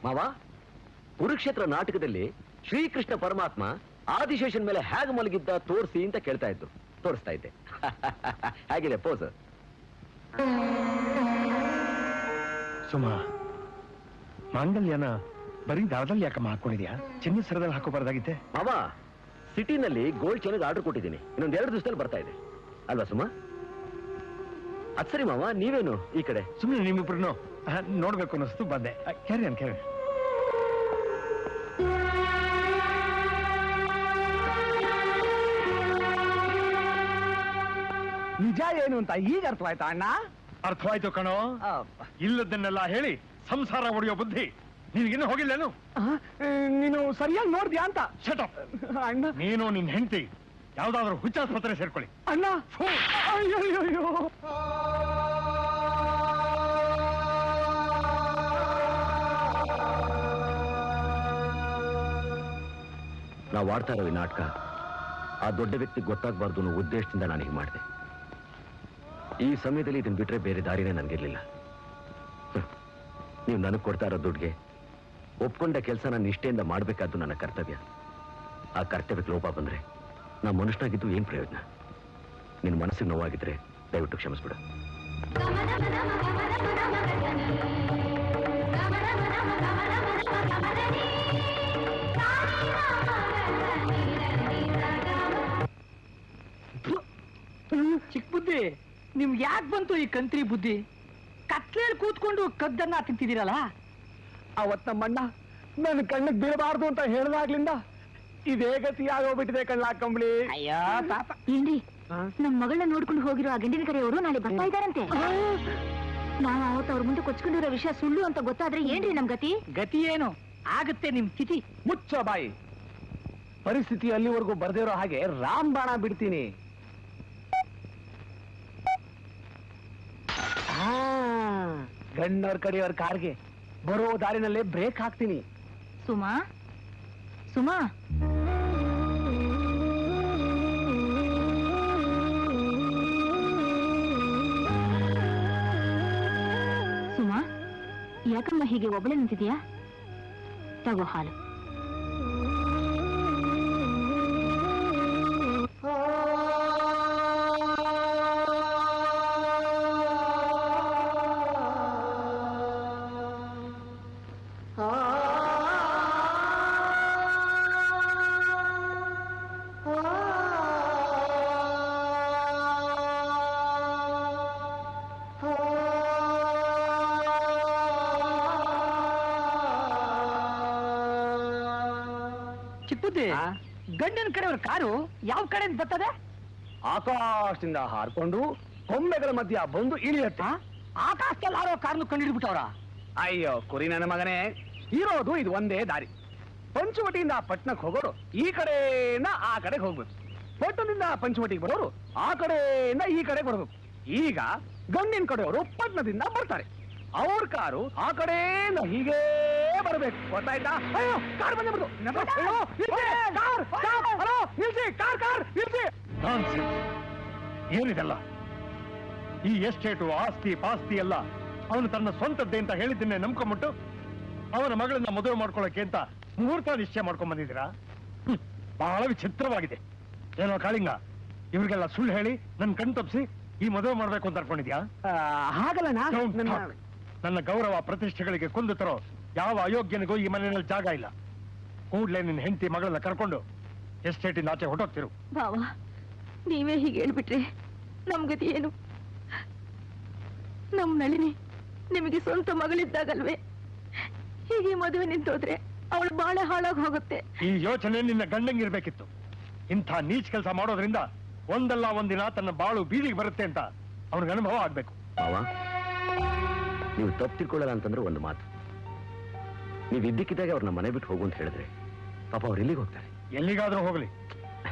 ಮಾವ, ಕುರುಕ್ಷೇತ್ರ ನಾಟಕದಲ್ಲಿ ಶ್ರೀಕೃಷ್ಣ ಪರಮಾತ್ಮ ಆದಿಶೇಷನ್ ಮೇಲೆ ಹೇಗೆ ಮಲಗಿದ್ದ ತೋರಿಸಿ ಅಂತ ಕೇಳ್ತಾ ಇದ್ರು. ತೋರಿಸ್ತಾ ಇದ್ದೆ. ಹೇಗಿದೆ ಪೋಸ್?
ಸುಮಾ, ಮಾಂಗಲ್ಯನ ಬರೀ ದಾರದಲ್ಲಿ ಯಾಕಮ್ಮ ಹಾಕೊಂಡಿದ್ಯಾ? ಚಿನ್ನದ ಸರದಲ್ಲಿ ಹಾಕೋಬಾರ್ದಾಗಿತ್ತೆ.
ಮಾವ, ಸಿಟಿನಲ್ಲಿ ಗೋಲ್ಡ್ ಚೈನ್ಗೆ ಆರ್ಡರ್ ಕೊಟ್ಟಿದ್ದೀನಿ. ಇನ್ನೊಂದ್ 2 ದಿವಸದಲ್ಲಿ ಬರ್ತಾ ಇದೆ ಅಲ್ವಾ ಸುಮಾ? ಅದ್ ಸರಿ ಮಾವ, ನೀವೇನು ಈ ಕಡೆ?
ಸುಮ್ಮನೆ ನಿಮ್ಮಿಬ್ರು ನೋಡ್ಬೇಕು ಅನ್ನಿಸ್ತು ಬಂದೆ. ಕ್ಯಾರಿ ಅನ್ ಕ್ಯಾರಿ.
ನಿಜ ಏನು ಅಂತ ಈಗ ಅರ್ಥವಾಯ್ತಾ ಅಣ್ಣ?
ಅರ್ಥವಾಯ್ತು ಕಣೋ. ಇಲ್ಲದನ್ನೆಲ್ಲ ಹೇಳಿ ಸಂಸಾರ ಒಡೆಯೋ ಬುದ್ಧಿ ನಿನ್ಗಿನ್ನೂ ಹೋಗಿಲ್ಲೇನು?
ನೀನು ಸರಿಯಾಗಿ ನೋಡ್ದ್ಯಾ ಅಂತ.
ಶಟಪ್
ಅಣ್ಣ.
ನೀನು ನಿನ್ ಹೆಂಡತಿ ಯಾವ್ದಾದ್ರು ಹುಚ್ಚಾಸ್ಪತ್ರೆ ಸೇರ್ಕೊಳ್ಳಿ.
ಅಣ್ಣ ಅಯ್ಯೋ.
ನಾವು ಆಡ್ತಾ ಇರೋ ಈ ನಾಟಕ ಆ ದೊಡ್ಡ ವ್ಯಕ್ತಿ ಗೊತ್ತಾಗಬಾರ್ದು ಅನ್ನೋ ಉದ್ದೇಶದಿಂದ ನಾನು ಹೀಗೆ ಮಾಡಿದೆ. ಈ ಸಮಯದಲ್ಲಿ ಇದನ್ನ ಬಿಟ್ರೆ ಬೇರೆ ದಾರಿನೇ ನನಗಿರ್ಲಿಲ್ಲ. ನೀವು ನನಗೆ ಕೊಡ್ತಾ ಇರೋ ದುಡ್ಡಿಗೆ ಒಪ್ಕೊಂಡ ಕೆಲಸನ ನಿಷ್ಠೆಯಿಂದ ಮಾಡಬೇಕಾದ್ದು ನನ್ನ ಕರ್ತವ್ಯ. ಆ ಕರ್ತವ್ಯಕ್ಕೆ ಲೋಪ ಬಂದ್ರೆ ನಾ ಮನುಷ್ಯನಾಗಿದ್ದು ಏನ್ ಪ್ರಯೋಜನ? ನಿನ್ನ ಮನಸ್ಸಿಗೆ ನೋವಾಗಿದ್ರೆ ದಯವಿಟ್ಟು ಕ್ಷಮಿಸ್ಬಿಡು.
ಚಿಕ್ಕ ಬುದ್ಧಿ, ನಿಮ್ಗೆ ಯಾಕೆ ಬಂತು ಈ ಕಂತ್ರಿ ಬುದ್ಧಿ? ಕತ್ಲೇಲಿ ಕೂತ್ಕೊಂಡು ಕದ್ದನ್ನ ತಿಂತಿದ್ದೀರಲ್ಲ.
ಅವತ್ ನಮ್ಮಣ್ಣ ನನ್ನ ಕಣ್ಣಿಗೆ ಬೀಳಬಾರ್ದು ಅಂತ ಹೇಳಿದಾಗ್ಲಿಂದ ಇದೇ ಗತಿ ಆಗೋಗ್ಬಿಟ್ಟಿದೆ ಕಣ್ಣ ಕಂಬಳಿ.
ಅಯ್ಯೋ ಪಾಪ.
ಏನ್ರಿ, ನಮ್ ಮಗಳನ್ನ ನೋಡ್ಕೊಂಡು ಹೋಗಿರೋ ಆ ಗಂಡಿನ ಕಡೆಯವರು ನಾಳೆ ಬರ್ತಾ ಇದಾರಂತೆ. ನಾವು ಅವತ್ತು ಅವ್ರ ಮುಂದೆ ಕೊಚ್ಕೊಂಡಿರೋ ವಿಷಯ ಸುಳ್ಳು ಅಂತ ಗೊತ್ತಾದ್ರೆ ಏನ್ರಿ ನಮ್ ಗತಿ?
ಗತಿ ಏನು ಆಗುತ್ತೆ ನಿಮ್ ಸ್ಥಿತಿ?
ಮುಚ್ಚೋ ಬಾಯಿ. ಪರಿಸ್ಥಿತಿ ಅಲ್ಲಿವರೆಗೂ ಬರ್ದಿರೋ ಹಾಗೆ ರಾಮಬಾಣ ಬಿಡ್ತೀನಿ. ಗಣ್ಣವ್ರ ಕಡೆಯವ್ರ ಕಾರ್ಗೆ ಬರೋ ದಾರಿನಲ್ಲೇ ಬ್ರೇಕ್ ಹಾಕ್ತೀನಿ.
ಸುಮಾ, ಸುಮಾ, ಸುಮಾ, ಯಾಕಮ್ಮ ಹೀಗೆ ಒಬ್ಬಳೆ ನಿಂತಿದ್ಯಾ? ತಗೋ ಹಾಲು.
ಚಿಕ್ಕುದ್ದಿ, ಗಂಡನ ಕಡೆಯವ್ರ ಕಾರು ಯಾವ ಕಡೆ ಬರ್ತದೆ?
ಆಕಾಶದಿಂದ ಹಾರ್ಕೊಂಡು ಕೊಂಬೆಗಳ ಮಧ್ಯ ಬಂದು ಇಳಿಯತ್ತ.
ಆಕಾಶದಲ್ಲಿ ಹಾರೋ ಕಾರ್ನು ಕಂಡಿಡ್ಬಿಟ್ಟವ್ರ.
ಅಯ್ಯೋ ಕುರಿ ನನ್ನ ಮಗನೇ, ಇರೋದು ಇದು ಒಂದೇ ದಾರಿ. ಪಂಚವಟಿಯಿಂದ ಪಟ್ಟಣಕ್ಕೆ ಹೋಗೋರು ಈ ಕಡೆಯಿಂದ ಆ ಕಡೆಗೆ ಹೋಗ್ಬೇಕು, ಪಟ್ಟಣದಿಂದ ಪಂಚವಟಿಗೆ ಬರೋರು ಆ ಕಡೆಯಿಂದ ಈ ಕಡೆಗೆ ಬರ್ಬೇಕು. ಈಗ ಗಂಡಿನ ಕಡೆಯವರು ಪಟ್ಟಣದಿಂದ ಬರ್ತಾರೆ, ಅವ್ರ ಕಾರು ಆ ಕಡೆಯಿಂದ ಹೀಗೆ ಬರಬೇಕು. ಗೊತ್ತಾಯ್ತಾ? ಅಯ್ಯೋ ಕಾರ್ ಬಂದ್ಬಿಡ್ತು.
ಏನಿದೆಲ್ಲ? ಈ ಎಸ್ಟೇಟು ಆಸ್ತಿ ಪಾಸ್ತಿ ಎಲ್ಲ ಅವನು ತನ್ನ ಸ್ವಂತದ್ದೇ ಅಂತ ಹೇಳಿದ್ದನ್ನೇ ನಂಬ್ಕೊಂಬಿಟ್ಟು ಅವನ ಮಗಳನ್ನ ಮದುವೆ ಮಾಡ್ಕೊಳ್ಳೋಕೆ ಅಂತ ಮುಹೂರ್ತ ನಿಶ್ಚಯ ಮಾಡ್ಕೊಂಡ್ ಬಂದಿದ್ದೀರಾ? ಬಹಳ ವಿಚಿತ್ರವಾಗಿದೆ. ಏನೋ ಕಾಳಿಂಗ, ಇವ್ರಿಗೆಲ್ಲ ಸುಳ್ಳು ಹೇಳಿ ನನ್ ಕಣ್ ತಪ್ಪಿಸಿ ಈ ಮದುವೆ ಮಾಡ್ಬೇಕು ಅಂತ ಅನ್ಕೊಂಡಿದ್ಯಾ?
ಹಾಗಲ್ಲ
ನನ್ನ ಗೌರವ ಪ್ರತಿಷ್ಠೆಗಳಿಗೆ ಕುಂದು ತರೋ ಯಾವ ಅಯೋಗ್ಯನಿಗೂ ಈ ಮನೆಯಲ್ಲಿ ಜಾಗ ಇಲ್ಲ. ಕೂಡ್ಲೇ ನಿನ್ನ ಹೆಂಡತಿ ಮಗಳನ್ನ ಕರ್ಕೊಂಡು ಎಸ್ಟೇಟಿಂದ ಆಚೆ ಹೊಟ್ಟೋಗ್ತಿರು.
ಬಾವ, ನೀವೇ ಹೀಗೆ ಹೇಳ್ಬಿಟ್ರೆ ನಮ್ಗತಿ ಏನು? ನಮ್ ನಳಿನಿ ನಿಮಗೆ ಸ್ವಂತ ಮಗಳಿದ್ದಾಗಲ್ವೇ? ಹೀಗೆ ಮದುವೆ ನಿಂತೋದ್ರೆ ಅವಳು ಬಾಳೆ ಹಾಳಾಗಿ ಹೋಗುತ್ತೆ.
ಈ ಯೋಚನೆ ನಿನ್ನ ಗಂಡಂಗಿರ್ಬೇಕಿತ್ತು. ಇಂಥ ನೀಚ್ ಕೆಲಸ ಮಾಡೋದ್ರಿಂದ ಒಂದಲ್ಲ ಒಂದಿನ ತನ್ನ ಬಾಳು ಬೀದಿಗೆ ಬರುತ್ತೆ ಅಂತ ಅವನಿಗೆ ಅನುಭವ ಆಗ್ಬೇಕು.
ಮಾವ, ನೀವು ತಪ್ಪು ತಿಳ್ಕೊಳ್ಳಲ್ಲ ಅಂತಂದ್ರೆ ಒಂದು ಮಾತು, ನೀವು ಇದ್ದಕ್ಕಿದ್ದಾಗ ಅವ್ರನ್ನ ಮನೆ ಬಿಟ್ಟು ಹೋಗು ಅಂತ ಹೇಳಿದ್ರೆ ಪಾಪ ಅವ್ರು ಎಲ್ಲಿಗೆ ಹೋಗ್ತಾರೆ?
ಎಲ್ಲಿಗಾದ್ರೂ ಹೋಗ್ಲಿ.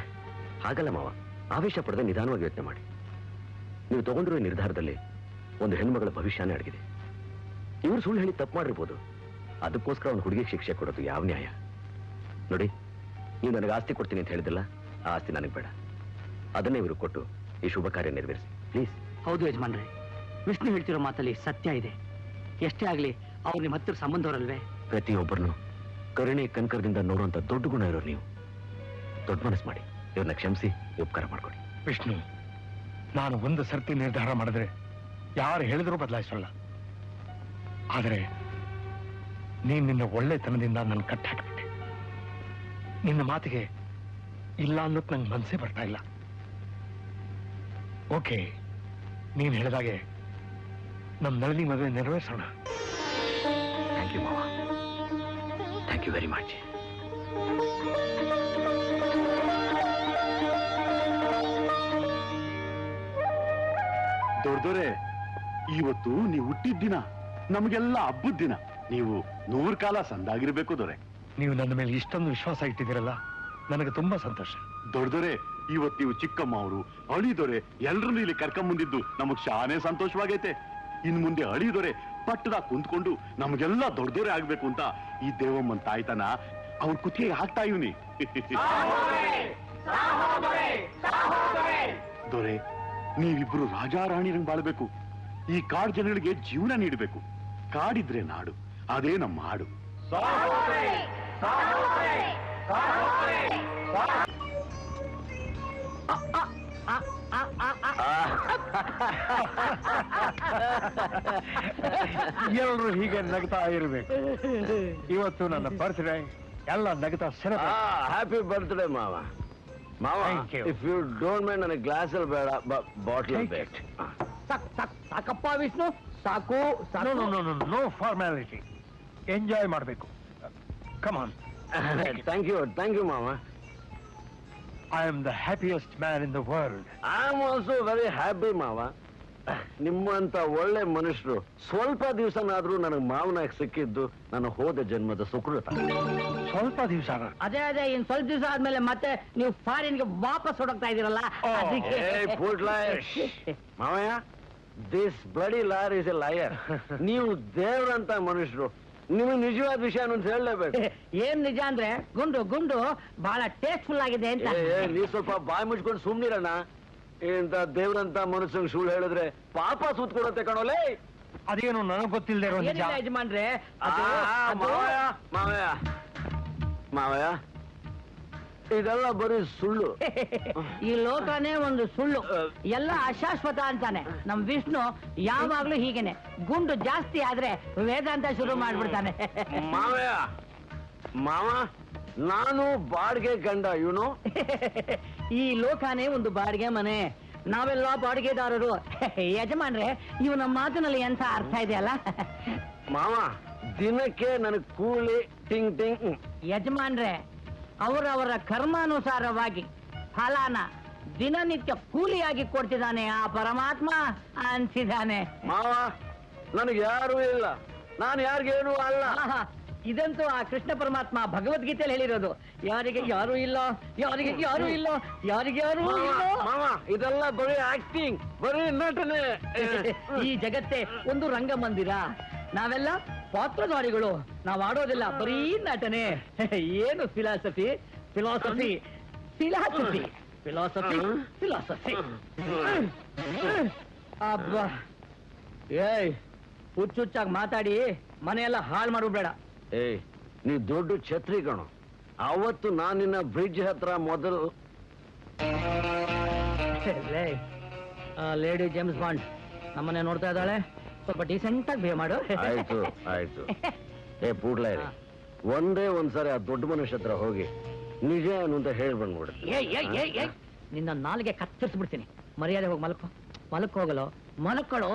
ಹಾಗಲ್ಲ ಮಾವ, ಆವೇಶ ಪಡೆದ ನಿಧಾನವಾಗಿ ಯೋಚನೆ ಮಾಡಿ. ನೀವು ತಗೊಂಡಿರೋ ನಿರ್ಧಾರದಲ್ಲಿ ಒಂದು ಹೆಣ್ಮಗಳ ಭವಿಷ್ಯನೇ ಅಡಗಿದೆ. ಇವ್ರು ಸುಳ್ಳು ಹೇಳಿ ತಪ್ಪು ಮಾಡಿರ್ಬೋದು, ಅದಕ್ಕೋಸ್ಕರ ಒಂದು ಹುಡುಗಿಗೆ ಶಿಕ್ಷೆ ಕೊಡೋದು ಯಾವ ನ್ಯಾಯ? ನೋಡಿ, ನೀವು ನನಗೆ ಆಸ್ತಿ ಕೊಡ್ತೀನಿ ಅಂತ ಹೇಳಿದಿಲ್ಲ, ಆ ಆಸ್ತಿ ನನಗೆ ಬೇಡ. ಅದನ್ನೇ ಇವರು ಕೊಟ್ಟು ಈ ಶುಭ ಕಾರ್ಯ ನೆರವೇರಿಸಿ ಪ್ಲೀಸ್.
ಹೌದು ಯಜಮಾನ್ರೆ, ವಿಷ್ಣು ಹೇಳ್ತಿರೋ ಮಾತಲ್ಲಿ ಸತ್ಯ ಇದೆ. ಎಷ್ಟೇ ಆಗ್ಲಿ ಅವ್ರು ನಿಮ್ಮ ಹತ್ತಿರ ಸಂಬಂಧವರಲ್ವೇ?
ಪ್ರತಿಯೊಬ್ಬರನ್ನು ಕರುಣೆ ಕನಕರದಿಂದ ನೋಡುವಂತ ದೊಡ್ಡ ಗುಣ ಇರೋರು ನೀವು. ದೊಡ್ಡ ಮನಸ್ಸು ಮಾಡಿ ಇವ್ರನ್ನ ಕ್ಷಮಿಸಿ ಉಪಕಾರ ಮಾಡ್ಕೊಡಿ.
ವಿಷ್ಣು, ನಾನು ಒಂದು ಸರ್ತಿ ನಿರ್ಧಾರ ಮಾಡಿದ್ರೆ ಯಾರು ಹೇಳಿದ್ರೂ ಬದಲಾಯಿಸಲ್ಲ. ಆದರೆ ನೀನ್ ನಿನ್ನ ಒಳ್ಳೆತನದಿಂದ ನನ್ನ ಕಟ್ಟ ಹಾಕಿಬಿಟ್ಟೆ. ನಿನ್ನ ಮಾತಿಗೆ ಇಲ್ಲ ಅನ್ನೋದು ನಂಗೆ ಮನಸ್ಸೇ ಬರ್ತಾ ಇಲ್ಲ. ಓಕೆ, ನೀನ್ ಹೇಳಿದಾಗೆ ನಮ್ಮ ನಳಿನಿ ಮದುವೆ ನೆರವೇರಿಸೋಣ.
ಥ್ಯಾಂಕ್ ಯು ಮಾವ, ಥ್ಯಾಂಕ್ ಯು ವೆರಿ ಮಚ್.
ದೊಡ್ಡದೋರೆ, ಇವತ್ತು ನೀವು ಹುಟ್ಟಿದ ದಿನ, ನಮಗೆಲ್ಲ ಹಬ್ಬದ ದಿನ. ನೀವು 100 ಕಾಲ ಸಂದಾಗಿರ್ಬೇಕು ದೊರೆ.
ನೀವು ನನ್ನ ಮೇಲೆ ಇಷ್ಟೊಂದು ವಿಶ್ವಾಸ ಇಟ್ಟಿದ್ದೀರಲ್ಲ, ನನಗೆ ತುಂಬಾ ಸಂತೋಷ.
ದೊಡ್ಡದೊರೆ, ಇವತ್ತು ನೀವು ಚಿಕ್ಕಮ್ಮ ಅವರು ಅಳಿದೊರೆ ಎಲ್ರನ್ನೂ ಇಲ್ಲಿ ಕರ್ಕೊಂಬಂದಿದ್ದು ನಮಗ್ ಶಾನೆ ಸಂತೋಷವಾಗೈತೆ. ಇನ್ ಮುಂದೆ ಅಳಿದೊರೆ ಪಟ್ಟದ ಕುಂತ್ಕೊಂಡು ನಮಗೆಲ್ಲ ದೊಡ್ಡದೊರೆ ಆಗ್ಬೇಕು ಅಂತ ಈ ದೇವಮ್ಮನ್ ತಾಯ್ತನ ಅವ್ರ ಕುತ್ತಿಗೆ ಹಾಕ್ತಾ ಇವನಿ. ದೊರೆ, ನೀವಿಬ್ರು ರಾಜಾರಾಣಿರಂಗ್ ಬಾಳ್ಬೇಕು. ಈ ಕಾಡು ಜನಗಳಿಗೆ ಜೀವನ ನೀಡಬೇಕು. ಕಾಡಿದ್ರೆ ನಾಡು, ಅದೇ ನಮ್ಮ ಹಾಡು.
ಎಲ್ಲರೂ ಹೀಗೆ ನಗ್ತಾ ಇರಬೇಕು. ಇವತ್ತು ನನ್ನ ಬರ್ತ್ಡೇ, ಎಲ್ಲ ನಗ್ತಾ
ಹ್ಯಾಪಿ ಬರ್ತ್ಡೇ ಮಾವ. ಮಾವ,
Thank you.
If you don't mind ನನಗೆ ಗ್ಲಾಸ್ ಅಲ್ಲಿ ಬೇಡ, ಬಾಟ್ಲ್ ಬೇಕು.
ಸಾಕಪ್ಪ ವಿಷ್ಣು, ಸಾಕು.
ನೋ ಫಾರ್ಮ್ಯಾಲಿಟಿ, ಎಂಜಾಯ್ ಮಾಡಬೇಕು. Come on.
ಥ್ಯಾಂಕ್ ಯು ಮಾವ.
I am the happiest man in the world.
I am also very happy ಮಾವ. ನಿಮ್ಮಂತ ಒಳ್ಳೆ ಮನುಷ್ಯರು ಸ್ವಲ್ಪ ದಿವಸನಾದ್ರೂ ನನಗೆ ಮಾವನಾಗಿ ಸಿಕ್ಕಿದ್ದು ನನ್ನ ಹೋದ ಜನ್ಮದ ಸುಕೃತ.
ಸ್ವಲ್ಪ ದಿವಸ
ಅದೇ ಇನ್ ಸ್ವಲ್ಪ ದಿವಸ ಆದ್ಮೇಲೆ ಮತ್ತೆ ನೀವು ಫಾರಿನ್ಗೆ ವಾಪಸ್ ಹೊಡಕ್ತಾ ಇದೀರಲ್ಲ, ಅದಕ್ಕೆ.
ಮಾವಯ್ಯ, this bloody lawyer is A lawyer. ನೀವು ದೇವ್ರಂತ ಮನುಷ್ಯರು, ನಿಮಗೆ ನಿಜವಾದ ವಿಷಯ ಅಂತ ಹೇಳಲೇಬೇಕು.
ಏನ್ ನಿಜ ಅಂದ್ರೆ ಗುಂಡು ಬಹಳ ಟೇಸ್ಟ್ಫುಲ್ ಆಗಿದೆ ಅಂತ.
ನೀವು ಸ್ವಲ್ಪ ಬಾಯಿ ಮುಚ್ಕೊಂಡು ಸುಮ್ನಿರಣ್ಣ. ಇಂತ ದೇವ್ರಂತ ಮನುಷ್ಯಂಗ್ ಸುಳ್ಳು ಹೇಳಿದ್ರೆ ಪಾಪ ಸುತ್ತ ಕೊಡತ್ತೆ ಕಣೋಲೆ.
ಅದೇನು ನನಗೆ ಗೊತ್ತಿಲ್ಲದೆ ಇರೋ ನಿಜ.
ಯಜಮಾನ್ರೆ,
ಮಾವಯ್ಯ ಮಾವಯ್ಯ ಇದೆಲ್ಲ ಬರೀ ಸುಳ್ಳು.
ಈ ಲೋಕನೇ ಒಂದು ಸುಳ್ಳು, ಎಲ್ಲ ಅಶಾಶ್ವತ ಅಂತಾನೆ. ನಮ್ ವಿಷ್ಣು ಯಾವಾಗ್ಲೂ ಹೀಗೇನೆ, ಗುಂಡು ಜಾಸ್ತಿ ಆದ್ರೆ ವೇದಾಂತ ಶುರು ಮಾಡ್ಬಿಡ್ತಾನೆ.
ಮಾವಯ್ಯ ಮಾವ ನಾನು ಬಾಡಿಗೆ ಗಂಡ ಇವನು.
ಈ ಲೋಕನೇ ಒಂದು ಬಾಡಿಗೆ ಮನೆ, ನಾವೆಲ್ಲ ಬಾಡಿಗೆದಾರರು. ಯಜಮಾನ್ರೆ, ಇವು ನಮ್ಮ ಮಾತಿನಲ್ಲಿ ಎಂತ ಅರ್ಥ ಇದೆಯಲ್ಲ.
ಮಾವ ದಿನಕ್ಕೆ ನನಗೆ ಕೂಲಿ ಟಿಂಗ್ ಟಿಂಗ್.
ಯಜಮಾನ್ರೆ, ಅವರವರ ಕರ್ಮಾನುಸಾರವಾಗಿ ಫಲಾನ ದಿನನಿತ್ಯ ಕೂಲಿಯಾಗಿ ಕೊಡ್ತಿದ್ದಾನೆ ಆ ಪರಮಾತ್ಮ ಅನ್ಸಿದ್ದಾನೆ.
ಮಾವ ನನಗೆ ಯಾರು ಇಲ್ಲ, ನಾನು ಯಾರಿಗೇನು ಅಲ್ಲ.
ಆಹಾ, ಇದಂತೂ ಆ ಕೃಷ್ಣ ಪರಮಾತ್ಮ ಭಗವದ್ಗೀತೆಯಲ್ಲಿ ಹೇಳಿರೋದು. ಯಾರಿಗೆ ಯಾರು ಇಲ್ಲ, ಯಾರಿಗೆ ಯಾರು ಇಲ್ಲ, ಯಾರಿಗೆ ಯಾರು ಇಲ್ಲ.
ಮಾವ ಇದೆಲ್ಲ ಬರೀ ಆಕ್ಟಿಂಗ್, ಬರೀ ನಟನೆ.
ಈ ಜಗತ್ತೇ ಒಂದು ರಂಗಮಂದಿರ, ನಾವೆಲ್ಲ ಪಾತ್ರಧಾರಿಗಳು. ನಾವ್ ಆಡೋದಿಲ್ಲ, ಬರೀ ನಟನೆ. ಏನು philosophy philosophy philosophy philosophy philosophy. ಅಬ್ಬಾ, ಏಯ್ ಹುಚ್ಚುಚ್ಚಾಗಿ ಮಾತಾಡಿ ಮನೆಯೆಲ್ಲ ಹಾಳು ಮಾಡ್ಬೇಡ.
ಏಯ್ ನೀ ದೊಡ್ಡ ಛತ್ರಿ ಕಣು. ಅವತ್ತು ನಾನಿನ್ನ ಬ್ರಿಡ್ಜ್ ಹತ್ರ ಮೊದಲು
ಲೇಡಿ ಜೇಮ್ಸ್ ಬಾಂಡ್ ನಮ್ಮನೆ ನೋಡ್ತಾ ಇದ್ದಾಳೆ, ಸ್ವಲ್ಪ ಡೀಸೆಂಟ್ ಆಗಿ ಬಿಹೇವ್ ಮಾಡು.
ಆಯ್ತು ಆಯ್ತು. ಏ ಪೂಡ್ಲೇ ಒಂದೇ ಒಂದ್ಸರಿ ಆ ದೊಡ್ಡ ಮನುಷ್ಯ ಹತ್ರ ಹೋಗಿ ನಿಜ ಏನು ಅಂತ ಹೇಳಿ ಬಂದ್ಬಿಡು.
ನಿನ್ನ ನಾಲಿಗೆ ಕತ್ತರಿಸ್ಬಿಡ್ತೀನಿ. ಮರ್ಯಾದೆ ಹೋಗಿ ಮಲಕೋ, ಮಲಕ್ ಹೋಗಲು ಮಲಕ್ಕಳು.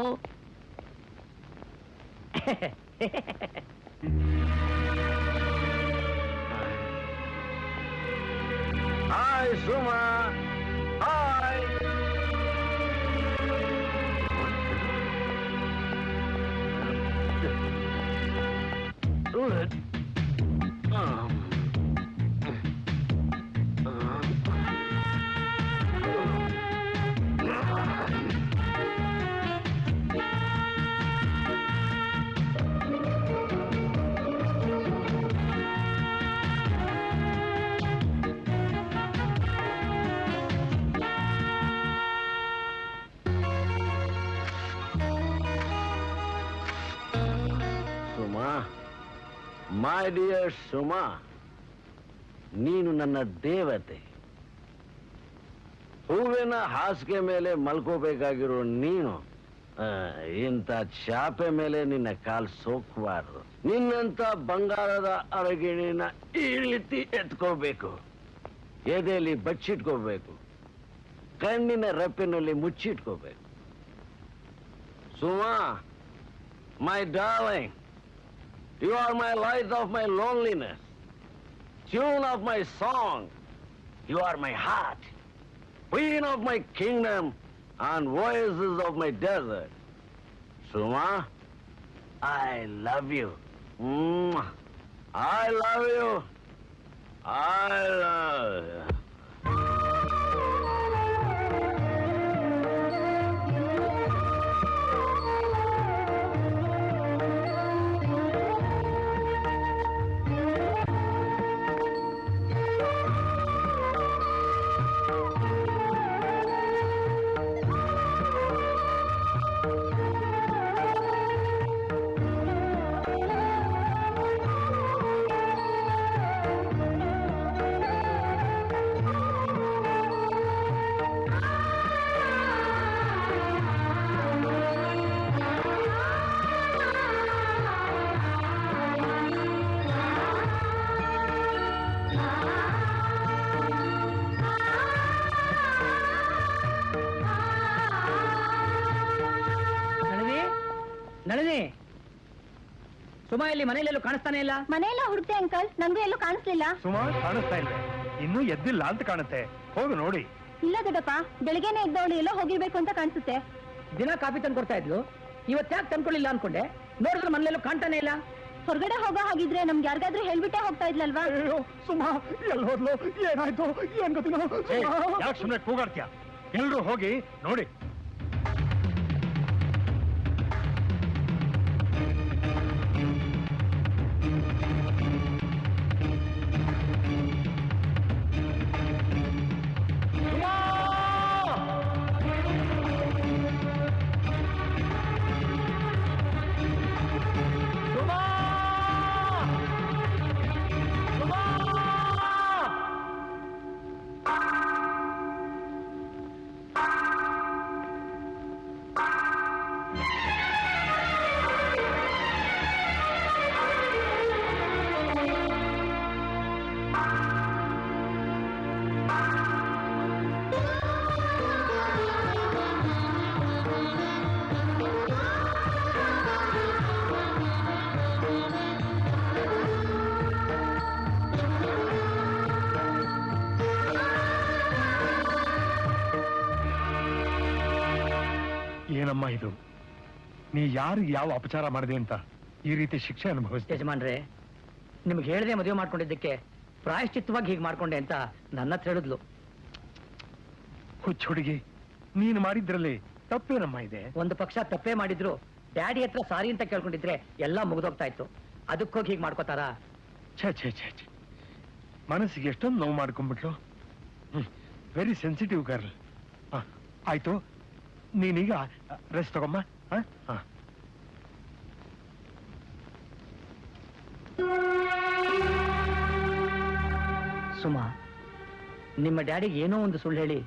Hi Suma, hi. My dear Suma, ನೀನು ನನ್ನ ದೇವತೆ. ಹೂವಿನ ಹಾಸಿಗೆ ಮೇಲೆ ಮಲ್ಕೋಬೇಕಾಗಿರೋ ನೀನು ಇಂಥ ಚಾಪೆ ಮೇಲೆ ನಿನ್ನ ಕಾಲು ಸೋಕಬಾರದು. ನಿನ್ನಂತ ಬಂಗಾರದ ಅರಗಿಣಿನ ಈ ರೀತಿ ಎತ್ಕೋಬೇಕು, ಎದೆಯಲ್ಲಿ ಬಚ್ಚಿಟ್ಕೋಬೇಕು, ಕಣ್ಣಿನ ರೆಪ್ಪಿನಲ್ಲಿ ಮುಚ್ಚಿಟ್ಕೋಬೇಕು. Suma, my darling, you are my light of my loneliness, tune of my song. You are my heart, queen of my kingdom, and voices of my desert. Suma, I love you. I love you. I love you.
Nalini, Suma ಇಲ್ಲಿ ಮನೆಯಲ್ಲೆಲ್ಲೂ ಕಾಣಿಸ್ತಾನೆ ಇಲ್ಲ.
ಮನೆಯೆಲ್ಲ ಹುಡುಕ್ತೆ uncle, ನಂಗೂ ಎಲ್ಲೂ ಕಾಣಿಸ್ಲಿಲ್ಲ.
ಸುಮಾರು ಕಾಣಿಸ್ತಾ ಇಲ್ಲ, ಇನ್ನೂ ಎದ್ದಿಲ್ಲ ಅಂತ ಕಾಣುತ್ತೆ. ಹೋಗು ನೋಡಿ.
ಇಲ್ಲ ದೊಡ್ಡಪ್ಪ, ಬೆಳಿಗ್ಗೆನೆ ಇದ್ದವಳು ಎಲ್ಲೋ ಹೋಗಿರ್ಬೇಕು ಅಂತ ಕಾಣಿಸುತ್ತೆ.
ದಿನ ಕಾಫಿ ತಂದು ಕೊಡ್ತಾ ಇದ್ಲು, ಇವತ್ತ್ಯಾಕೆ ತಂದ್ಕೊಳ್ಳಿಲ್ಲ ಅನ್ಕೊಂಡೆ. ನೋಡಿದ್ರೆ ಮನೆಯಲ್ಲೂ ಕಾಣ್ತಾನೆ ಇಲ್ಲ.
ಹೊರಗಡೆ ಹೋಗೋ ಹಾಗಿದ್ರೆ ನಮ್ಗೆ ಯಾರಿಗಾದ್ರೂ ಹೇಳ್ಬಿಟ್ಟೆ ಹೋಗ್ತಾ ಇದ್ಲಲ್ವಾ?
ಸುಮಾ ಎಲ್ಲಿ ಹೋದ್ಲು, ಏನಾಯ್ತು, ಏನ್ ಗೊತ್ತಿಲ್ಲ. ಯಾಕೆ ಸುಮ್ಮನೆ ಕೂಗಾಡ್ತೀಯ? ಎಲ್ರು ಹೋಗಿ ನೋಡಿ. ಏನಮ್ಮ ಇದು? ನೀ ಯಾರಿಗೆ ಯಾವ ಅಪಚಾರ ಮಾಡಿದೆ ಅಂತ ಈ ರೀತಿ ಶಿಕ್ಷೆ ಅನುಭವಿಸ್ತೆ?
ಯಜಮಾನ್ರೆ, ನಿಮ್ಗೆ ಹೇಳದೆ ಮದುವೆ ಮಾಡ್ಕೊಂಡಿದ್ದಕ್ಕೆ ಪ್ರಾಯಶ್ಚಿತ್ತವಾಗಿ ಹೀಗೆ ಮಾಡ್ಕೊಂಡೆ ಅಂತ ನನ್ನ ಹತ್ರ ಹೇಳಿದ್ಲು.
ಹುಚ್ಚ ಹುಡುಗಿ, ನೀನು ಮಾಡಿದ್ರಲ್ಲಿ ತಪ್ಪೇನಮ್ಮ ಇದೆ?
ಒಂದು ಪಕ್ಷ ತಪ್ಪೇ ಮಾಡಿದ್ರು ಡ್ಯಾಡಿ ಹತ್ರ ಸಾರಿ ಅಂತ ಕೇಳ್ಕೊಂಡಿದ್ರೆ ಎಲ್ಲ ಮುಗ್ದೋಗ್ತಾ ಇತ್ತು. ಅದಕ್ಕೋಗಿ ಹೀಗೆ ಮಾಡ್ಕೋತಾರಾ?
ಛೇ ಛೇ ಛೇ ಛೇ, ಮನಸ್ಸಿಗೆ ಎಷ್ಟೊಂದು ನೋವು ಮಾಡ್ಕೊಂಡ್ಬಿಟ್ಲು. Very sensitive girl. ಆಯ್ತು, ನೀನೀಗ ರೆಸ್ಟ್ ತಗೊಮ್ಮ.
ಸುಮಾ, ನಿಮ್ಮ ಡ್ಯಾಡಿಗೆ ಏನೋ ಒಂದು ಸುಳ್ಳು ಹೇಳಿ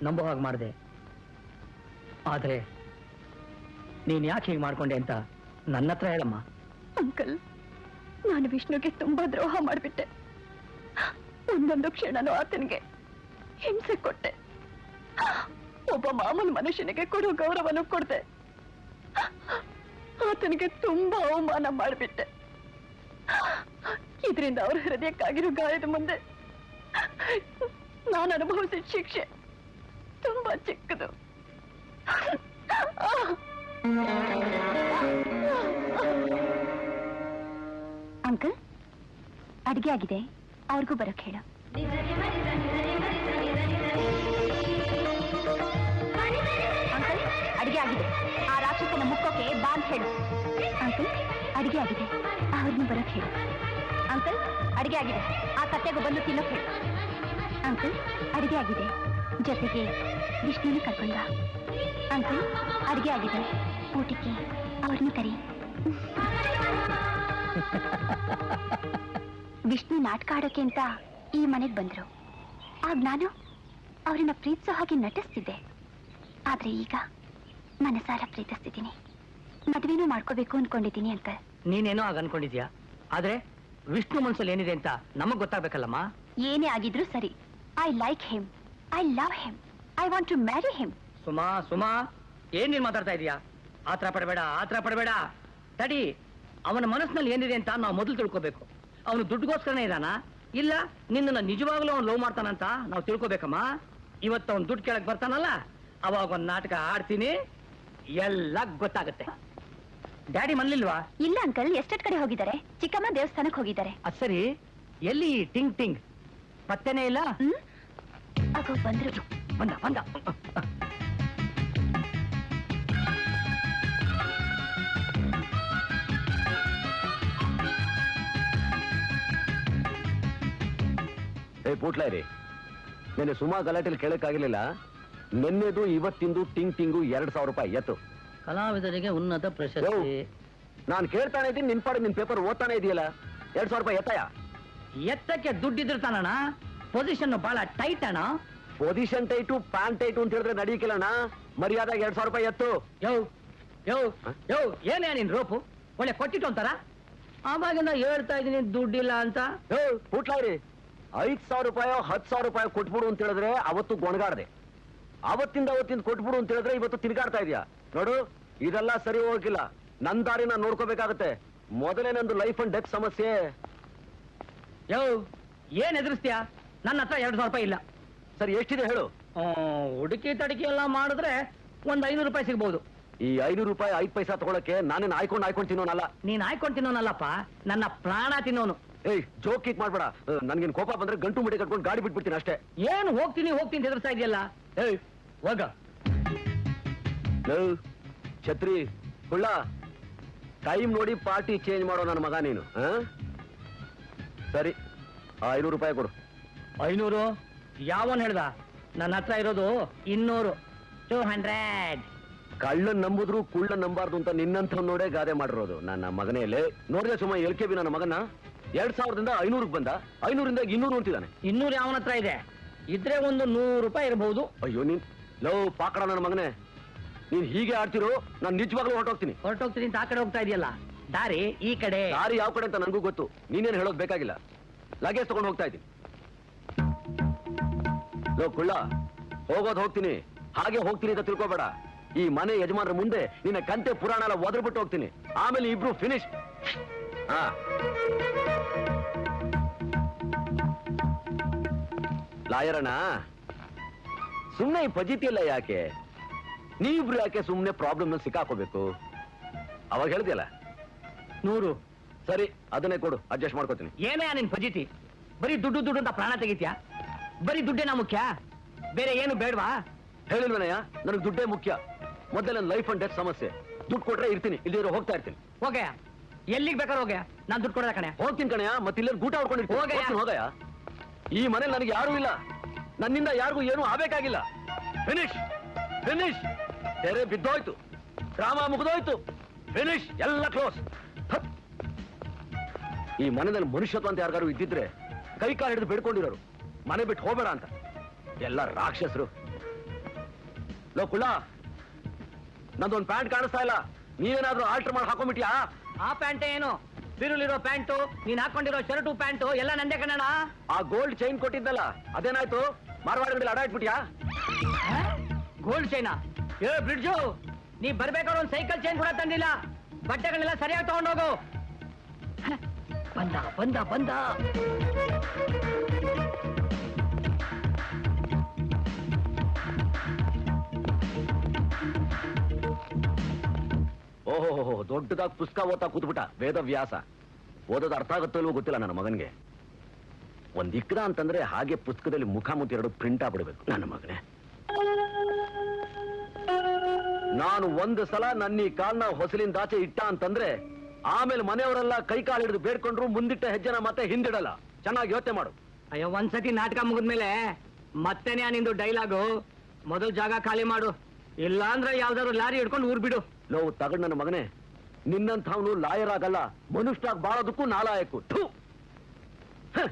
ನಂಬೋ ಹಾಗೆ ಮಾಡಿದೆ. ಆದ್ರೆ ನೀನ್ ಯಾಕೆ ಹೀಗೆ ಮಾಡ್ಕೊಂಡೆ ಅಂತ ನನ್ನ ಹತ್ರ ಹೇಳಮ್ಮ.
ಅಂಕಲ್, ನಾನು ವಿಷ್ಣುಗೆ ತುಂಬಾ ದ್ರೋಹ ಮಾಡಿಬಿಟ್ಟೆ. ಒಂದೊಂದು ಕ್ಷಣನೂ ಆತನಿಗೆ ಹಿಂಸೆ ಕೊಟ್ಟೆ. ಒಬ್ಬ ಮಾಮೂಲು ಮನುಷ್ಯನಿಗೆ ಕೊಡೋ ಗೌರವನು ಕೊಡ್ದೆ. ಆತನಿಗೆ ತುಂಬಾ ಅವಮಾನ ಮಾಡಿಬಿಟ್ಟೆ. ಇದರಿಂದ ಅವ್ರ ಹೃದಯಕ್ಕಾಗಿರೋ ಗಾಯದ ಮುಂದೆ ನಾನು ಅನುಭವಿಸಿದ ಶಿಕ್ಷೆ ತುಂಬಾ ಚಿಕ್ಕದು. ಅಂಕಲ್, ಅಡಿಗೆ ಆಗಿದೆ, ಅವ್ರಿಗೂ ಬರೋಕ್ ಹೇಳು. ಅಂಕಲ್, ಅಡಿಗೆ ಆಗಿದೆ, ಆ ರಾಕ್ಷಸನ ಮುಕ್ಕೋಕೆ ಬಾ ಅಂತ ಹೇಳು. ಅಂಕಲ್, ಅಡಿಗೆ ಆಗಿದೆ, ಅವ್ರನ್ನೂ ಬರೋಕ್ ಹೇಳು. ಅಂಕಲ್, ಅಡಿಗೆ ಆಗಿದೆ, ಆ ಕತ್ತೆಗೂ ಬಂದು ತಿನ್ನೋಕ್ ಹೇಳು. ಅಂಕಲ್, ಅಡಿಗೆ ಆಗಿದೆ, ಜೊತೆಗೆ ವಿಷ್ಣುನು ಕರ್ಕೊಂಡ. ಅಂಕಲ್, ಅಡಿಗೆ ಆಗಿದೆ, ಊಟಕ್ಕೆ ಅವ್ರನ್ನೂ ಕರಿ. ವಿಷ್ಣು ನಾಟಕ ಆಡೋಕೆ ಅಂತ ಈ ಮನೆಗೆ ಬಂದ್ರು. ಆಗ ನಾನು ಅವ್ರನ್ನ ಪ್ರೀತಿಸೋ ಹಾಗೆ ನಟಿಸ್ತಿದ್ದೆ. ಆದ್ರೆ ಈಗ ಮನಸಾರ ಪ್ರೀತಿಸ್ತಿದ್ದೀನಿ. ಮದುವೆನೂ ಮಾಡ್ಕೋಬೇಕು ಅನ್ಕೊಂಡಿದ್ದೀನಿ ಅಂಕಲ್.
ನೀನೇನೋ ಆಗ ಅನ್ಕೊಂಡಿದ್ಯಾ, ಆದ್ರೆ ವಿಷ್ಣು ಮನ್ಸಲ್ಲಿ ಏನಿದೆ ಅಂತ ನಮಗ್ ಗೊತ್ತಾಗ್ಬೇಕಲ್ಲಮ್ಮ.
ಏನೇ ಆಗಿದ್ರು ಸರಿ, I like him, I love him, I want to marry him.
Suma, Suma, ಏನ್ ನೀನ್ ಮಾತಾಡ್ತಾ ಇದೀಯಾ? ಆತರ ಪಡಬೇಡ, ಆತರ ಪಡಬೇಡ. ತಡಿ, ಅವನ ಮನಸ್ಸಿನಲ್ಲಿ ಏನಿದೆ ಅಂತ ನಾವು ಮೊದಲು ತಿಳ್ಕೋಬೇಕು. ಅವನು ದುಡ್ಡುಗೋಸ್ಕರನೇ ಇದಾನ, ಇಲ್ಲ ನಿನ್ನ ನಿಜವಾಗ್ಲೂ ಅವ್ನು ಲವ್ ಮಾಡ್ತಾನಂತ ನಾವು ತಿಳ್ಕೊಬೇಕಮ್ಮ. ಇವತ್ತು ಅವ್ನು ದುಡ್ಡು ಕೇಳಕ್ ಬರ್ತಾನಲ್ಲ, ಅವಾಗ ಒಂದ್ ನಾಟಕ ಆಡ್ತೀನಿ, ಎಲ್ಲ ಗೊತ್ತಾಗತ್ತೆ. ಡ್ಯಾಡಿ ಮನ್ಲಿಲ್ವಾ?
ಇಲ್ಲ ಅಂಕಲ್, ಎಷ್ಟೆಟ್ ಕಡೆ ಹೋಗಿದ್ದಾರೆ. ಚಿಕ್ಕಮ್ಮ ದೇವಸ್ಥಾನಕ್ಕೆ ಹೋಗಿದ್ದಾರೆ.
ಅದ್ ಸರಿ, ಎಲ್ಲಿ ಟಿಂಗ್ ಟಿಂಗ್ ಪತ್ತೆನೇ ಇಲ್ಲ?
ಆಗೋ ಬಂದ್ರು.
ಬಂದ ಬಂದ.
ಪೂಟ್ಲಾರಿ, ನೆನ್ನೆ ಸುಮಾ ಗಲಾಟೆಲಿ ಕೇಳಕ್ಕಾಗಿರ್ಲಿಲ್ಲ. ನಿನ್ನೆದು ಇವತ್ತಿಂದು ಟಿಂಗ್ ಟಿಂಗು 2,000 ರೂಪಾಯಿ ಎತ್ತು.
ಕಲಾವಿದರಿಗೆ ಉನ್ನತ ಪ್ರಶಸ್ತಿ.
ನಾನು ಕೇಳ್ತಾನೆ ಇದ್ದೀನಿ, ನಿನ್ ಪಾಡು ನಿನ್ ಪೇಪರ್ ಓದ್ತಾನೆ ಇದೆಯಲ್ಲ. 2,000 ರೂಪಾಯಿ ಎತ್ತಾಯ?
ಎತ್ತಕ್ಕೆ ದುಡ್ಡಿದ್ರು ತಾನಣ್ಣ, ಪೊಸಿಷನ್ ಬಹಳ ಟೈಟ್ ಅಣ್ಣ.
ಪೊಸಿಷನ್ ಟೈಟು, ಪ್ಯಾಂಟ್ ಟೈಟು ಅಂತ ಹೇಳಿದ್ರೆ ನಡೀಕಿಲ್ಲಣ್ಣ. ಮರ್ಯಾದಾಗ 2,000 ರೂಪಾಯಿ ಎತ್ತು.
ಯೋ ಯೋ ಯೋ, ಏನೇ ನಿನ್ ರೋಪು? ಒಳ್ಳೆ ಕೊಟ್ಟಿಟ್ಟು ಅಂತಾರ? ಆವಾಗಿಂದ ಹೇಳ್ತಾ ಇದೀನಿ ದುಡ್ಡಿಲ್ಲ ಅಂತ.
ಪೂಟ್ಲಾರಿ, 5,000 ರೂಪಾಯೋ 10,000 ರೂಪಾಯಿ ಕೊಟ್ಬಿಡು ಅಂತ ಹೇಳಿದ್ರೆ ಅವತ್ತು ಗೊಣಗಾಡ್ದೆ. ಅವತ್ತಿಂದ ಕೊಟ್ಬಿಡು ಅಂತ ಹೇಳಿದ್ರೆ ಇವತ್ತು ತಿರ್ಗಾಡ್ತಾ ಇದೆಯಾ ನೋಡು. ಇದೆಲ್ಲ ಸರಿ ಹೋಗಿಲ್ಲ. ನನ್ ದಾರಿ ನಾನು ನೋಡ್ಕೋಬೇಕಾಗತ್ತೆ. ಮೊದಲೇ ನಂದು ಲೈಫ್ ಅಂಡ್ ಡೆತ್ ಸಮಸ್ಯೆ.
ಯೋ, ಏನ್ ಎದುರಿಸ್ತೀಯಾ? ನನ್ನ ಹತ್ರ 2,000 ರೂಪಾಯಿ ಇಲ್ಲ.
ಸರಿ, ಎಷ್ಟಿದೆ ಹೇಳು.
ಹುಡುಕಿ ತಡಕಿ ಎಲ್ಲ ಮಾಡಿದ್ರೆ ಒಂದ್ 500 ರೂಪಾಯಿ ಸಿಗ್ಬಹುದು.
ಈ 500 ರೂಪಾಯಿ 5 ಪೈಸಾ ತಗೊಳಕ್ಕೆ ನಾನೇನು ಆಯ್ಕೊಂಡು ತಿನ್ನೋನಲ್ಲ.
ನೀನ್ ಆಯ್ಕೊಂಡು ತಿನ್ನೋನಲ್ಲಪ್ಪ, ನನ್ನ ಪ್ರಾಣ ತಿನ್ನೋನು.
ಏಯ್, ಜೋಕ್ ಕೀಕ್ ಮಾಡ್ಬೇಡ. ನನ್ಗೇನ್ ಕೋಪ ಬಂದ್ರೆ ಗಂಟು ಮುಡಿ ಕಟ್ಕೊಂಡು ಗಾಡಿ ಬಿಟ್ಬಿಡ್ತೀನಿ ಅಷ್ಟೇ.
ಏನು ಹೋಗ್ತೀನಿ ಹೋಗ್ತೀನಿ ಹೆದರ್ಸ್ತಾ ಇದೆಯಲ್ಲ. ಏಯ್, ಹೋಗ.
ಛತ್ರಿ ಹುಳ್ಳ, ಟೈಮ್ ನೋಡಿ ಪಾರ್ಟಿ ಚೇಂಜ್ ಮಾಡೋ ನನ್ನ ಮಗ ನೀನು. ಸರಿ, 500 ರೂಪಾಯಿ ಕೊಡು.
500? ಯಾವನ್ ಹೇಳ್ದ? ನನ್ನ ಹತ್ರ ಇರೋದು 200. 200.
ಕಳ್ಳನ್ ನಂಬುದ್ರು ಕುಳ್ಳನ್ ನಂಬಾರ್ದು ಅಂತ ನಿನ್ನಂತ ನೋಡೇ ಗಾದೆ ಮಾಡಿರೋದು ನನ್ನ ಮಗನೆಯಲ್ಲೇ. ನೋಡಿದೆ ಸುಮ್ಮ LKB ನನ್ನ ಮಗನ 2,000ದಿಂದ 500ಕ್ಕೆ ಬಂದ. 500ರಿಂದ 200 ಅಂತಿದ್ದಾನೆ.
200 ಯಾವನ ಹತ್ರ ಇದೆ? ಇದ್ರೆ ಒಂದು 100 ರೂಪಾಯಿ ಇರಬಹುದು.
ಅಯ್ಯೋ, ನೀನ್ ಲವ್ ಪಾಕಡ ನನ್ನ ಮಗನೇ. ನೀನ್ ಹೀಗೆ ಆಡ್ತಿರೋ, ನಾನು ನಿಜವಾಗ್ಲೂ ಹೊರಟೋಗ್ತೀನಿ
ಅಂತ ಆ ಕಡೆ ಹೋಗ್ತಾ ಇದೆಯಲ್ಲ. ದಾರಿ ಈ ಕಡೆ.
ದಾರಿ ಯಾವ ಕಡೆ ಅಂತ ನನಗೂ ಗೊತ್ತು. ನೀನೇನು ಹೇಳೋದು ಬೇಕಾಗಿಲ್ಲ. ಲಗೇಜ್ ತಗೊಂಡು ಹೋಗ್ತಾ ಇದ್ದೀನಿ. ಲೋ ಕುಳ್ಳ, ಹೋಗೋದು ಹೋಗ್ತೀನಿ, ಹಾಗೆ ಹೋಗ್ತೀನಿ ಅಂತ ತಿಳ್ಕೊಬೇಡ. ಈ ಮನೆ ಯಜಮಾನ್ರ ಮುಂದೆ ನಿನ್ನ ಕಂತೆ ಪುರಾಣ ಎಲ್ಲ ಒದರ್ಬಿಟ್ಟು ಹೋಗ್ತೀನಿ. ಆಮೇಲೆ ಇಬ್ರು ಫಿನಿಶ್. ಹಾ, ಲಾಯರಣ್ಣ, ಸುಮ್ಮನೆ ಈ ಪಜಿತಿಯಲ್ಲ ಯಾಕೆ? ನೀವಿಬ್ರು ಯಾಕೆ ಸುಮ್ಮನೆ ಪ್ರಾಬ್ಲಮ್ ನಲ್ಲಿ ಸಿಕ್ಕಾಕೋಬೇಕು? ಅವಾಗ ಹೇಳ್ದಿಯಲ್ಲ
100.
ಸರಿ, ಅದನ್ನೇ ಕೊಡು, ಅಡ್ಜಸ್ಟ್ ಮಾಡ್ಕೋತೀನಿ.
ಏನೇ ನಿನ್ ಫಜಿತಿ? ಬರೀ ದುಡ್ಡು ದುಡ್ಡು ಅಂತ ಪ್ರಾಣ ತೆಗಿತ್ಯಾ? ಬರೀ ದುಡ್ಡೇನಾ ಮುಖ್ಯ? ಬೇರೆ ಏನು ಬೇಡವಾ?
ಹೇಳಿಲ್ವನಯ್ಯ, ನನಗೆ ದುಡ್ಡೇ ಮುಖ್ಯ. ಮೊದಲೇ ನನ್ನ ಲೈಫ್ ಅಂಡ್ ಡೆತ್ ಸಮಸ್ಯೆ. ದುಡ್ಡು ಕೊಟ್ರೆ ಇರ್ತೀನಿ, ಇಲ್ಲಿರೋ ಹೋಗ್ತಾ ಇರ್ತೀನಿ.
ಹೋಗಯ್ಯ, ಎಲ್ಲಿಗೆ ಬೇಕಾದ್ರೆ ಹೋಗ್ಯ, ನಾನ್ ದುಡ್ಡು ಕೊಡದ ಕಣೆ.
ಹೋಗ್ತೀನಿ ಕಣಯ್ಯ, ಮತ್ತೆ ಇಲ್ಲೇ ಗೂಟ ಹೊಡ್ಕೊಂಡಿರ್ತೀನಿ.
ಹೋಗಯ್ಯ.
ಹೋಗಯ್ಯ. ಈ ಮನೇಲಿ ನನಗೆ ಯಾರೂ ಇಲ್ಲ, ನನ್ನಿಂದ ಯಾರಿಗೂ ಏನೂ ಆಗ್ಬೇಕಾಗಿಲ್ಲ. Finish finish. ತೆರೆ ಬಿದ್ದೋಯ್ತು, ಡ್ರಾಮಾ ಮುಗಿದೋಯ್ತು, ಫಿನಿಶ್, ಎಲ್ಲ ಕ್ಲೋಸ್. ಈ ಮನೆಯಲ್ಲಿ ಮನುಷ್ಯತ್ವ ಅಂತ ಯಾರಿಗಾರು ಇದ್ದಿದ್ರೆ ಕೈ ಕಾಲು ಹಿಡಿದು ಬೇಡ್ಕೊಂಡಿರೋರು, ಮನೆ ಬಿಟ್ಟು ಹೋಗ್ಬೇಡ ಅಂತ. ಎಲ್ಲ ರಾಕ್ಷಸರು. ಲೋ ಕುಳ್ಳ, ನಂದೊಂದು ಪ್ಯಾಂಟ್ ಕಾಣಿಸ್ತಾ ಇಲ್ಲ, ನೀವೇನಾದ್ರೂ ಆಲ್ಟರ್ ಮಾಡಿ ಹಾಕೊಂಡ್ಬಿಟ್ಯಾ?
ಆ ಪ್ಯಾಂಟ್ ಏನು? ಬಿರುಲಿರೋ ಪ್ಯಾಂಟು, ನೀನ್ ಹಾಕೊಂಡಿರೋ ಶರ್ಟು ಪ್ಯಾಂಟು ಎಲ್ಲ ನಂದೇ ಕಣಣ.
ಆ ಗೋಲ್ಡ್ ಚೈನ್ ಕೊಟ್ಟಿದ್ದಲ್ಲ, ಅದೇನಾಯ್ತು? ಮಾರವಾಡಿಗಳಲ್ಲಿ ಅಡ ಇಟ್ಬಿಟ್ಯಾ?
ಗೋಲ್ಡ್ ಚೈನಾ? ಏ ಬ್ರಿಡ್ಜು, ನೀ ಬರ್ಬೇಕಾದ್ರೆ ಒಂದು ಸೈಕಲ್ ಚೈನ್ ಕೂಡ ತಂದಿಲ್ಲ. ಬಟ್ಟೆಗಳನ್ನೆಲ್ಲ ಸರಿಯಾಗಿ ತಗೊಂಡೋಗು. ಬಂದ ಬಂದ ಬಂದ.
ಓಹೋ, ದೊಡ್ಡದಾಗಿ ಪುಸ್ತಕ ಓದ್ತಾ ಕೂತ್ಬಿಟ್ಟ ವೇದವ್ಯಾಸ. ಓದೋದು ಅರ್ಥ ಆಗುತ್ತೋ ಇಲ್ವೋ ಗೊತ್ತಿಲ್ಲ ನನ್ನ ಮಗನಿಗೆ. ಒಂದ್ ಇಕ್ಕದ ಅಂತಂದ್ರೆ ಹಾಗೆ ಪುಸ್ತಕದಲ್ಲಿ ಮುಖಾಮುಖಿ ಎರಡು ಪ್ರಿಂಟ್ ಆಗ್ಬಿಡ್ಬೇಕು ನನ್ನ ಮಗನೇ. ನಾನು ಒಂದು ಸಲ ನನ್ನ ಈ ಕಾಲ್ನ ಹೊಸಲಿಂದಾಚೆ ಇಟ್ಟ ಅಂತಂದ್ರೆ ಆಮೇಲೆ ಮನೆಯವರೆಲ್ಲ ಕೈ ಕಾಲು ಹಿಡಿದು ಬೇಡ್ಕೊಂಡ್ರು ಮುಂದಿಟ್ಟ ಹೆಜ್ಜೆನ ಮತ್ತೆ ಹಿಂದಿಡಲ್ಲ. ಚೆನ್ನಾಗಿ ಯೋಚನೆ ಮಾಡು.
ಅಯ್ಯೋ, ಒಂದ್ಸತಿ ನಾಟಕ ಮುಗಿದ್ಮೇಲೆ ಮತ್ತೆನೇ ನಿಂದು ಡೈಲಾಗು. ಮೊದಲು ಜಾಗ ಖಾಲಿ ಮಾಡು, ಇಲ್ಲ ಅಂದ್ರೆ ಯಾವ್ದಾದ್ರು ಲಾರಿ ಹಿಡ್ಕೊಂಡು ಊರ್ ಬಿಡು.
ನೋವು ತಗೊಂಡ್ ನನ್ನ ಮಗನೇ, ನಿನ್ನಂಥವನು ಲಾಯರ್ ಆಗಲ್ಲ, ಮನುಷ್ಯರಾಗಿ ಬಾಳೋದಕ್ಕೂ ನಾಲಾಯಕು. ಥು. ಹ.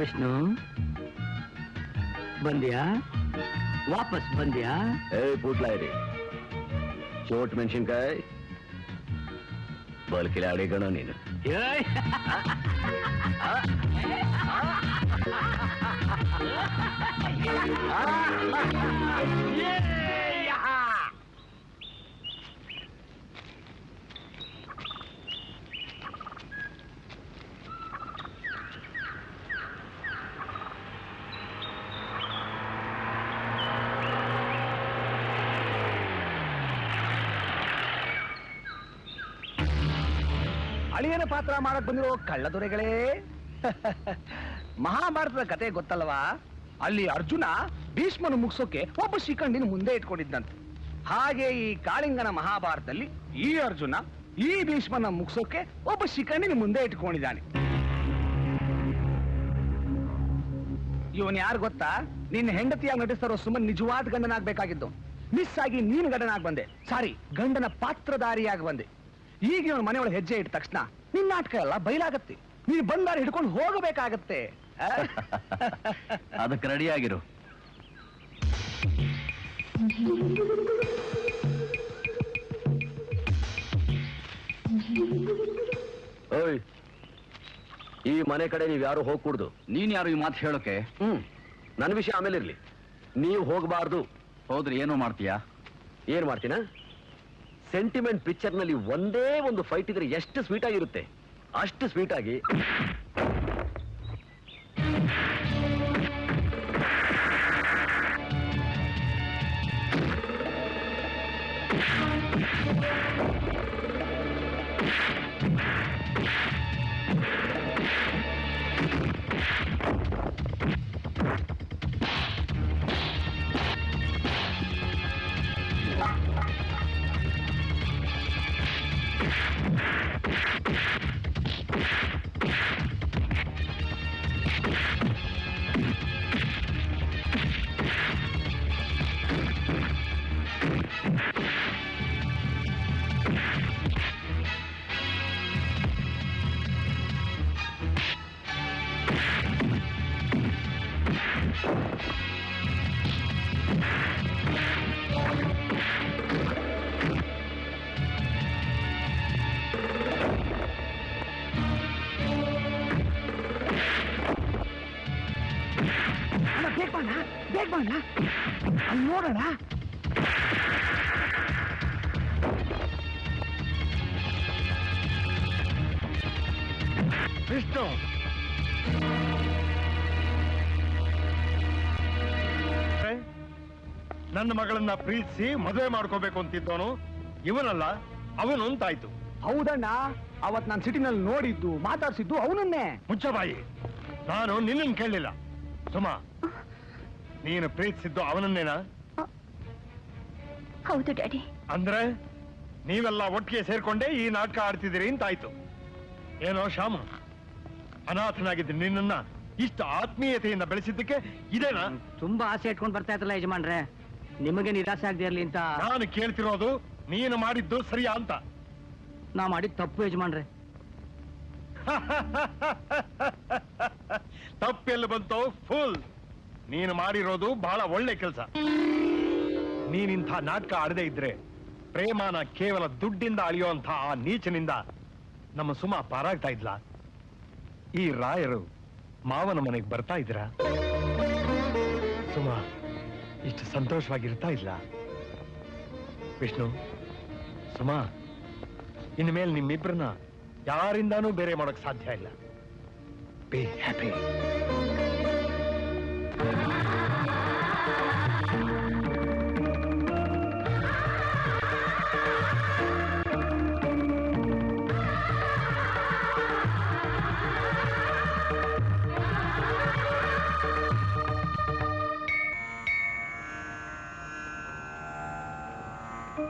ವಿಷ್ಣು, ಬಂದ್ಯಾ? ವಾಪಸ್ ಬಂದ್ಯಾ?
ಪೂಟ್ಲಾಯಿರಿ, ಚೋಟ್ ಮೆಣಸಿನ್ಕಾಯಿ ಬಲ್ಕಿಲ ಅಡಿಗಣ ನೀನು.
ಏಯ್!
ಅಳಿಯನ ಪಾತ್ರ ಮಾಡಕ್ ಬಂದಿರೋ ಕಳ್ಳದೊರೆಗಳೇ, ಮಹಾಭಾರತದ ಕತೆ ಗೊತ್ತಲ್ವಾ? ಅಲ್ಲಿ ಅರ್ಜುನ ಭೀಷ್ಮನು ಮುಗಿಸೋಕೆ ಒಬ್ಬ ಶಿಖಂಡಿನ ಮುಂದೆ ಇಟ್ಕೊಂಡಿದ್ದಂತೆ. ಹಾಗೆ ಈ ಕಾಳಿಂಗನ ಮಹಾಭಾರತದಲ್ಲಿ ಈ ಅರ್ಜುನ ಈ ಭೀಷ್ಮನ ಮುಗಿಸೋಕೆ ಒಬ್ಬ ಶಿಖಂಡಿನ ಮುಂದೆ ಇಟ್ಕೊಂಡಿದ್ದಾನೆ. ಇವನ್ ಯಾರು ಗೊತ್ತಾ? ನಿನ್ನ ಹೆಂಡತಿಯಾಗಿ ನಟಿಸ್ತಾರೋ ಸುಮ್ಮನೆ ನಿಜವಾದ ಗಂಡನಾಗ್ಬೇಕಾಗಿದ್ದು. ಮಿಸ್ ಆಗಿ ನೀನು ಗಂಡನಾಗಿ ಬಂದೆ, ಸಾರಿ ಗಂಡನ ಪಾತ್ರಧಾರಿಯಾಗಿ ಬಂದೆ. ಈಗ ಇವನ್ ಮನೆಯೊಳಗೆ ಹೆಜ್ಜೆ ಇಟ್ಟ ತಕ್ಷಣ ನಿನ್ನ ನಾಟಕ ಎಲ್ಲ ಬಯಲಾಗತ್ತೆ. ನೀನು ಬಂದಾರ ಹಿಡ್ಕೊಂಡು ಹೋಗಬೇಕಾಗತ್ತೆ.
ಅದಕ್ಕೆ ರೆಡಿ ಆಗಿರು. ಓಯ್, ಈ ಮನೆ ಕಡೆ ನೀವ್ ಯಾರು ಹೋಗ್ಕೂಡ್ದು.
ನೀನ್ ಯಾರು ಈ ಮಾತು ಹೇಳೋಕೆ?
ನನ್ನ ವಿಷಯ ಆಮೇಲೆ ಇರ್ಲಿ. ನೀವು ಹೋಗಬಾರ್ದು.
ಹೋದ್ರೆ ಏನು ಮಾಡ್ತೀಯಾ?
ಏನ್ ಮಾಡ್ತೀನ? ಸೆಂಟಿಮೆಂಟ್ ಪಿಕ್ಚರ್ ನಲ್ಲಿ ಒಂದೇ ಒಂದು ಫೈಟ್ ಇದ್ರೆ ಎಷ್ಟು ಸ್ವೀಟ್ ಆಗಿರುತ್ತೆ ಅಷ್ಟು ಸ್ವೀಟ್ ಆಗಿ
ಬೇಗ ಬಣ್ಣ, ಅಲ್ಲಿ ನೋಡೋಣ.
ವಿಷ್ಣು, ನನ್ನ ಮಗಳನ್ನ ಪ್ರೀತಿಸಿ ಮದುವೆ ಮಾಡ್ಕೋಬೇಕು ಅಂತಿದ್ದವನು ಇವನಲ್ಲ, ಅವನು ಅಂತಾಯ್ತು.
ಹೌದಣ್ಣ, ಅವತ್ ನಾನು ಸಿಟಿನಲ್ಲಿ ನೋಡಿದ್ದು ಮಾತಾಡ್ಸಿದ್ದು ಅವನನ್ನೇ.
ಮುಚ್ಚಬಾಯಿ, ನಾನು ನಿನ್ನನ್ನು ಕೇಳಲಿಲ್ಲ. ಸುಮಾ, ನೀನು ಪ್ರೀತಿಸಿದ್ದು ಅವನನ್ನೇನಾ?
ಹೌದು ಡ್ಯಾಡಿ.
ಅಂದ್ರೆ ನೀವೆಲ್ಲ ಒಟ್ಟಿಗೆ ಸೇರ್ಕೊಂಡೇ ಈ ನಾಟಕ ಆಡ್ತಿದ್ದೀರಿ ಅಂತಾಯ್ತು. ಏನೋ ಶ್ಯಾಮ, ಅನಾಥನಾಗಿದ್ದ ನಿನ್ನನ್ನ ಇಷ್ಟು ಆತ್ಮೀಯತೆಯಿಂದ ಬೆಳೆಸಿದ್ದಕ್ಕೆ ಇದೇನಾ?
ತುಂಬಾ ಆಸೆ ಇಟ್ಕೊಂಡು ಬರ್ತಾ ಇದ್ರಲ್ಲ ಯಜಮಾನ್ರೆ, ನಿಮಗೆ ನಿರಾಸೆ ಆಗದೆ ಇರ್ಲಿ ಅಂತ.
ನಾನು ಕೇಳ್ತಿರೋದು ನೀನು ಮಾಡಿದ್ದು ಸರಿಯಾ ಅಂತ.
ನಾ ಮಾಡಿದ ತಪ್ಪು ಯಜಮಾನ್ರೆ.
ತಪ್ಪೆಲ್ಲ ಬಂತು ಫುಲ್. ನೀನು ಮಾಡಿರೋದು ಬಹಳ ಒಳ್ಳೆ ಕೆಲಸ. ನೀನಿಂಥ ನಾಟಕ ಆಡದೇ ಇದ್ರೆ ಪ್ರೇಮನ ಕೇವಲ ದುಡ್ಡಿಂದ ಅಳಿಯುವಂಥ ಆ ನೀಚನಿಂದ ನಮ್ಮ ಸುಮಾ ಪಾರಾಗ್ತಾ ಇದ್ಲ. ಈ ರಾಯರು ಮಾವನ ಮನೆಗೆ ಬರ್ತಾ ಇದ್ರ ಸುಮಾ ಇಷ್ಟು ಸಂತೋಷವಾಗಿರ್ತಾ ಇಲ್ಲ. ವಿಷ್ಣು, ಸುಮಾ, ಇನ್ಮೇಲೆ ನಿಮ್ಮಿಬ್ರನ್ನ ಯಾರಿಂದಾನೂ ಬೇರೆ ಮಾಡೋಕ್ ಸಾಧ್ಯ ಇಲ್ಲ. Be happy.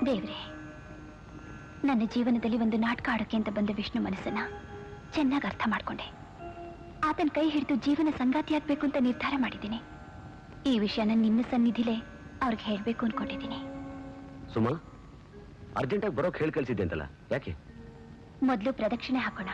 ದೇವ್ರೆ, ನನ್ನ ಜೀವನದಲ್ಲಿ ಒಂದು ನಾಟಕ ಆಡೋಕೆ ಅಂತ ಬಂದ ವಿಷ್ಣು ಮನಸ್ಸನ್ನ ಚೆನ್ನಾಗಿ ಅರ್ಥ ಮಾಡ್ಕೊಂಡೆ. ಆತನ ಕೈ ಹಿಡಿದು ಜೀವನ ಸಂಗಾತಿಯಾಗಬೇಕು ಅಂತ ನಿರ್ಧಾರ ಮಾಡಿದ್ದೀನಿ. ಈ ವಿಷಯನ ನಿನ್ನ ಸನ್ನಿಧಿಲೇ ಅವ್ರಿಗೆ ಹೇಳ್ಬೇಕು ಅನ್ಕೊಂಡಿದ್ದೀನಿ.
ಸುಮಾ, ಅರ್ಜೆಂಟಾಗಿ ಬರೋಕ್ ಹೇಳಿ ಕಳ್ಸಿದ್ದೆ ಅಂತಲ್ಲ, ಯಾಕೆ?
ಮೊದಲು ಪ್ರದಕ್ಷಿಣೆ ಹಾಕೋಣ.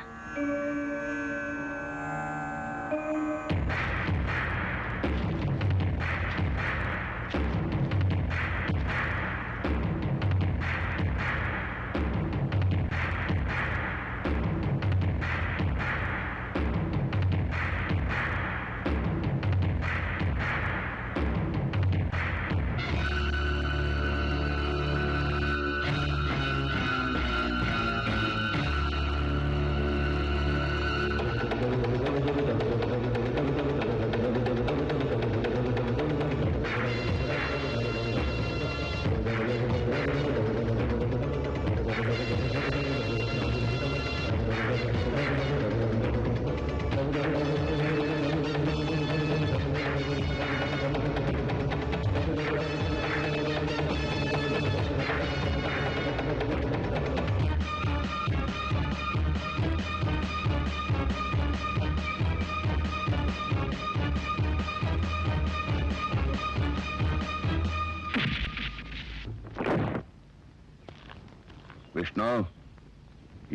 ವಿಷ್ಣು,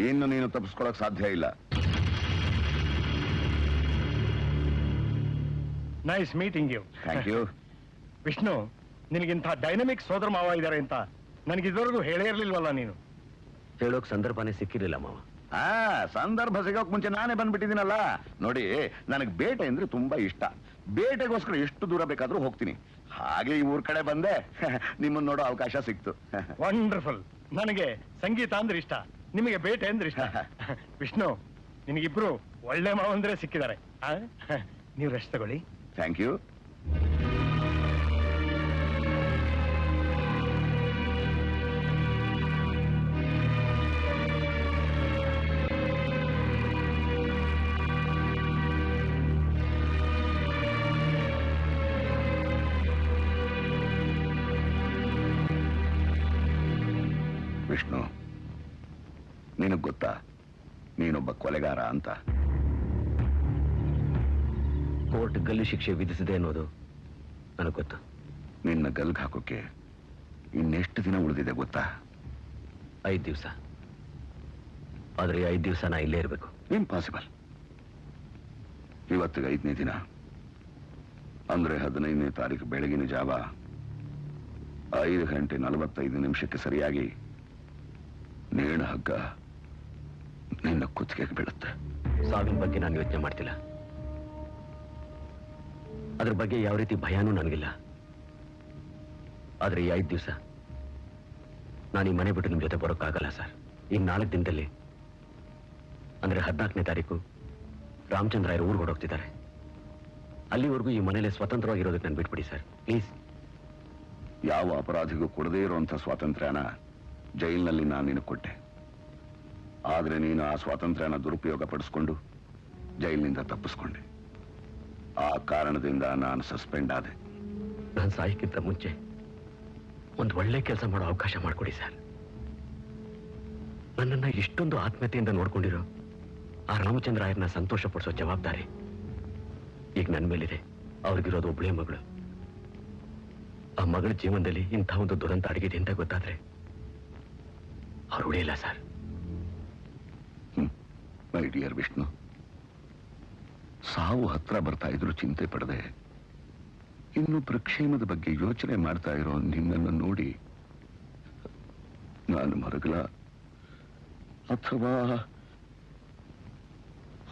ಇನ್ನು ನೀನು ತಪ್ಪಿಸ್ಕೊಳಕ್ ಸಾಧ್ಯ ಇಲ್ಲ.
Nice meeting you.
Thank you.
Vishnu, ನಿನಗಿಂತ ಡೈನಮಿಕ್ ಸೋದರ ಮಾವ ಇದ್ದಾರೆ ಅಂತ ನನಗೆ ಇದುವರೆಗೂ ಹೇಳೇ ಇರ್ಲಿಲ್ವಲ್ಲ ನೀನು.
ಹೇಳೋಕ್ ಸಂದರ್ಭನೇ ಸಿಕ್ಕಿರಲಿಲ್ಲ ಮಾವ.
ಸಂದರ್ಭ ಸಿಗೋಕ್ ಮುಂಚೆ ನಾನೇ ಬಂದ್ಬಿಟ್ಟಿದ್ದೀನಲ್ಲ. ನೋಡಿ, ನನಗೆ ಬೇಟೆ ಅಂದ್ರೆ ತುಂಬಾ ಇಷ್ಟ. ಬೇಟೆಗೋಸ್ಕರ ಎಷ್ಟು ದೂರ ಬೇಕಾದ್ರೂ ಹೋಗ್ತೀನಿ. ಹಾಗೆ ಈ ಊರ್ ಕಡೆ ಬಂದೆ, ನಿಮ್ಮನ್ನ ನೋಡೋ ಅವಕಾಶ ಸಿಕ್ತು.
ವಂಡರ್ಫುಲ್. ನನಗೆ ಸಂಗೀತ ಅಂದ್ರೆ ಇಷ್ಟ, ನಿಮಗೆ ಬೇಟೆ ಅಂದ್ರೆ ಇಷ್ಟ. ವಿಷ್ಣು, ನಿನಗಿಬ್ರು ಒಳ್ಳೆ ಮಾವಂದ್ರೆ ಸಿಕ್ಕಿದ್ದಾರೆ. ನೀವು ರೆಸ್ಟ್ ತಗೊಳ್ಳಿ.
Thank you. ವಿಷ್ಣು, ನಿನಗ್ ಗೊತ್ತಾ ನೀನೊಬ್ಬ ಕೊಲೆಗಾರ ಅಂತ?
ಕೋರ್ಟ್ ಗಲ್ಲು ಶಿಕ್ಷೆ ವಿಧಿಸಿದೆ ಅನ್ನೋದು ನನಗೆ ಗೊತ್ತು.
ನಿನ್ನ ಗಲ್ಗ್ ಹಾಕೋಕೆ ಇನ್ನೆಷ್ಟು ದಿನ ಉಳಿದಿದೆ ಗೊತ್ತಾ?
5 ದಿವಸ. ಆದ್ರೆ 5 ದಿವಸ ನಾ ಇಲ್ಲೇ ಇರಬೇಕು.
ಇಂಪಾಸಿಬಲ್. ಇವತ್ತಿಗೆ 5ನೇ ದಿನ ಅಂದ್ರೆ 15ನೇ ತಾರೀಕು ಬೆಳಗಿನ ಜಾವ 5:45 ಸರಿಯಾಗಿ ನೇಣು ಹಗ್ಗ ನಿನ್ನ ಕುತ್ತಿಗೆಗೆ ಬೀಳುತ್ತೆ.
ಸಾವಿನ ಬಗ್ಗೆ ನಾನು ಯೋಚನೆ ಮಾಡ್ತಿಲ್ಲ. ಅದ್ರ ಬಗ್ಗೆ ಯಾವ ರೀತಿ ಭಯನೂ ನನಗಿಲ್ಲ. ಆದ್ರೆ ಈ 5 ದಿವಸ ನಾನು ಈ ಮನೆ ಬಿಟ್ಟು ನಿಮ್ ಜೊತೆ ಬರೋಕ್ಕಾಗಲ್ಲ ಸರ್. ಇನ್ನು 4 ದಿನದಲ್ಲಿ ಅಂದ್ರೆ 14ನೇ ತಾರೀಕು ರಾಮಚಂದ್ರಾಯರು ಊರಿಗೆ ಹೊರಡೋಗ್ತಿದ್ದಾರೆ. ಅಲ್ಲಿವರೆಗೂ ಈ ಮನೇಲಿ ಸ್ವತಂತ್ರವಾಗಿರೋದಕ್ಕೆ ನಾನು ಬಿಟ್ಬಿಡಿ ಸರ್, ಪ್ಲೀಸ್.
ಯಾವ ಅಪರಾಧಿಗೂ ಕೊಡದೇ ಇರುವಂತ ಸ್ವಾತಂತ್ರ್ಯನ ಜೈಲಿನಲ್ಲಿ ನಾನು ನಿನಗೆ ಕೊಟ್ಟೆ. ಆದ್ರೆ ನೀನು ಆ ಸ್ವಾತಂತ್ರ್ಯನ ದುರುಪಯೋಗ ಪಡಿಸ್ಕೊಂಡು ಜೈಲಿನಿಂದ ತಪ್ಪಿಸ್ಕೊಂಡೆ. ಆ ಕಾರಣದಿಂದ ನಾನು ಸಸ್ಪೆಂಡ್ ಆದೆ.
ನಾನು ಸಾಯಕ್ಕಿಂತ ಮುಂಚೆ ಒಂದು ಒಳ್ಳೆ ಕೆಲಸ ಮಾಡೋ ಅವಕಾಶ ಮಾಡಿಕೊಡಿ ಸರ್. ನನ್ನನ್ನ ಇಷ್ಟೊಂದು ಆತ್ಮೀಯತೆಯಿಂದ ನೋಡ್ಕೊಂಡಿರೋ ಆ ರಾಮಚಂದ್ರಾಯರನ್ನ ಸಂತೋಷ ಪಡಿಸೋ ಜವಾಬ್ದಾರಿ ಈಗ ನನ್ನ ಮೇಲಿದೆ. ಅವ್ರಿಗಿರೋದು ಒಬ್ಬಳೇ ಮಗಳು. ಆ ಮಗಳ ಜೀವನದಲ್ಲಿ ಇಂಥ ಒಂದು ದುರಂತ ಅಡಗಿದೆ ಅಂತ ಗೊತ್ತಾದ್ರೆ ಅವ್ರು ಉಳಿಯಲ್ಲ ಸರ್.
ಮೈ ಡಿಯರ್ ವಿಷ್ಣು, ಸಾವು ಹತ್ರ ಬರ್ತಾ ಇದ್ರು ಚಿಂತೆ ಪಡದೆ ಇನ್ನೊಬ್ಬರ ಕ್ಷೇಮದ ಬಗ್ಗೆ ಯೋಚನೆ ಮಾಡ್ತಾ ಇರೋ ನಿನ್ನನ್ನು ನೋಡಿ ನಾನು ಮರಗಲ ಅಥವಾ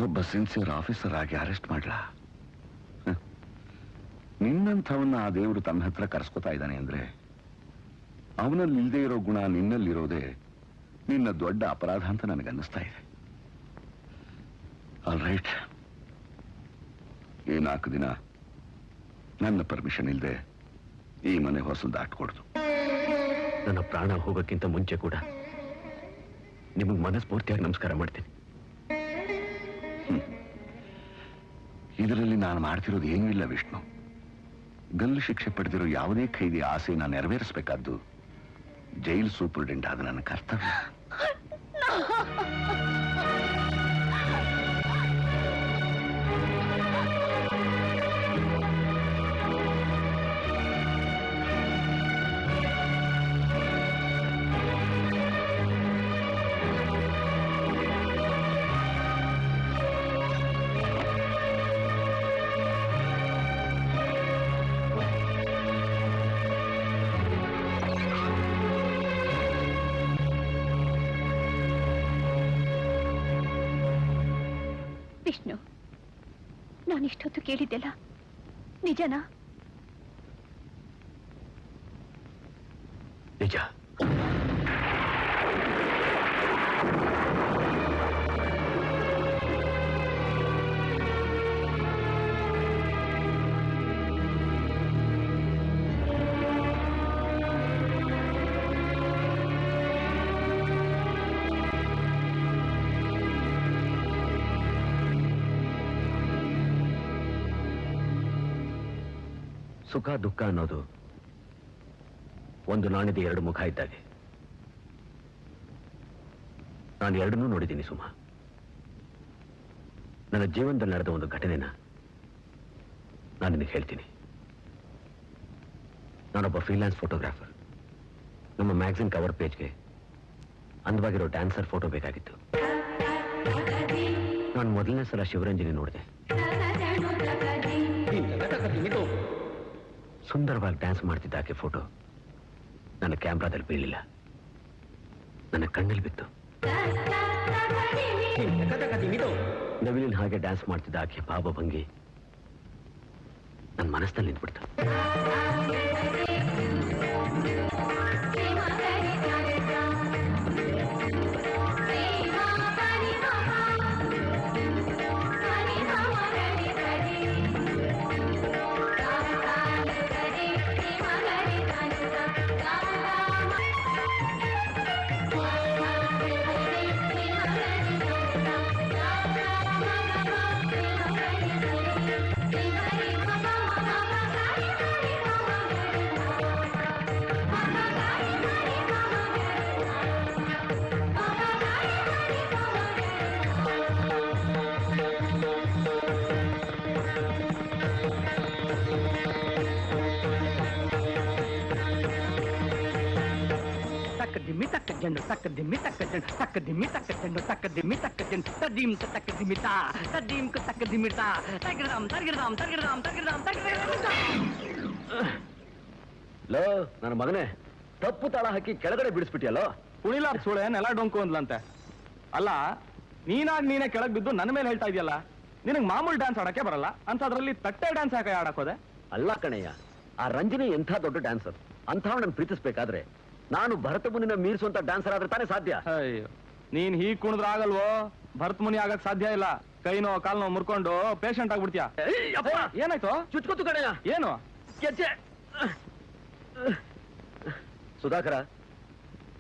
ಒಬ್ಬ ಸಿನ್ಸಿಯರ್ ಆಫೀಸರ್ ಆಗಿ ಅರೆಸ್ಟ್ ಮಾಡ್ಲಾ? ನಿನ್ನಂಥವನ್ನ ಆ ದೇವರು ತನ್ನ ಹತ್ರ ಕರೆಸ್ಕೊತಾ ಇದ್ದಾನೆ ಅಂದ್ರೆ ಅವನಲ್ಲಿ ಇಲ್ಲದೆ ಇರೋ ಗುಣ ನಿನ್ನಲ್ಲಿರೋದೇ ನಿನ್ನ ದೊಡ್ಡ ಅಪರಾಧ ಅಂತ ನನಗನ್ನಿಸ್ತಾ ಇದೆ. ಆಲ್ ರೈಟ್, ಈ 4 ದಿನ ನನ್ನ ಪರ್ಮಿಷನ್ ಇಲ್ಲದೆ ಈ ಮನೆ ಹೊಸ ದಾಟ್ಕೊಡ್ತು.
ನನ್ನ ಪ್ರಾಣ ಹೋಗೋಕ್ಕಿಂತ ಮುಂಚೆ ಕೂಡ ನಿಮಗೆ ಮನಸ್ಫೂರ್ತಿಯಾಗಿ ನಮಸ್ಕಾರ ಮಾಡ್ತೀನಿ.
ಇದರಲ್ಲಿ ನಾನು ಮಾಡ್ತಿರೋದು ಏನೂ ಇಲ್ಲ ವಿಷ್ಣು. ಗಲ್ಲು ಶಿಕ್ಷೆ ಪಡೆದಿರೋ ಯಾವುದೇ ಖೈದಿ ಆಸೆನ ನೆರವೇರಿಸಬೇಕಾದ್ದು ಜೈಲ್ ಸೂಪರ್ಡೆಂಟ್ ಆದ ನನ್ನ ಕರ್ತವ್ಯ.
ವಿಷ್ಣು, ನಾನಿಷ್ಟೊತ್ತು ಕೇಳಿದ್ದೆಲ್ಲ ನಿಜನಾ?
ನಿಜ. ಸುಖ ದುಃಖ ಅನ್ನೋದು ಒಂದು ನಾಣ್ಯದ 2 ಮುಖ ಇದ್ದಾಗೆ. ನಾನು ಎರಡನ್ನೂ ನೋಡಿದ್ದೀನಿ ಸುಮಾ. ನನ್ನ ಜೀವನದಲ್ಲಿ ನಡೆದ ಒಂದು ಘಟನೆನ ನಾನು ನಿನಗೆ ಹೇಳ್ತೀನಿ. ನಾನೊಬ್ಬ ಫ್ರೀಲ್ಯಾನ್ಸ್ ಫೋಟೋಗ್ರಾಫರ್. ನಮ್ಮ ಮ್ಯಾಗಝಿನ್ ಕವರ್ ಪೇಜ್ಗೆ ಅಂದವಾಗಿರೋ ಡ್ಯಾನ್ಸರ್ ಫೋಟೋ ಬೇಕಾಗಿತ್ತು. ನಾನು ಮೊದಲನೇ ಸಲ ಶಿವರಂಜನಿ ನೋಡಿದೆ. ಸುಂದರವಾಗಿ ಡ್ಯಾನ್ಸ್ ಮಾಡ್ತಿದ್ದ ಆಕೆ ಫೋಟೋ ನನ್ನ ಕ್ಯಾಮ್ರಾದಲ್ಲಿ ಬೀಳಿಲ್ಲ, ನನ್ನ ಕಣ್ಣಲ್ಲಿ ಬಿತ್ತು. ನವಿಲಿನ ಹಾಗೆ ಡ್ಯಾನ್ಸ್ ಮಾಡ್ತಿದ್ದ ಆಕೆ ಭಾವಭಂಗಿ ನನ್ನ ಮನಸ್ಸಿನಲ್ಲಿ ನಿಂತ್ಬಿಡ್ತು.
ತಕ್ಕ ದಿಮ್ಮಿ ತಕ್ಕ ಜಂಡು ತಕ್ಕ ದಿಮ್ಮಿ ತಕ್ಕ ಜಂಡು ತಕ್ಕ ದಿಮ್ಮಿ ತಕ್ಕ ಜಂಡು ತದ್ದೀಂ ತಕ್ಕ ದಿಮಿತಾ ತದ್ದೀಂ ತಕ್ಕ ದಿಮಿತಾ ತಗಿರ್ದಾಮ್ ತಗಿರ್ದಾಮ್ ತಗಿರ್ದಾಮ್ ತಗಿರ್ದಾಮ್ ತಗಿರ್ದಾಮ್.
ಲೋ ನನ್ನ ಮಗನೇ, ತಪ್ಪು ತಾಳ ಹಾಕಿ ಕೆಳಗಡೆ ಬಿಡಿಸ್ಬಿಟ್ಟಿಯಲ್ಲೋ.
ಕುಣಿಲಾರ ಸುಳೆ ನೆಲ ಡೊಂಕು ಅಂದ್ಲಂತೆ. ಅಲ್ಲ, ನೀನೇ ಕೆಳಗ್ ಬಿದ್ದು ನನ್ನ ಮೇಲೆ ಹೇಳ್ತಾ ಇದೆಯಲ್ಲ, ನಿನಗ್ ಮಾಮೂಲಿ ಡ್ಯಾನ್ಸ್ ಆಡಕ್ಕೆ ಬರಲ್ಲ ಅಂತದ್ರಲ್ಲಿ ತಟ್ಟೆ ಡ್ಯಾನ್ಸ್ ಯಾಕೆ ಆಡಕೋದೆ?
ಅಲ್ಲ ಕಣಯ್ಯ, ಆ ರಂಜನಿ ಎಂಥ ದೊಡ್ಡ ಡ್ಯಾನ್ಸರ್. ಅಂಥವನನ್ನು ಪ್ರೀತಿಸ್ಬೇಕಾದ್ರೆ ನಾನು ಭರತ ಮುನಿನ ಮೀರಿಸುವಂತ ಡ್ಯಾನ್ಸರ್ ಆದ್ರೆ ತಾನೇ ಸಾಧ್ಯ.
ಅಯ್ಯೋ, ನೀನ್ ಹೀಗ್ ಕುಣಿದ್ರ ಆಗಲ್ವೋ, ಭರತ್ ಮುನಿ ಆಗಕ್ ಸಾಧ್ಯ ಇಲ್ಲ. ಕೈನೋ ಕಾಲ್ನೋ ಮುರ್ಕೊಂಡು ಪೇಷಂಟ್ ಆಗ್ಬಿಡ್ತೀಯ. ಏನಾಯ್ತು?
ಚುಚ್ಕೊತು ಕಣಯ್ಯ.
ಏನು?
ಸುಧಾಕರ,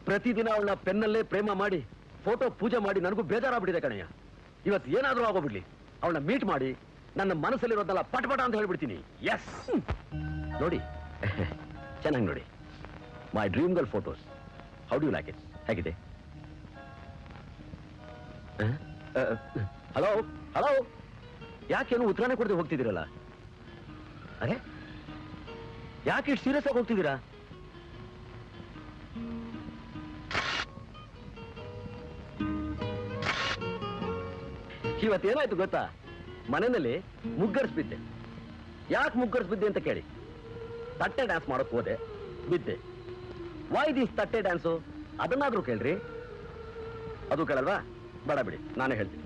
ಪ್ರತಿದಿನ ಅವಳನ್ನ ಪೆನ್ನಲ್ಲೇ ಪ್ರೇಮ ಮಾಡಿ ಫೋಟೋ ಪೂಜೆ ಮಾಡಿ ನನಗೂ ಬೇಜಾರಾಗ್ಬಿಟ್ಟಿದೆ ಕಣಯ್ಯ. ಇವತ್ತು ಏನಾದ್ರೂ ಆಗೋಗ್ಬಿಡ್ಲಿ, ಅವಳನ್ನ ಮೀಟ್ ಮಾಡಿ ನನ್ನ ಮನಸ್ಸಲ್ಲಿರೋದಲ್ಲ ಪಟಪಟ ಅಂತ ಹೇಳ್ಬಿಡ್ತೀನಿ. ಎಸ್ ನೋಡಿ, ಚೆನ್ನಾಗಿ ನೋಡಿ. My dream girl photos. How do you like it? ಹೇಗಿದೆ? ಹಲೋ ಹಲೋ, ಯಾಕೇನು ಉತ್ತರನೇ ಕೊಡದೆ ಹೋಗ್ತಿದ್ದೀರಲ್ಲ? ಅರೆ, ಯಾಕೆ ಇಷ್ಟು ಸೀರಿಯಸ್ ಆಗಿ ಹೋಗ್ತಿದ್ದೀರಾ? ಇವತ್ತೇನಾಯ್ತು ಗೊತ್ತಾ? ಮನೆಯಲ್ಲಿ ಮುಗ್ಗರಿಸ್ಬಿದ್ದೆ. ಯಾಕೆ ಮುಗ್ಗರಿಸ್ಬಿದ್ದೆ ಅಂತ ಕೇಳಿ, ತಟ್ಟೆ ಡ್ಯಾನ್ಸ್ ಮಾಡೋಕ್ ಹೋದೆ, ಬಿದ್ದೆ. ವೈ ದಿಸ್ ತಟ್ಟೆ ಡ್ಯಾನ್ಸು? ಅದನ್ನಾದ್ರೂ ಕೇಳ್ರಿ. ಅದು ಕೇಳಲ್ವಾ? ಬೇಡ ಬಿಡಿ, ನಾನೇ ಹೇಳ್ತೀನಿ.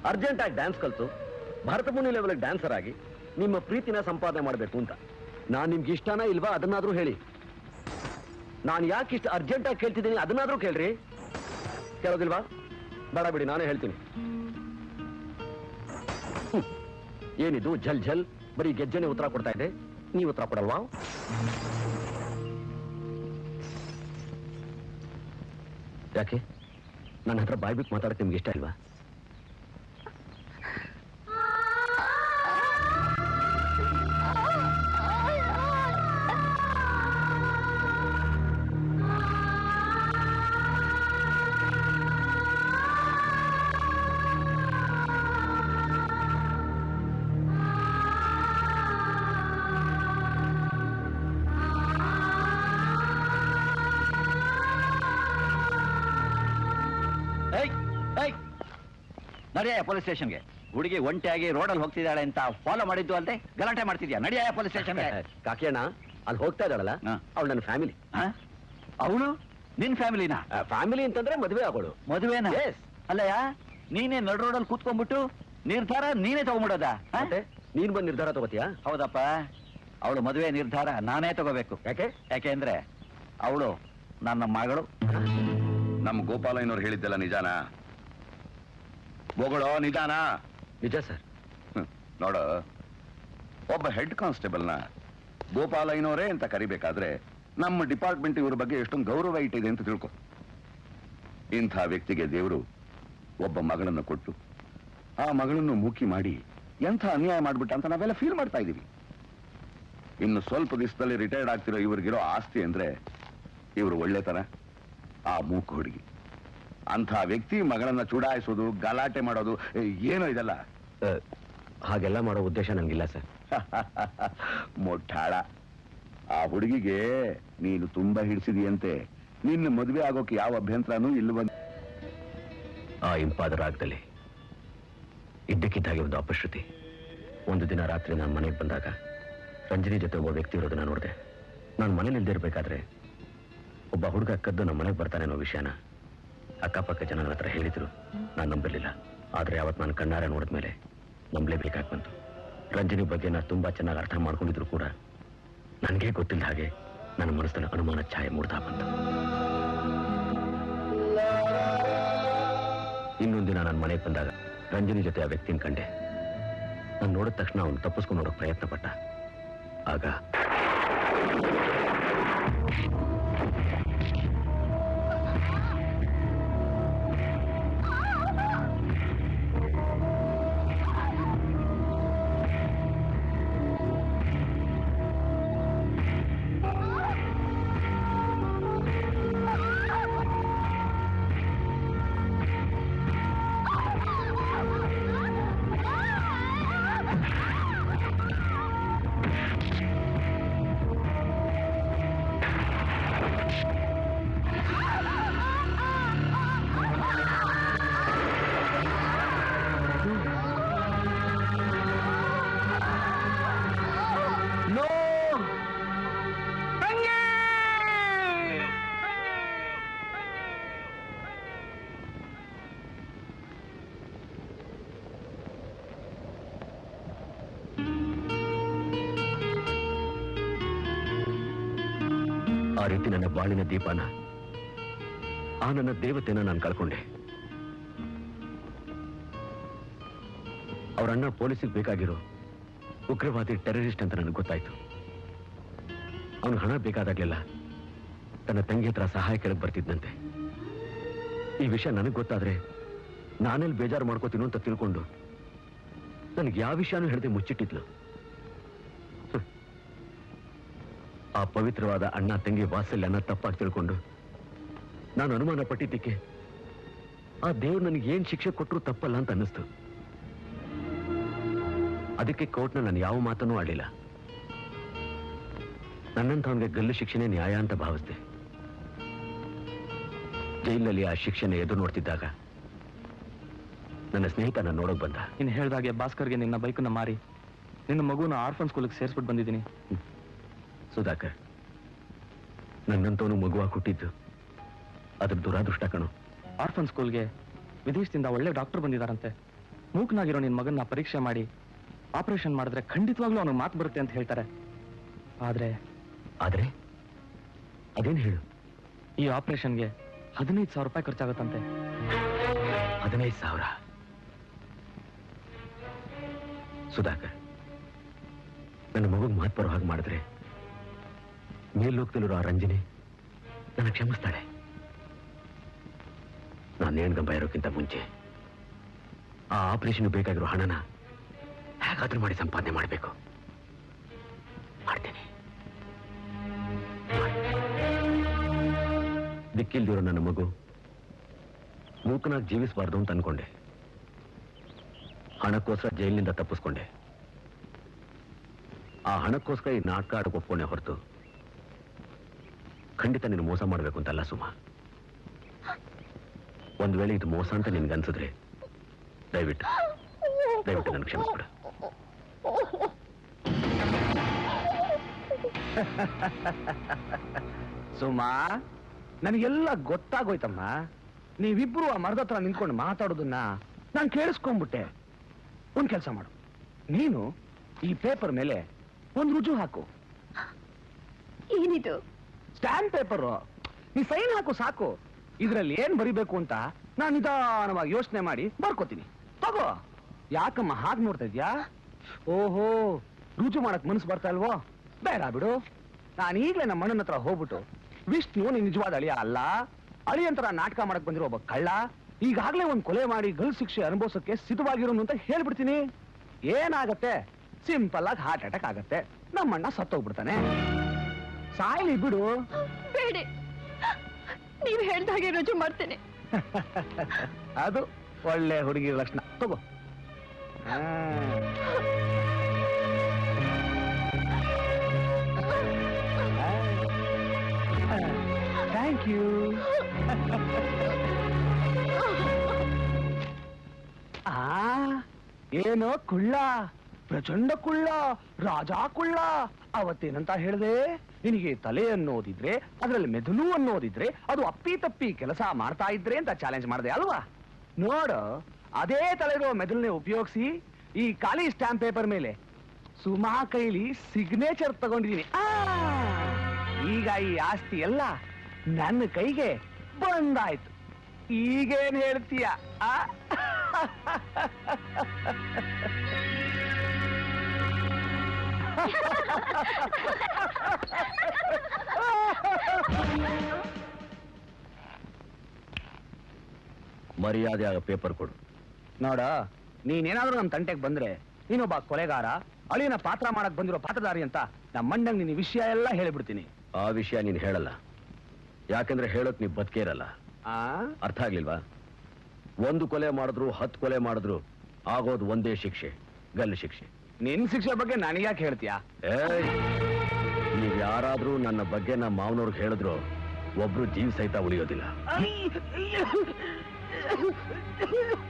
ಅರ್ಜೆಂಟ್ ಆಗಿ ಡ್ಯಾನ್ಸ್ ಕಲ್ತು ಭರತ ಮುನಿ ಲೆವೆಲ್ ಡ್ಯಾನ್ಸರ್ ಆಗಿ ನಿಮ್ಮ ಪ್ರೀತಿನ ಸಂಪಾದನೆ ಮಾಡಬೇಕು ಅಂತ. ನಾನು ನಿಮ್ಗೆ ಇಷ್ಟನಾ ಇಲ್ವಾ ಅದನ್ನಾದ್ರೂ ಹೇಳಿ. ನಾನು ಯಾಕೆ ಇಷ್ಟು ಅರ್ಜೆಂಟ್ ಆಗಿ ಕೇಳ್ತಿದ್ದೀನಿ ಅದನ್ನಾದ್ರೂ ಕೇಳ್ರಿ. ಕೇಳೋದಿಲ್ವಾ? ಬೇಡ ಬಿಡಿ, ನಾನೇ ಹೇಳ್ತೀನಿ. ಏನಿದು ಝಲ್ ಝಲ್? ಬರೀ ಗೆಜ್ಜೆನೆ ಉತ್ತರ ಕೊಡ್ತಾ ಇದೆ, ನೀವು ಉತ್ತರ ಕೊಡಲ್ವಾ? ಯಾಕೆ ನನ್ನ ಹತ್ರ ಬಾಯ್ಬಿಟ್ಟು ಮಾತಾಡಕ್ಕೆ ನಿಮ್ಗೆ ಇಷ್ಟ ಇಲ್ವಾ?
ನಡಿಯ ಪೊಲೀಸ್ ಸ್ಟೇಷನ್ಗೆ. ಹುಡುಗಿ ಒಂಟಿಯಾಗಿ ರೋಡಲ್ಲಿ ಹೋಗ್ತಿದ್ದಾಳೆ ಅಂತ ಫಾಲೋ ಮಾಡಿದ್ದು ಅಲ್ಲದೆ ಗಲಾಟೆ ಮಾಡ್ತಿದ್ಯಾ? ನಡಿಯ ಪೊಲೀಸ್ ಸ್ಟೇಷನ್ಗೆ.
ಕಾಕಿಯಣ್ಣ, ಅಲ್ಲಿ ಹೋಗ್ತಾ ಇದ್ದಾಳಲ್ಲ, ಅವಳು ನನ್ನ ಫ್ಯಾಮಿಲಿ.
ಅವಳು ನಿನ್ ಫ್ಯಾಮಿಲಿನ?
ಫ್ಯಾಮಿಲಿ ಅಂತಂದ್ರೆ ಮದುವೆ ಆಗೋಳು.
ಮದುವೆನಾ? ಅಲ್ಲಯ್ಯ, ನೀನೇ ನಡ್ ರೋಡಲ್ಲಿ ಕೂತ್ಕೊಂಡ್ಬಿಟ್ಟು ನಿರ್ಧಾರ ನೀನೇ ತಗೊಂಡ್ಬಿಡೋದಾ?
ನೀನ್ ಬಂದು ನಿರ್ಧಾರ ತಗೋತೀಯಾ?
ಹೌದಪ್ಪ, ಅವಳು ಮದುವೆ ನಿರ್ಧಾರ ನಾನೇ ತಗೋಬೇಕು. ಯಾಕೆ ಅಂದ್ರೆ ಅವಳು ನನ್ನ ಮಗಳು.
ನಮ್ಮ ಗೋಪಾಲಯ್ಯನವ್ರು ಹೇಳಿದ್ದೆಲ್ಲ ನಿಜಾನಾ? ಹೋಗಳೋ ನಿಧಾನ.
ನಿಜ ಸರ್.
ನೋಡ, ಒಬ್ಬ ಹೆಡ್ ಕಾನ್ಸ್ಟೇಬಲ್ನ ಗೋಪಾಲಯ್ಯನವರೇ ಅಂತ ಕರಿಬೇಕಾದ್ರೆ ನಮ್ಮ ಡಿಪಾರ್ಟ್ಮೆಂಟ್ ಇವ್ರ ಬಗ್ಗೆ ಎಷ್ಟೊಂದು ಗೌರವ ಇಟ್ಟಿದೆ ಅಂತ ತಿಳ್ಕೊ. ಇಂಥ ವ್ಯಕ್ತಿಗೆ ದೇವರು ಒಬ್ಬ ಮಗಳನ್ನು ಕೊಟ್ಟು ಆ ಮಗಳನ್ನು ಮೂಕಿ ಮಾಡಿ ಎಂಥ ಅನ್ಯಾಯ ಮಾಡ್ಬಿಟ್ಟ ಅಂತ ನಾವೆಲ್ಲ ಫೀಲ್ ಮಾಡ್ತಾ ಇದೀವಿ. ಇನ್ನು ಸ್ವಲ್ಪ ದಿವಸದಲ್ಲಿ ರಿಟೈರ್ಡ್ ಆಗ್ತಿರೋ ಇವ್ರಿಗಿರೋ ಆಸ್ತಿ ಅಂದ್ರೆ ಇವರು ಒಳ್ಳೆತನ, ಆ ಮೂಕು ಹುಡುಗಿ. ಅಂಥ ವ್ಯಕ್ತಿ ಮಗಳನ್ನ ಚುಡಾಯಿಸೋದು, ಗಲಾಟೆ ಮಾಡೋದು, ಏನೋ ಇದೆಲ್ಲ.
ಹಾಗೆಲ್ಲ ಮಾಡೋ ಉದ್ದೇಶ ನನಗಿಲ್ಲ ಸರ್.
ಮೊಟ್ಟಾಳ, ಆ ಹುಡುಗಿಗೆ ನೀನು ತುಂಬಾ ಹಿಡಿಸಿದೀಯಂತೆ. ನಿನ್ನ ಮದುವೆ ಆಗೋಕೆ ಯಾವ ಅಭ್ಯಂತರನೂ ಇಲ್ಲವಂತ.
ಆ ಇಂಪಾದ ರಾಗದಲ್ಲಿ ಇದ್ದಕ್ಕಿದ್ದಾಗೆ ಒಂದು ಅಪಶ್ರುತಿ. ಒಂದು ದಿನ ರಾತ್ರಿ ನಾನು ಮನೆಗೆ ಬಂದಾಗ ರಂಜನಿ ಜೊತೆ ಒಬ್ಬ ವ್ಯಕ್ತಿ ಇರೋದನ್ನ ನೋಡಿದೆ. ನಾನು ಮನೇಲಿ ಇಲ್ದಿರ್ಬೇಕಾದ್ರೆ ಒಬ್ಬ ಹುಡುಗ ಕದ್ದು ನಮ್ಮ ಮನೆಗೆ ಬರ್ತಾನೆ ಅನ್ನೋ ವಿಷಯನ ಅಕ್ಕಪಕ್ಕ ಜನ ನನ್ನ ಹತ್ರ ಹೇಳಿದ್ರು. ನಾನು ನಂಬಿರಲಿಲ್ಲ. ಆದರೆ ಅವತ್ತು ನಾನು ಕಣ್ಣಾರೆ ನೋಡಿದ್ಮೇಲೆ ನಂಬಲೇಬೇಕಾಗಿ ಬಂತು. ರಂಜನಿ ಬಗ್ಗೆ ನಾನು ತುಂಬಾ ಚೆನ್ನಾಗಿ ಅರ್ಥ ಮಾಡ್ಕೊಂಡಿದ್ರು ಕೂಡ ನನಗೆ ಗೊತ್ತಿಲ್ಲ ಹಾಗೆ ನನ್ನ ಮನಸ್ಸಿನ ಅನುಮಾನ ಛಾಯೆ ಮೂಡ್ತಾ ಬಂತು. ಇನ್ನೊಂದಿನ ನಾನು ಮನೆಗೆ ಬಂದಾಗ ರಂಜನಿ ಜೊತೆ ಆ ವ್ಯಕ್ತಿನ ಕಂಡೆ. ನಾನು ನೋಡಿದ ತಕ್ಷಣ ಅವನು ತಪ್ಪಿಸ್ಕೊಂಡು ನೋಡೋಕೆ ಪ್ರಯತ್ನ ಪಟ್ಟ. ಆಗ ಆ ರೀತಿ ನನ್ನ ಬಾಳಿನ ದೀಪನ, ಆ ನನ್ನ ದೇವತೆನ ನಾನು ಕಳ್ಕೊಂಡೆ. ಅವರಣ್ಣ ಪೊಲೀಸಿಗೆ ಬೇಕಾಗಿರೋ ಉಗ್ರವಾದಿ ಟೆರರಿಸ್ಟ್ ಅಂತ ನನಗೆ ಗೊತ್ತಾಯ್ತು. ಅವನು ಹಣ ಬೇಕಾದಾಗಲೆಲ್ಲ ತನ್ನ ತಂಗಿ ಹತ್ರ ಸಹಾಯ ಕೆಳಗೆ ಬರ್ತಿದ್ದಂತೆ. ಈ ವಿಷಯ ನನಗೆ ಗೊತ್ತಾದ್ರೆ ನಾನೆಲ್ಲಿ ಬೇಜಾರು ಮಾಡ್ಕೋತೀನೋ ಅಂತ ತಿಳ್ಕೊಂಡು ನನಗೆ ಯಾವ ವಿಷಯನೂ ಹೇಳದೆ ಮುಚ್ಚಿಟ್ಟಿದ್ಲು. ಆ ಪವಿತ್ರವಾದ ಅಣ್ಣ ತಂಗಿ ವಾತ್ಸಲ್ಯನ ತಪ್ಪಾಗಿ ತಿಳ್ಕೊಂಡು ನಾನು ಅನುಮಾನ ಪಟ್ಟಿದ್ದಕ್ಕೆ ಆ ದೇವ್ರು ನನಗೆ ಏನ್ ಶಿಕ್ಷೆ ಕೊಟ್ಟರು ತಪ್ಪಲ್ಲ ಅಂತ ಅನ್ನಿಸ್ತು. ಅದಕ್ಕೆ ಕೋರ್ಟ್ನ ನಾನು ಯಾವ ಮಾತನ್ನೂ ಆಡಲಿಲ್ಲ. ನನ್ನಂಥವನಿಗೆ ಗಲ್ಲು ಶಿಕ್ಷೆನೇ ನ್ಯಾಯ ಅಂತ ಭಾವಿಸಿದೆ. ಜೈಲಿನಲ್ಲಿ ಆ ಶಿಕ್ಷೆನ ಎದುರು ನೋಡ್ತಿದ್ದಾಗ ನನ್ನ ಸ್ನೇಹಿತ ನಾನು ನೋಡೋಕ್ ಬಂದ.
ನೀನು ಹೇಳ್ದಾಗೆ ಭಾಸ್ಕರ್ಗೆ ನಿನ್ನ ಬೈಕನ್ನ ಮಾರಿ ನಿನ್ನ ಮಗುನ ಆರ್ಫನ್ ಸ್ಕೂಲ್ಗೆ ಸೇರಿಸ್ಬಿಟ್ಟು ಬಂದಿದ್ದೀನಿ.
ಸುಧಾಕರ್, ನನ್ನಂತವನು ಮಗುವಾಗಿ ಹುಟ್ಟಿದ್ದು ಅದ್ರ ದುರಾದೃಷ್ಟ ಕಣು.
ಆರ್ಫನ್ ಸ್ಕೂಲ್ಗೆ ವಿದೇಶದಿಂದ ಒಳ್ಳೆ ಡಾಕ್ಟರ್ ಬಂದಿದ್ದಾರಂತೆ. ಮೂಕನಾಗಿರೋ ನಿನ್ನ ಮಗನ್ನ ಪರೀಕ್ಷೆ ಮಾಡಿ ಆಪರೇಷನ್ ಮಾಡಿದ್ರೆ ಖಂಡಿತವಾಗ್ಲೂ ಅವನಿಗೆ ಮಾತು ಬರುತ್ತೆ ಅಂತ ಹೇಳ್ತಾರೆ. ಆದ್ರೆ
ಆದ್ರೆ ಅದೇನು ಹೇಳು.
ಈ ಆಪರೇಷನ್ಗೆ 15,000 ರೂಪಾಯಿ ಖರ್ಚಾಗುತ್ತಂತೆ.
15,000? ಸುಧಾಕರ್, ನನ್ನ ಮಗುಗೆ ಮಾತು ಬರೋ ಹಾಗೆ ಮಾಡಿದ್ರೆ ಮೇಲ್ಲೋಗ್ತಿರೋ ಆ ರಂಜನೆ ನನ್ನ ಕ್ಷಮಿಸ್ತಾಳೆ. ನಾನು ನೇಣ್ಗಂಬ ಇರೋಕ್ಕಿಂತ ಮುಂಚೆ ಆ ಆಪರೇಷನ್ ಬೇಕಾಗಿರೋ ಹಣನ ಹೇಗಾದ್ರೂ ಮಾಡಿ ಸಂಪಾದನೆ ಮಾಡಬೇಕು. ಮಾಡ್ತೇನೆ. ದಿಕ್ಕಿಲ್ದಿರೋ ನನ್ನ ಮಗು ಮೂಕನಾಗಿ ಜೀವಿಸಬಾರ್ದು ಅಂತ ಅನ್ಕೊಂಡೆ. ಹಣಕ್ಕೋಸ್ಕರ ಜೈಲಿನಿಂದ ತಪ್ಪಿಸ್ಕೊಂಡೆ. ಆ ಹಣಕ್ಕೋಸ್ಕರ ಈ ನಾಟಕ ಆಡಕ್ಕೆ ಒಪ್ಕೊಂಡೆ ಹೊರತು ಖಂಡಿತ ನೀನು ಮೋಸ ಮಾಡಬೇಕು ಅಂತಲ್ಲ ಸುಮಾ. ಒಂದು ವೇಳೆ ಇದು ಮೋಸ ಅಂತ ನಿನ್ಗನ್ಸಿದ್ರೆ ದಯವಿಟ್ಟು ನನ್ಗೆ ಕ್ಷಮಿಸ್ಬಿಡು.
ಸುಮಾ, ನನಗೆಲ್ಲ ಗೊತ್ತಾಗೋಯ್ತಮ್ಮ. ನೀವಿಬ್ರು ಆ ಮರದ ಹತ್ರ ನಿಂತ್ಕೊಂಡು ಮಾತಾಡೋದನ್ನ ನಾನು ಕೇಳಿಸ್ಕೊಂಡ್ಬಿಟ್ಟೆ. ಒಂದ್ ಕೆಲಸ ಮಾಡು, ನೀನು ಈ ಪೇಪರ್ ಮೇಲೆ ಒಂದು ರುಜು ಹಾಕು.
ಏನಿದು?
Stamp paper. ನೀ ಸೈನ್ ಹಾಕು ಸಾಕು. ಇದ್ರಲ್ಲಿ ಏನ್ ಬರಿಬೇಕು ಅಂತ ನಾನು ನಿಧಾನವಾಗಿ ಯೋಚನೆ ಮಾಡಿ ಬರ್ಕೋತೀನಿ. ತಗೋ. ಯಾಕಮ್ಮ ಹಾಗೆ ನೋಡ್ತಾ ಇದ್ಯಾ? ಓಹೋ, ರುಜು ಮಾಡಕ್ ಮನಸ್ಸು ಬರ್ತಾ ಇಲ್ವೋ? ಬೇಡ ಬಿಡು. ನಾನು ಈಗಲೇ ನಮ್ಮ ಮಣ್ಣನ ಹತ್ರ ಹೋಗ್ಬಿಟ್ಟು ವಿಷ್ಣು ನೀನ್ ನಿಜವಾದ ಅಳಿಯ ಅಲ್ಲ, ಅಳಿಯಂತರ ನಾಟಕ ಮಾಡಕ್ ಬಂದಿರೋ ಒಬ್ಬ ಕಳ್ಳ, ಈಗಾಗಲೇ ಒಂದು ಕೊಲೆ ಮಾಡಿ ಗಲ್ ಶಿಕ್ಷೆ ಅನುಭವಿಸೋಕೆ ಸಿದ್ಧವಾಗಿರೋನು ಅಂತ ಹೇಳ್ಬಿಡ್ತೀನಿ. ಏನಾಗತ್ತೆ? ಸಿಂಪಲ್ ಆಗಿ ಹಾರ್ಟ್ ಅಟ್ಯಾಕ್ ಆಗತ್ತೆ. ನಮ್ಮಣ್ಣ ಸತ್ತೋಗ್ಬಿಡ್ತಾನೆ. ಸಾಯ್ಲಿ ಬಿಡು.
ಬೇಡಿ, ನೀವ್ ಹೇಳ್ದಾಗೆ ರುಜು ಮಾಡ್ತೇನೆ.
ಅದು ಒಳ್ಳೆ ಹುಡುಗಿ ಲಕ್ಷಣ. ತಗೋ. Thank you. ಏನೋ ಕುಳ್ಳ, ಪ್ರಚಂಡ ಕುಳ್ಳ, ರಾಜ ಕುಳ್ಳ. ಅವತ್ತೇನಂತ ಹೇಳಿದೆ? ನಿನಗೆ ತಲೆ ಅನ್ನೋದಿದ್ರೆ, ಅದರಲ್ಲಿ ಮೆದುಳು ಅನ್ನೋದಿದ್ರೆ, ಅದು ಅಪ್ಪಿ ತಪ್ಪಿ ಕೆಲಸ ಮಾಡ್ತಾ ಇದ್ರೆ ಅಂತ ಚಾಲೆಂಜ್ ಮಾಡಿದೆ ಅಲ್ವಾ? ನೋಡು, ಅದೇ ತಲೆರೋ ಮೆದುಳನ್ನೇ ಉಪಯೋಗಿಸಿ ಈ ಖಾಲಿ ಸ್ಟಾಂಪ್ ಪೇಪರ್ ಮೇಲೆ ಸುಮಾ ಕೈಲಿ ಸಿಗ್ನೇಚರ್ ತಗೊಂಡಿದ್ದೀನಿ. ಈಗ ಈ ಆಸ್ತಿ ಎಲ್ಲ ನನ್ನ ಕೈಗೆ ಬಂದಾಯ್ತು. ಈಗೇನ್ ಹೇಳ್ತೀಯ?
ಮರ್ಯಾದೆ ಆಗ ಪೇಪರ್ ಕೊಡು.
ನೋಡ, ನೀನೇನಾದ್ರೂ ನಮ್ಮ ತಂಟೆಗೆ ಬಂದ್ರೆ ನೀನೊಬ್ಬ ಕೊಲೆಗಾರ, ಅಳಿಯನ ಪಾತ್ರ ಮಾಡಕ್ ಬಂದಿರೋ ಪಾತ್ರಧಾರಿ ಅಂತ ನಮ್ಮ ಅಣ್ಣಂಗ್ ನಿನ್ನ ವಿಷಯ ಎಲ್ಲ ಹೇಳಿಬಿಡ್ತೀನಿ.
ಆ ವಿಷಯ ನೀನು ಹೇಳಲ್ಲ, ಯಾಕಂದ್ರೆ ಹೇಳೋಕ್ ನೀವ್ ಬದುಕೇ ಇರಲ್ಲ. ಅರ್ಥ ಆಗ್ಲಿಲ್ವಾ? 1 ಕೊಲೆ ಮಾಡಿದ್ರು 10 ಕೊಲೆ ಮಾಡಿದ್ರು ಆಗೋದು ಒಂದೇ ಶಿಕ್ಷೆ, ಗಲ್ಲು ಶಿಕ್ಷೆ.
ನಿನ್ ಶಿಕ್ಷೆ ಬಗ್ಗೆ ನನಗ್ಯಾಕೆ ಹೇಳ್ತೀಯಾ?
ನೀವ್ ಯಾರಾದ್ರೂ ನನ್ನ ಬಗ್ಗೆ ನಮ್ಮ ಮಾವನವ್ರಿಗೆ ಹೇಳಿದ್ರು ಒಬ್ರು ಜೀವ ಸಹಿತ ಉಳಿಯೋದಿಲ್ಲ.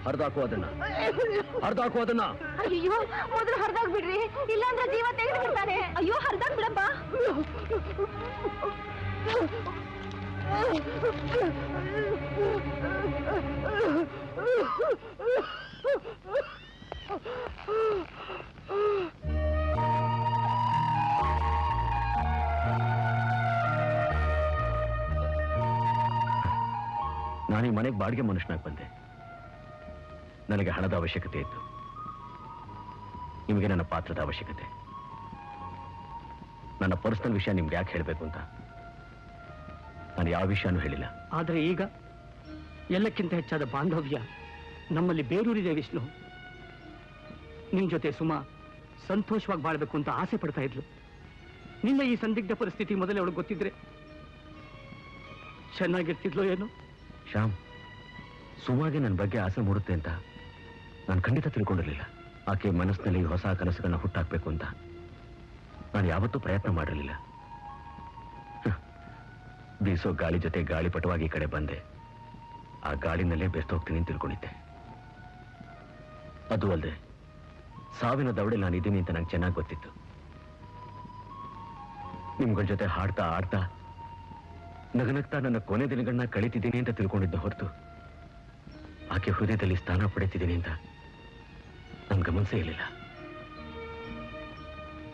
ಹರಿದಾಕು ಅದನ್ನ, ಹರಿದಾಕು ಅದನ್ನ.
ಅಯ್ಯೋ, ಮೊದಲು ಹರಿದಾಗ್ ಬಿಡ್ರಿ, ಇಲ್ಲಾಂದ್ರೆ ಜೀವ ತೆಗೆದು ಬಿಡ್ತಾನೆ. ಅಯ್ಯೋ, ಹರಿದಾಗ್ ಬಿಡಪ್ಪ.
ನಾನು ಈ ಮನೆಗೆ ಬಾಡಿಗೆ ಮನುಷ್ಯನಾಗಿ ಬಂದೆ. ನನಗೆ ಹಣದ ಅವಶ್ಯಕತೆ ಇತ್ತು, ನಿಮಗೆ ನನ್ನ ಪಾತ್ರದ ಅವಶ್ಯಕತೆ. ನನ್ನ ಪರ್ಸನಲ್ ವಿಷಯ ನಿಮ್ಗೆ ಯಾಕೆ ಹೇಳಬೇಕು ಅಂತ ನಾನು ಯಾವ ವಿಷಯನೂ ಹೇಳಿಲ್ಲ.
ಆದರೆ ಈಗ ಎಲ್ಲಕ್ಕಿಂತ ಹೆಚ್ಚಾದ ಬಾಂಧವ್ಯ ನಮ್ಮಲ್ಲಿ ಬೇರೂರಿದೆ ವಿಷ್ಣು. ನಿಮ್ ಜೊತೆ ಸುಮಾ ಸಂತೋಷವಾಗಿ ಬಾಳ್ಬೇಕು ಅಂತ ಆಸೆ ಪಡ್ತಾ ಇದ್ಲು. ನಿನ್ನ ಈ ಸಂದಿಗ್ಧ ಪರಿಸ್ಥಿತಿ ಮೊದಲೇ ಅವಳಿಗೆ ಗೊತ್ತಿದ್ರೆ ಚೆನ್ನಾಗಿರ್ತಿದ್ಲೋ ಏನೋ.
ಶ್ಯಾಮ್, ಸುಮಾಗೆ ನನ್ನ ಬಗ್ಗೆ ಆಸೆ ಮೂಡುತ್ತೆ ಅಂತ ನಾನು ಖಂಡಿತ ತಿಳ್ಕೊಂಡಿರಲಿಲ್ಲ. ಆಕೆ ಮನಸ್ಸಿನಲ್ಲಿ ಹೊಸ ಕನಸುಗಳನ್ನ ಹುಟ್ಟಾಕ್ಬೇಕು ಅಂತ ನಾನು ಯಾವತ್ತೂ ಪ್ರಯತ್ನ ಮಾಡಿರಲಿಲ್ಲ. ಬೀಸೋ ಗಾಳಿ ಜೊತೆ ಗಾಳಿಪಟವಾಗಿ ಈ ಕಡೆ ಬಂದೆ. ಆ ಗಾಳಿನಲ್ಲೇ ಬೆಸ್ತೋಗ್ತೀನಿ ಅಂತ ತಿಳ್ಕೊಂಡಿದ್ದೆ. ಅದು ಅಲ್ಲದೆ ಸಾವಿನ ದವಡೆ ನಾನಿದ್ದೀನಿ ಅಂತ ನಂಗೆ ಚೆನ್ನಾಗಿ ಗೊತ್ತಿತ್ತು. ನಿಮ್ಗಳ ಜೊತೆ ಹಾಡ್ತಾ ಆಡ್ತಾ ನಗನಗ್ತಾ ನನ್ನ ಕೊನೆ ದಿನಗಳನ್ನ ಕಳೀತಿದ್ದೀನಿ ಅಂತ ತಿಳ್ಕೊಂಡಿದ್ದೆ ಹೊರತು ಆಕೆ ಹೃದಯದಲ್ಲಿ ಸ್ಥಾನ ಪಡೆತಿದ್ದೀನಿ ಅಂತ ನನ್ ಗಮನಿಸೇ ಇರಲಿಲ್ಲ.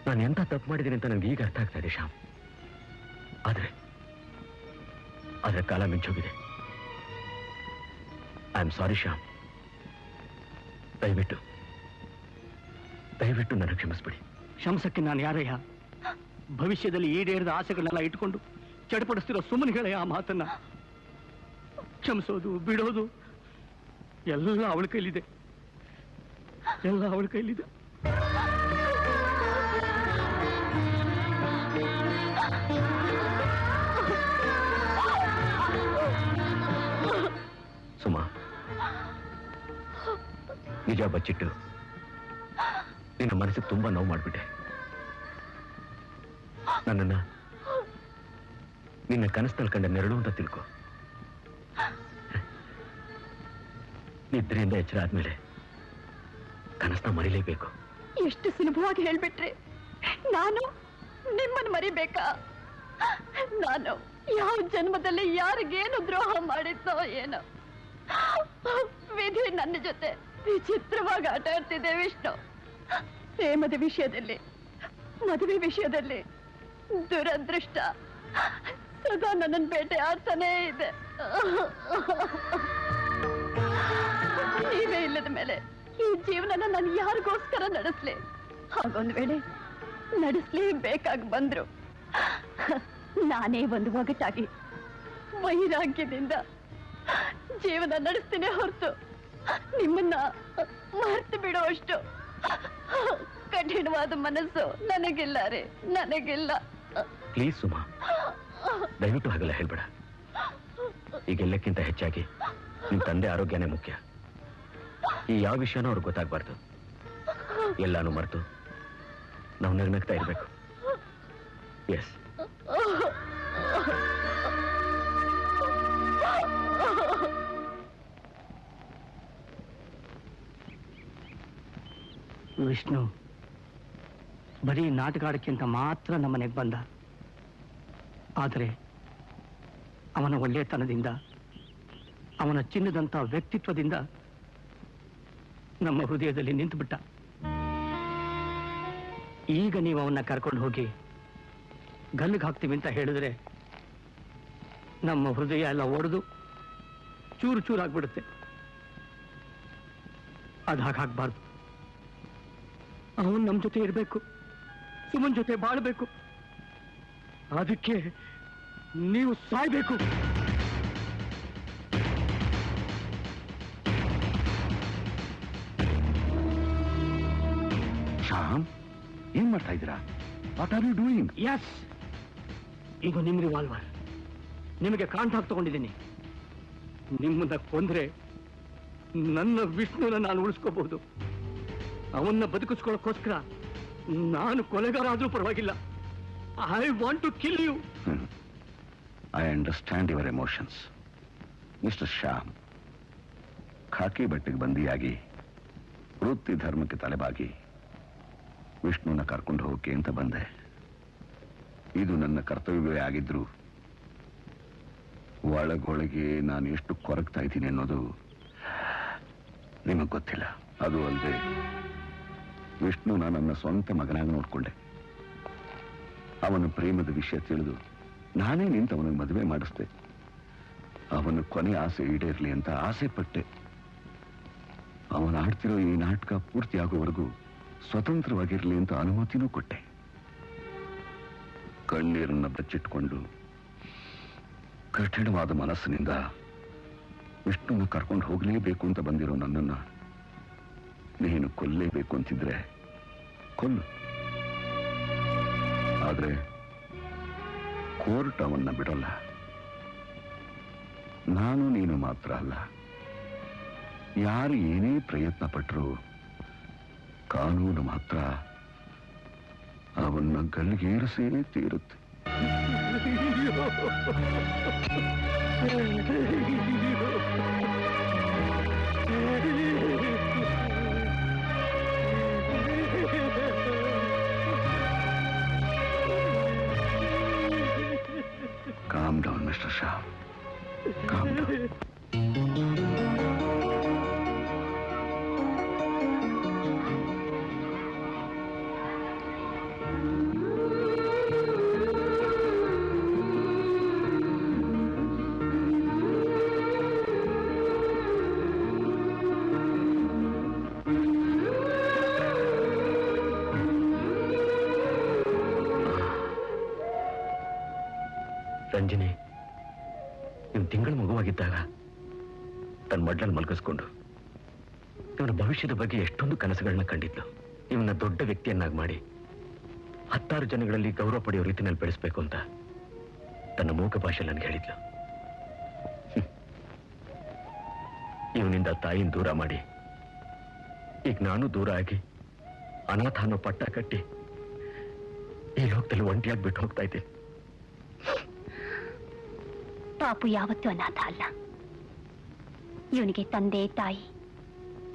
ನಾನು ಎಂತ ತಪ್ಪು ಮಾಡಿದ್ದೀನಿ ಅಂತ ನನಗೆ ಈಗ ಅರ್ಥ ಆಗ್ತಾ ಇದೆ ಶ್ಯಾಮ್. ಆದ್ರೆ ಕಾಲ ಮಿಂಚೋಗಿದೆ. I am sorry Shyam. ದಯವಿಟ್ಟು ನನ್ನ ಕ್ಷಮಿಸ್ಬಿಡಿ.
ಶಂಸಕ್ಕೆ ನಾನು ಯಾರಯ್ಯ? ಭವಿಷ್ಯದಲ್ಲಿ ಈಡೇರಿದ ಆಸೆಗಳನ್ನೆಲ್ಲ ಇಟ್ಕೊಂಡು ಚಡಪಡಿಸ್ತಿರೋ ಸುಮ್ಮನೆ ಹೇಳಯ್ಯ ಆ ಮಾತನ್ನ. ಕ್ಷಮಿಸೋದು ಬಿಡೋದು ಎಲ್ಲ ಅವಳ ಕೈಲಿದೆ, ಎಲ್ಲ ಅವಳ ಕೈಲಿದೆ.
ಸುಮಾ, ನಿಜ ಬಚ್ಚಿಟ್ಟು ನಿನ್ನ ಮನಸ್ಸಿಗೆ ತುಂಬಾ ನೋವು ಮಾಡ್ಬಿಟ್ಟೆ. ನನ್ನನ್ನ ನಿನ್ನ ಕನಸಿನಲ್ಲಿ ಕಂಡ ನೆರಳು ಅಂತ ತಿಳ್ಕೊ. ನಿದ್ರೆಯಿಂದ ಎಚ್ಚರ ಆದ್ಮೇಲೆ ಕನಸನ್ನ ಮರಿಲೇಬೇಕು.
ಎಷ್ಟು ಸುಲಭವಾಗಿ ಹೇಳ್ಬಿಟ್ರಿ. ನಾನು ನಿಮ್ಮನ್ನು ಮರಿಬೇಕಾ? ನಾನು ಯಾವ ಜನ್ಮದಲ್ಲಿ ಯಾರಿಗೇನು ದ್ರೋಹ ಮಾಡಿದ್ನೋ ಏನೋ. ವಿಧಿ ನನ್ನ ಜೊತೆ ವಿಚಿತ್ರವಾಗಿ ಆಟ ಆಡ್ತಿದೆ ವಿಷ್ಣು. ಪ್ರೇಮದ ವಿಷಯದಲ್ಲಿ, ಮದುವೆ ವಿಷಯದಲ್ಲಿ ದುರದೃಷ್ಟ ಸದಾ ನನ್ನನ್ನು ಬೇಟೆ ಆಡ್ತಾನೇ ಇದೆ. ನೀವೇ ಇಲ್ಲದ ಮೇಲೆ ಈ ಜೀವನನ ನಾನು ಯಾರಿಗೋಸ್ಕರ ನಡೆಸ್ಲಿ? ಹಾಗೊಂದು ವೇಳೆ ನಡೆಸ್ಲೇಬೇಕಾಗಿ ಬಂದ್ರು ನಾನೇ ಒಂದು ಒಗಟಾಗಿ ವೈರಾಗ್ಯದಿಂದ ಜೀವನ ನಡೆಸ್ತೀನಿ ಹೊರತು ನಿಮ್ಮನ್ನ ಮರ್ತು ಬಿಡುವಷ್ಟು ಕಠಿಣವಾದ ಮನಸ್ಸು ನನಗಿಲ್ಲ ರೀ, ನನಗಿಲ್ಲ.
ಪ್ಲೀಸ್ ಸುಮಾ, ದಯವಿಟ್ಟು ಹಾಗೆಲ್ಲ ಹೇಳ್ಬೇಡ. ಈಗೆಲ್ಲಕ್ಕಿಂತ ಹೆಚ್ಚಾಗಿ ನಿಮ್ ತಂದೆ ಆರೋಗ್ಯನೇ ಮುಖ್ಯ. ಈ ಯಾವ ವಿಷಯನೂ ಅವ್ರಿಗೆ ಗೊತ್ತಾಗ್ಬಾರ್ದು. ಎಲ್ಲಾನು ಮರೆತು ನಾವು ನಗ್ನಗ್ತಾ ಇರ್ಬೇಕು. ಎಸ್.
ವಿಷ್ಣು ಬರೀ ನಾಟಕಾಡಕ್ಕಿಂತ ಮಾತ್ರ ನಮ್ಮನೆಗೆ ಬಂದ. ಆದರೆ ಅವನ ಒಳ್ಳೆಯತನದಿಂದ, ಅವನ ಚಿನ್ನದಂಥ ವ್ಯಕ್ತಿತ್ವದಿಂದ ನಮ್ಮ ಹೃದಯದಲ್ಲಿ ನಿಂತುಬಿಟ್ಟ. ಈಗ ನೀವು ಅವನ್ನ ಕರ್ಕೊಂಡು ಹೋಗಿ ಗಲ್ಲಿಗೆ ಹಾಕ್ತೀವಿ ಅಂತ ಹೇಳಿದ್ರೆ ನಮ್ಮ ಹೃದಯ ಎಲ್ಲ ಒಡೆದು ಚೂರು ಚೂರಾಗ್ಬಿಡುತ್ತೆ. ಅದು ಹಾಗಾಗ್ಬಾರ್ದು. ಅವನು ನಮ್ಮ ಜೊತೆ ಇರಬೇಕು, ಸುಮನ್ ಜೊತೆ ಬಾಳ್ಬೇಕು. ಅದಕ್ಕೆ ನೀವು ಸಾಯ್ಬೇಕು.
ಶ್ಯಾಮ್, ಏನ್ ಮಾಡ್ತಾ ಇದ್ದೀರಾ? What are you doing?
Yes, ಈಗ ನಿಮ್ಮ ರಿವಾಲ್ವರ್ ನಿಮಗೆ ಕಾಂಟ್ಯಾಕ್ಟ್ ತಗೊಂಡಿದ್ದೀನಿ. ನಿಮ್ಮನ್ನ ಕೊಂದ್ರೆ ನನ್ನ ವಿಷ್ಣುನ ನಾನು ಉಳಿಸ್ಕೋಬಹುದು. ಅವನ್ನ ಬದುಕಿಸ್ಕೊಳ್ಳೋಕ್ಕೋಸ್ಕರ ನಾನು ಕೊಲೆಗಾರ ಆದ್ರೂ ಪರವಾಗಿಲ್ಲ. I want to kill you.
I understand your emotions mister Shyam. ಖಾಕಿ ಬಟ್ಟೆಗೆ ಬಂದಿಯಾಗಿ ವೃತ್ತಿ ಧರ್ಮಕ್ಕೆ ತಲೆಬಾಗಿ ವಿಷ್ಣುನ ಕರ್ಕೊಂಡು ಹೋಗಕ್ಕೆ ಅಂತ ಬಂದೆ. ಇದು ನನ್ನ ಕರ್ತವ್ಯವೇ ಆಗಿದ್ರು ಒಳಗೊಳಗೆ ನಾನು ಎಷ್ಟು ಕೊರಗ್ತಾ ಇದ್ದೀನಿ ಅನ್ನೋದು ನಿಮಗ್ ಗೊತ್ತಿಲ್ಲ. ಅದು ಅಲ್ಲದೆ ವಿಷ್ಣುನ ನನ್ನ ಸ್ವಂತ ಮಗನಾಗಿ ನೋಡ್ಕೊಂಡೆ. ಅವನ ಪ್ರೇಮದ ವಿಷಯ ತಿಳಿದು ನಾನೇ ನಿಂತು ಅವನಿಗೆ ಮದುವೆ ಮಾಡಿಸ್ದೆ. ಅವನ ಕೊನೆ ಆಸೆ ಈಡೇರ್ಲಿ ಅಂತ ಆಸೆ ಪಟ್ಟೆ. ಅವನು ಆಡ್ತಿರೋ ಈ ನಾಟಕ ಪೂರ್ತಿ ಆಗೋವರೆಗೂ ಸ್ವತಂತ್ರವಾಗಿರ್ಲಿ ಅಂತ ಅನುಮತಿನೂ ಕೊಟ್ಟೆ. ಕಣ್ಣೀರನ್ನ ಬಚ್ಚಿಟ್ಕೊಂಡು ಕಠಿಣವಾದ ಮನಸ್ಸಿನಿಂದ ವಿಷ್ಣುನ ಕರ್ಕೊಂಡು ಹೋಗಲೇಬೇಕು ಅಂತ ಬಂದಿರೋ ನನ್ನನ್ನ ನೀನು ಕೊಲ್ಲೇಬೇಕು ಅಂತಿದ್ರೆ ಕೊಲ್ಲು. ಆದ್ರೆ ಕೋರ್ಟ್ ಅವನ್ನ ಬಿಡಲ್ಲ. ನಾನು ನೀನು ಮಾತ್ರ ಅಲ್ಲ, ಯಾರು ಏನೇ ಪ್ರಯತ್ನ ಪಟ್ಟರು ಕಾನೂನು ಮಾತ್ರ ಅವನ್ನ ಗಲ್ಲಿಗೇರಿಸೇ ತೀರುತ್ತೆ. Calm down, Mr. Shah. Calm down.
Ranjini ಇವನು ತಿಂಗಳ ಮಗುವಾಗಿದ್ದಾಗ ತನ್ನ ಮಡ್ಲಲ್ಲಿ ಮಲಗಿಸ್ಕೊಂಡು ಇವನ ಭವಿಷ್ಯದ ಬಗ್ಗೆ ಎಷ್ಟೊಂದು ಕನಸುಗಳನ್ನ ಕಂಡಿದ್ಲು. ಇವನ್ನ ದೊಡ್ಡ ವ್ಯಕ್ತಿಯನ್ನಾಗಿ ಮಾಡಿ 10 ಜನಗಳಲ್ಲಿ ಗೌರವ ಪಡೆಯೋ ರೀತಿನಲ್ಲಿ ಬೆಳೆಸ್ಬೇಕು ಅಂತ ತನ್ನ ಮೂಕ ಭಾಷೆಯಲ್ಲಿ ನನಗೆ ಹೇಳಿದ್ಲು. ಇವನಿಂದ ತಾಯಿನ ದೂರ ಮಾಡಿ ಈಗ ನಾನು ದೂರ ಆಗಿ ಅನಾಥ ಅನ್ನೋ ಪಟ್ಟ ಕಟ್ಟಿ ಈ ಲೋಕದಲ್ಲಿ ಒಂಟಿಯಾಗಿ ಬಿಟ್ಟು ಹೋಗ್ತಾ ಇದ್ದೀನಿ.
ಪಾಪು ಯಾವತ್ತೂ ಅನಾಥ ಅಲ್ಲ. ಇವನಿಗೆ ತಂದೆ ತಾಯಿ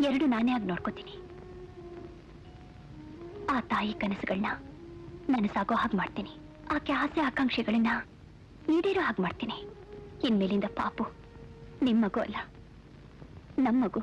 ಎರಡು ನಾನೇ ಆಗಿ ನೋಡ್ಕೋತೀನಿ. ಆ ತಾಯಿ ಕನಸುಗಳನ್ನ ನನಸಾಗೋ ಹಾಗೆ ಮಾಡ್ತೀನಿ. ಆಕೆ ಆಸೆ ಆಕಾಂಕ್ಷೆಗಳನ್ನ ಈಡೇರೋ ಹಾಗೆ ಮಾಡ್ತೀನಿ. ಇನ್ಮೇಲಿಂದ ಪಾಪು ನಿಮ್ಮ ಮಗು ಅಲ್ಲ, ನಮ್ಮ ಮಗು.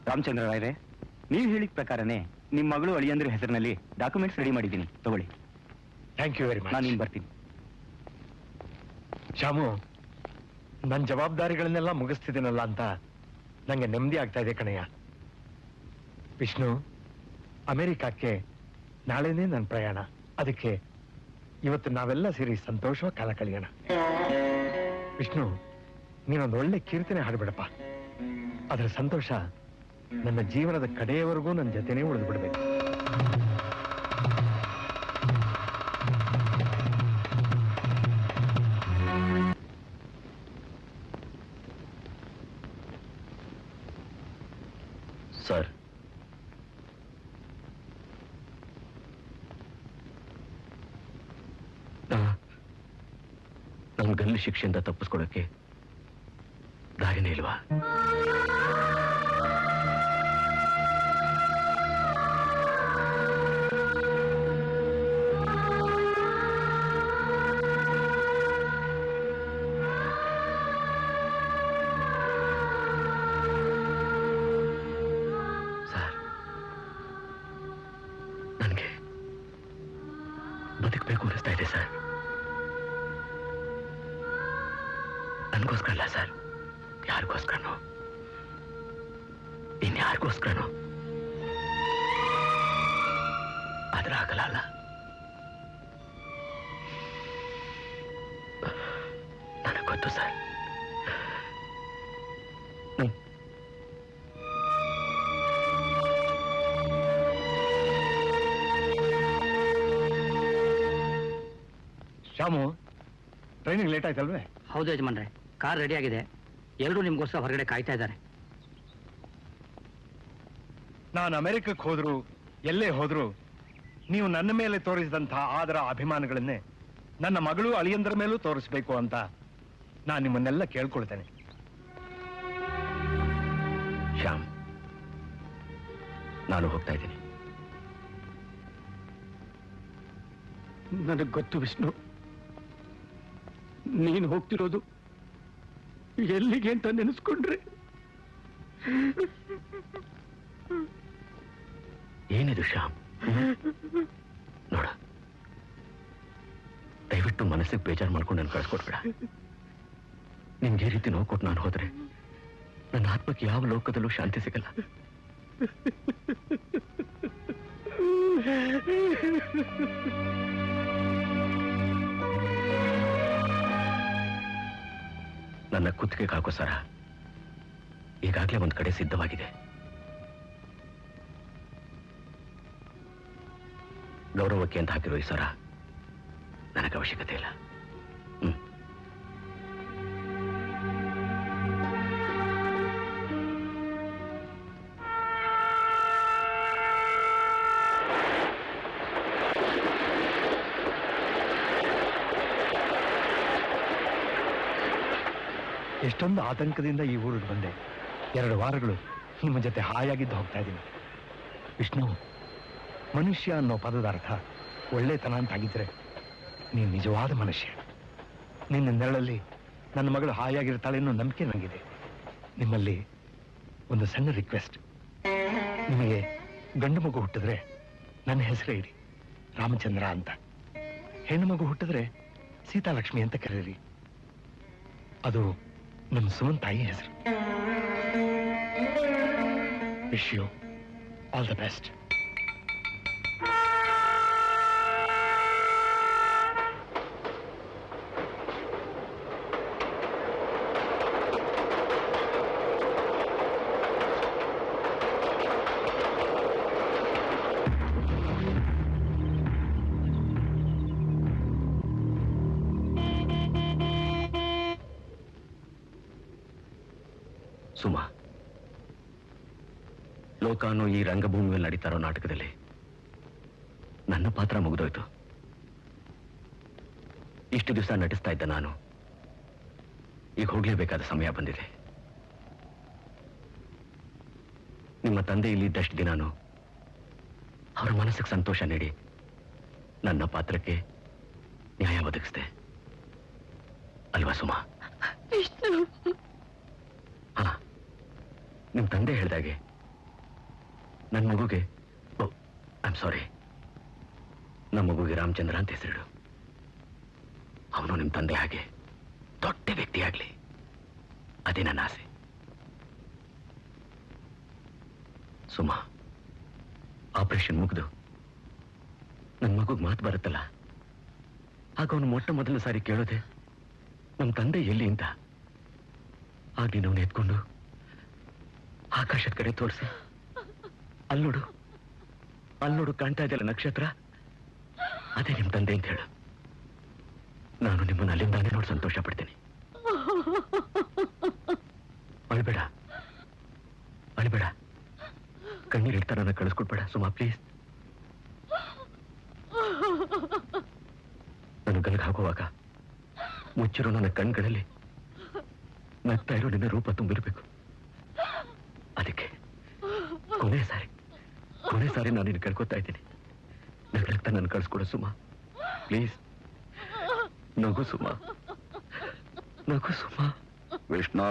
ರಾಮಚಂದ್ರ ರಾಯರೇ, ನೀವು ಹೇಳಿದ ಪ್ರಕಾರನೇ ನಿಮ್ಮ ಮಗಳು ಅಳಿಯಂದ್ರ ಹೆಸರಿನಲ್ಲಿ ಡಾಕ್ಯುಮೆಂಟ್ಸ್ ರೆಡಿ ಮಾಡಿದ್ದೀನಿ, ತಗೊಳ್ಳಿ.
Thank you very much.
ನಾನು ಇನ್ನು ಬರ್ತೀನಿ.
ಶಾಮು, ನನ್ನ ಜವಾಬ್ದಾರಿಗಳನ್ನೆಲ್ಲ ಮುಗಿಸ್ತಿದ್ದೀನಲ್ಲ ಅಂತ ನಂಗೆ ನೆಮ್ಮದಿ ಆಗ್ತಾ ಇದೆ ಕಣಯ್ಯ. ವಿಷ್ಣು, ಅಮೆರಿಕಕ್ಕೆ ನಾಳೆನೇ ನನ್ನ ಪ್ರಯಾಣ. ಅದಕ್ಕೆ ಇವತ್ತು ನಾವೆಲ್ಲ ಸೇರಿ ಸಂತೋಷವಾಗಿ ಕಾಲ ಕಳೆಯೋಣ. ವಿಷ್ಣು, ನೀನೊಂದು ಒಳ್ಳೆ ಕೀರ್ತನೆ ಹಾಡ್ಬಿಡಪ್ಪ. ಅದರ ಸಂತೋಷ ನನ್ನ ಜೀವನದ ಕಡೆಯವರೆಗೂ ನನ್ನ ಜೊತೆನೇ ಉಳಿದು ಬಿಡ್ಬೇಕು.
ಸರ್, ನನ್ನ ಗಲ್ಲು ಶಿಕ್ಷೆಯಿಂದ ತಪ್ಪಿಸ್ಕೊಳಕ್ಕೆ ದಾರಿನೇ ಇಲ್ವಾ? ಸರ್, ನನಗೆ ಬದುಕಬೇಕು ಅನಿಸ್ತಾ ಇದೆ ಸರ್. ನನಗೋಸ್ಕರ ಅಲ್ಲ ಸರ್, ಯಾರಿಗೋಸ್ಕರನೋ, ಇನ್ಯಾರಿಗೋಸ್ಕರನೋ. ಆದ್ರೆ ಆಗಲ್ಲ ಅಲ್ಲ. ನನಗೆ ಗೊತ್ತು ಸರ್.
ಶ್ಯಾಮು, ಟ್ರೈನಿಂಗ್ ಲೇಟ್ ಆಯ್ತಲ್ವೇ?
ಹೌದು ಯಜಮಾನ್ರೆ, ಕಾರ್ ರೆಡಿ ಆಗಿದೆ. ಎಲ್ಲರೂ ನಿಮ್ಗೋಸ್ಕರ ಹೊರಗಡೆ ಕಾಯ್ತಾ ಇದ್ದಾರೆ.
ನಾನು ಅಮೆರಿಕಕ್ಕೆ ಹೋದ್ರು, ಎಲ್ಲೇ ಹೋದ್ರು, ನೀವು ನನ್ನ ಮೇಲೆ ತೋರಿಸಿದಂತಹ ಆದರ ಅಭಿಮಾನಗಳನ್ನೇ ನನ್ನ ಮಗಳು ಅಳಿಯಂದ್ರ ಮೇಲೂ ತೋರಿಸ್ಬೇಕು ಅಂತ ನಾನು ನಿಮ್ಮನ್ನೆಲ್ಲ ಕೇಳ್ಕೊಳ್ತೇನೆ.
ಶ್ಯಾಮ್, ನಾನು ಹೋಗ್ತಾ ಇದ್ದೀನಿ.
ನನಗೆ ಗೊತ್ತು ವಿಷ್ಣು, ನೀನು ಹೋಗ್ತಿರೋದು ಎಲ್ಲಿಗೆ ಅಂತ ನೆನೆಸ್ಕೊಂಡ್ರೆ.
ಏನಿದು ಶ್ಯಾಮ್? ನೋಡ, ದಯವಿಟ್ಟು ಮನಸ್ಸಿಗೆ ಬೇಜಾರು ಮಾಡ್ಕೊಂಡು ನಾನು ಕಳ್ಸ್ಕೊಡ್ಬೇಡ. ನಿಮ್ಗೆ ಈ ರೀತಿ ನೋವು ಕೊಟ್ಟು ನಾನು ಹೋದ್ರೆ ನನ್ನ ಆತ್ಮಕ್ಕೆ ಯಾವ ಲೋಕದಲ್ಲೂ ಶಾಂತಿ ಸಿಗಲ್ಲ. ನನ್ನ ಕುತ್ತಿಗೆ ಹಾಕೋ ಸರ ಈಗಾಗಲೇ ಒಂದು ಕಡೆ ಸಿದ್ಧವಾಗಿದೆ. ಗೌರವಕ್ಕೆ ಅಂತ ಹಾಕಿರೋ ಈ ಸರ ನನಗೆ ಅವಶ್ಯಕತೆ ಇಲ್ಲ.
ಎಷ್ಟೊಂದು ಆತಂಕದಿಂದ ಈ ಊರಿಗೆ ಬಂದೆ. 2 ವಾರಗಳು ನಿಮ್ಮ ಜೊತೆ ಹಾಯಾಗಿದ್ದು ಹೋಗ್ತಾ ಇದ್ದೀನಿ. ವಿಷ್ಣು, ಮನುಷ್ಯ ಅನ್ನೋ ಪದದ ಅರ್ಥ ಒಳ್ಳೆತನ ಅಂತಾಗಿದ್ರೆ ನೀನು ನಿಜವಾದ ಮನುಷ್ಯ. ನಿನ್ನ ನೆರಳಲ್ಲಿ ನನ್ನ ಮಗಳು ಹಾಯಾಗಿರ್ತಾಳೆ ಅನ್ನೋ ನಂಬಿಕೆ ನನಗಿದೆ. ನಿಮ್ಮಲ್ಲಿ ಒಂದು ಸಣ್ಣ ರಿಕ್ವೆಸ್ಟ್. ನಿಮಗೆ ಗಂಡು ಮಗು ಹುಟ್ಟಿದ್ರೆ ನನ್ನ ಹೆಸರೇ ಇಡಿ, ರಾಮಚಂದ್ರ ಅಂತ. ಹೆಣ್ಣು ಮಗು ಹುಟ್ಟಿದ್ರೆ ಸೀತಾಲಕ್ಷ್ಮಿ ಅಂತ ಕರೀರಿ. ಅದು ನಮ್ಮ ಸುಮನ್ ತಾಯಿ ಹೆಸರು. Wish you all the best.
Suma, ಲೋಕ ಅನ್ನೋ ಈ ರಂಗಭೂಮಿ ಮೇಲೆ ನಡೀತಾ ಇರೋ ನಾಟಕದಲ್ಲಿ ನನ್ನ ಪಾತ್ರ ಮುಗಿದೋಯ್ತು. ಇಷ್ಟು ದಿವಸ ನಟಿಸ್ತಾ ಇದ್ದ ನಾನು ಈಗ ಹೋಗ್ಲೇಬೇಕಾದ ಸಮಯ ಬಂದಿದೆ. ನಿಮ್ಮ ತಂದೆ ಇಲ್ಲಿ ಇದ್ದಷ್ಟು ದಿನಾನು ಅವರ ಮನಸ್ಸಿಗೆ ಸಂತೋಷ ನೀಡಿ ನನ್ನ ಪಾತ್ರಕ್ಕೆ ನ್ಯಾಯ ಒದಗಿಸ್ದೆ ಅಲ್ವಾ ಸುಮಾ? ಹಾ, ನಿಮ್ ತಂದೆ ಹೇಳ್ದಾಗೆ ನನ್ನ ಮಗುಗೆ, ಐ ಆಮ್ ಸಾರಿ, ನಮ್ಮ ಮಗುಗೆ ರಾಮಚಂದ್ರ ಅಂತ ಹೆಸರಿಡು. ಅವನು ನಿಮ್ ತಂದೆ ಹಾಗೆ ದೊಡ್ಡ ವ್ಯಕ್ತಿ ಆಗ್ಲಿ, ಅದೇ ನನ್ನ ಆಸೆ. ಸುಮಾ, ಆಪರೇಷನ್ ಮುಗಿದು ನನ್ನ ಮಗುಗೆ ಮಾತು ಬರುತ್ತಲ್ಲ, ಆಗ ಅವನು ಮೊಟ್ಟ ಮೊದಲ ಸಾರಿ ಕೇಳೋದೆ ನಮ್ಮ ತಂದೆ ಎಲ್ಲಿ ಅಂತ. ಆಗ ನೀನು ಅವನ್ನ ಎತ್ಕೊಂಡು ಆಕಾಶದ ಕಡೆ ತೋರಿಸಿ ಅಲ್ಲೋಡು ಕಾಣ್ತಾ ಇದೆಯಲ್ಲ ನಕ್ಷತ್ರ, ಅದೇ ನಿಮ್ ತಂದೆ ಅಂತ ಹೇಳು. ನಾನು ನಿಮ್ಮನ್ನ ಅಲ್ಲಿಂದಾನೇ ನೋಡಿ ಸಂತೋಷ ಪಡ್ತೀನಿ. ಅಳ್ಬೇಡ, ಕಣ್ಣೀರಿಡ್ತಾ ನನ್ನ ಕಳಿಸ್ಕೊಡ್ಬೇಡ ಸುಮಾ, ಪ್ಲೀಸ್. ನಾನು ಗಲ್ಗೆ ಹಾಕುವಾಗ ಮುಚ್ಚಿರೋ ನನ್ನ ಕಣ್ಗಳಲ್ಲಿ ನಗ್ತಾ ಇರೋ ನಿನ್ನ ರೂಪ ತುಂಬಿರ್ಬೇಕು. ಅದಕ್ಕೆ ಕೊನೆ ಸಾರಿ ನಾನು ನಿನ್ನ ಕೇಳ್ಕೊತಾ ಇದ್ದೀನಿ. ನಗ್ತಾ ನನ್ನ ಕಳಿಸ್ಕೊಡು ಸುಮಾ, ಪ್ಲೀಸ್. ನಗು ಸುಮಾ.
ವಿಷ್ಣು,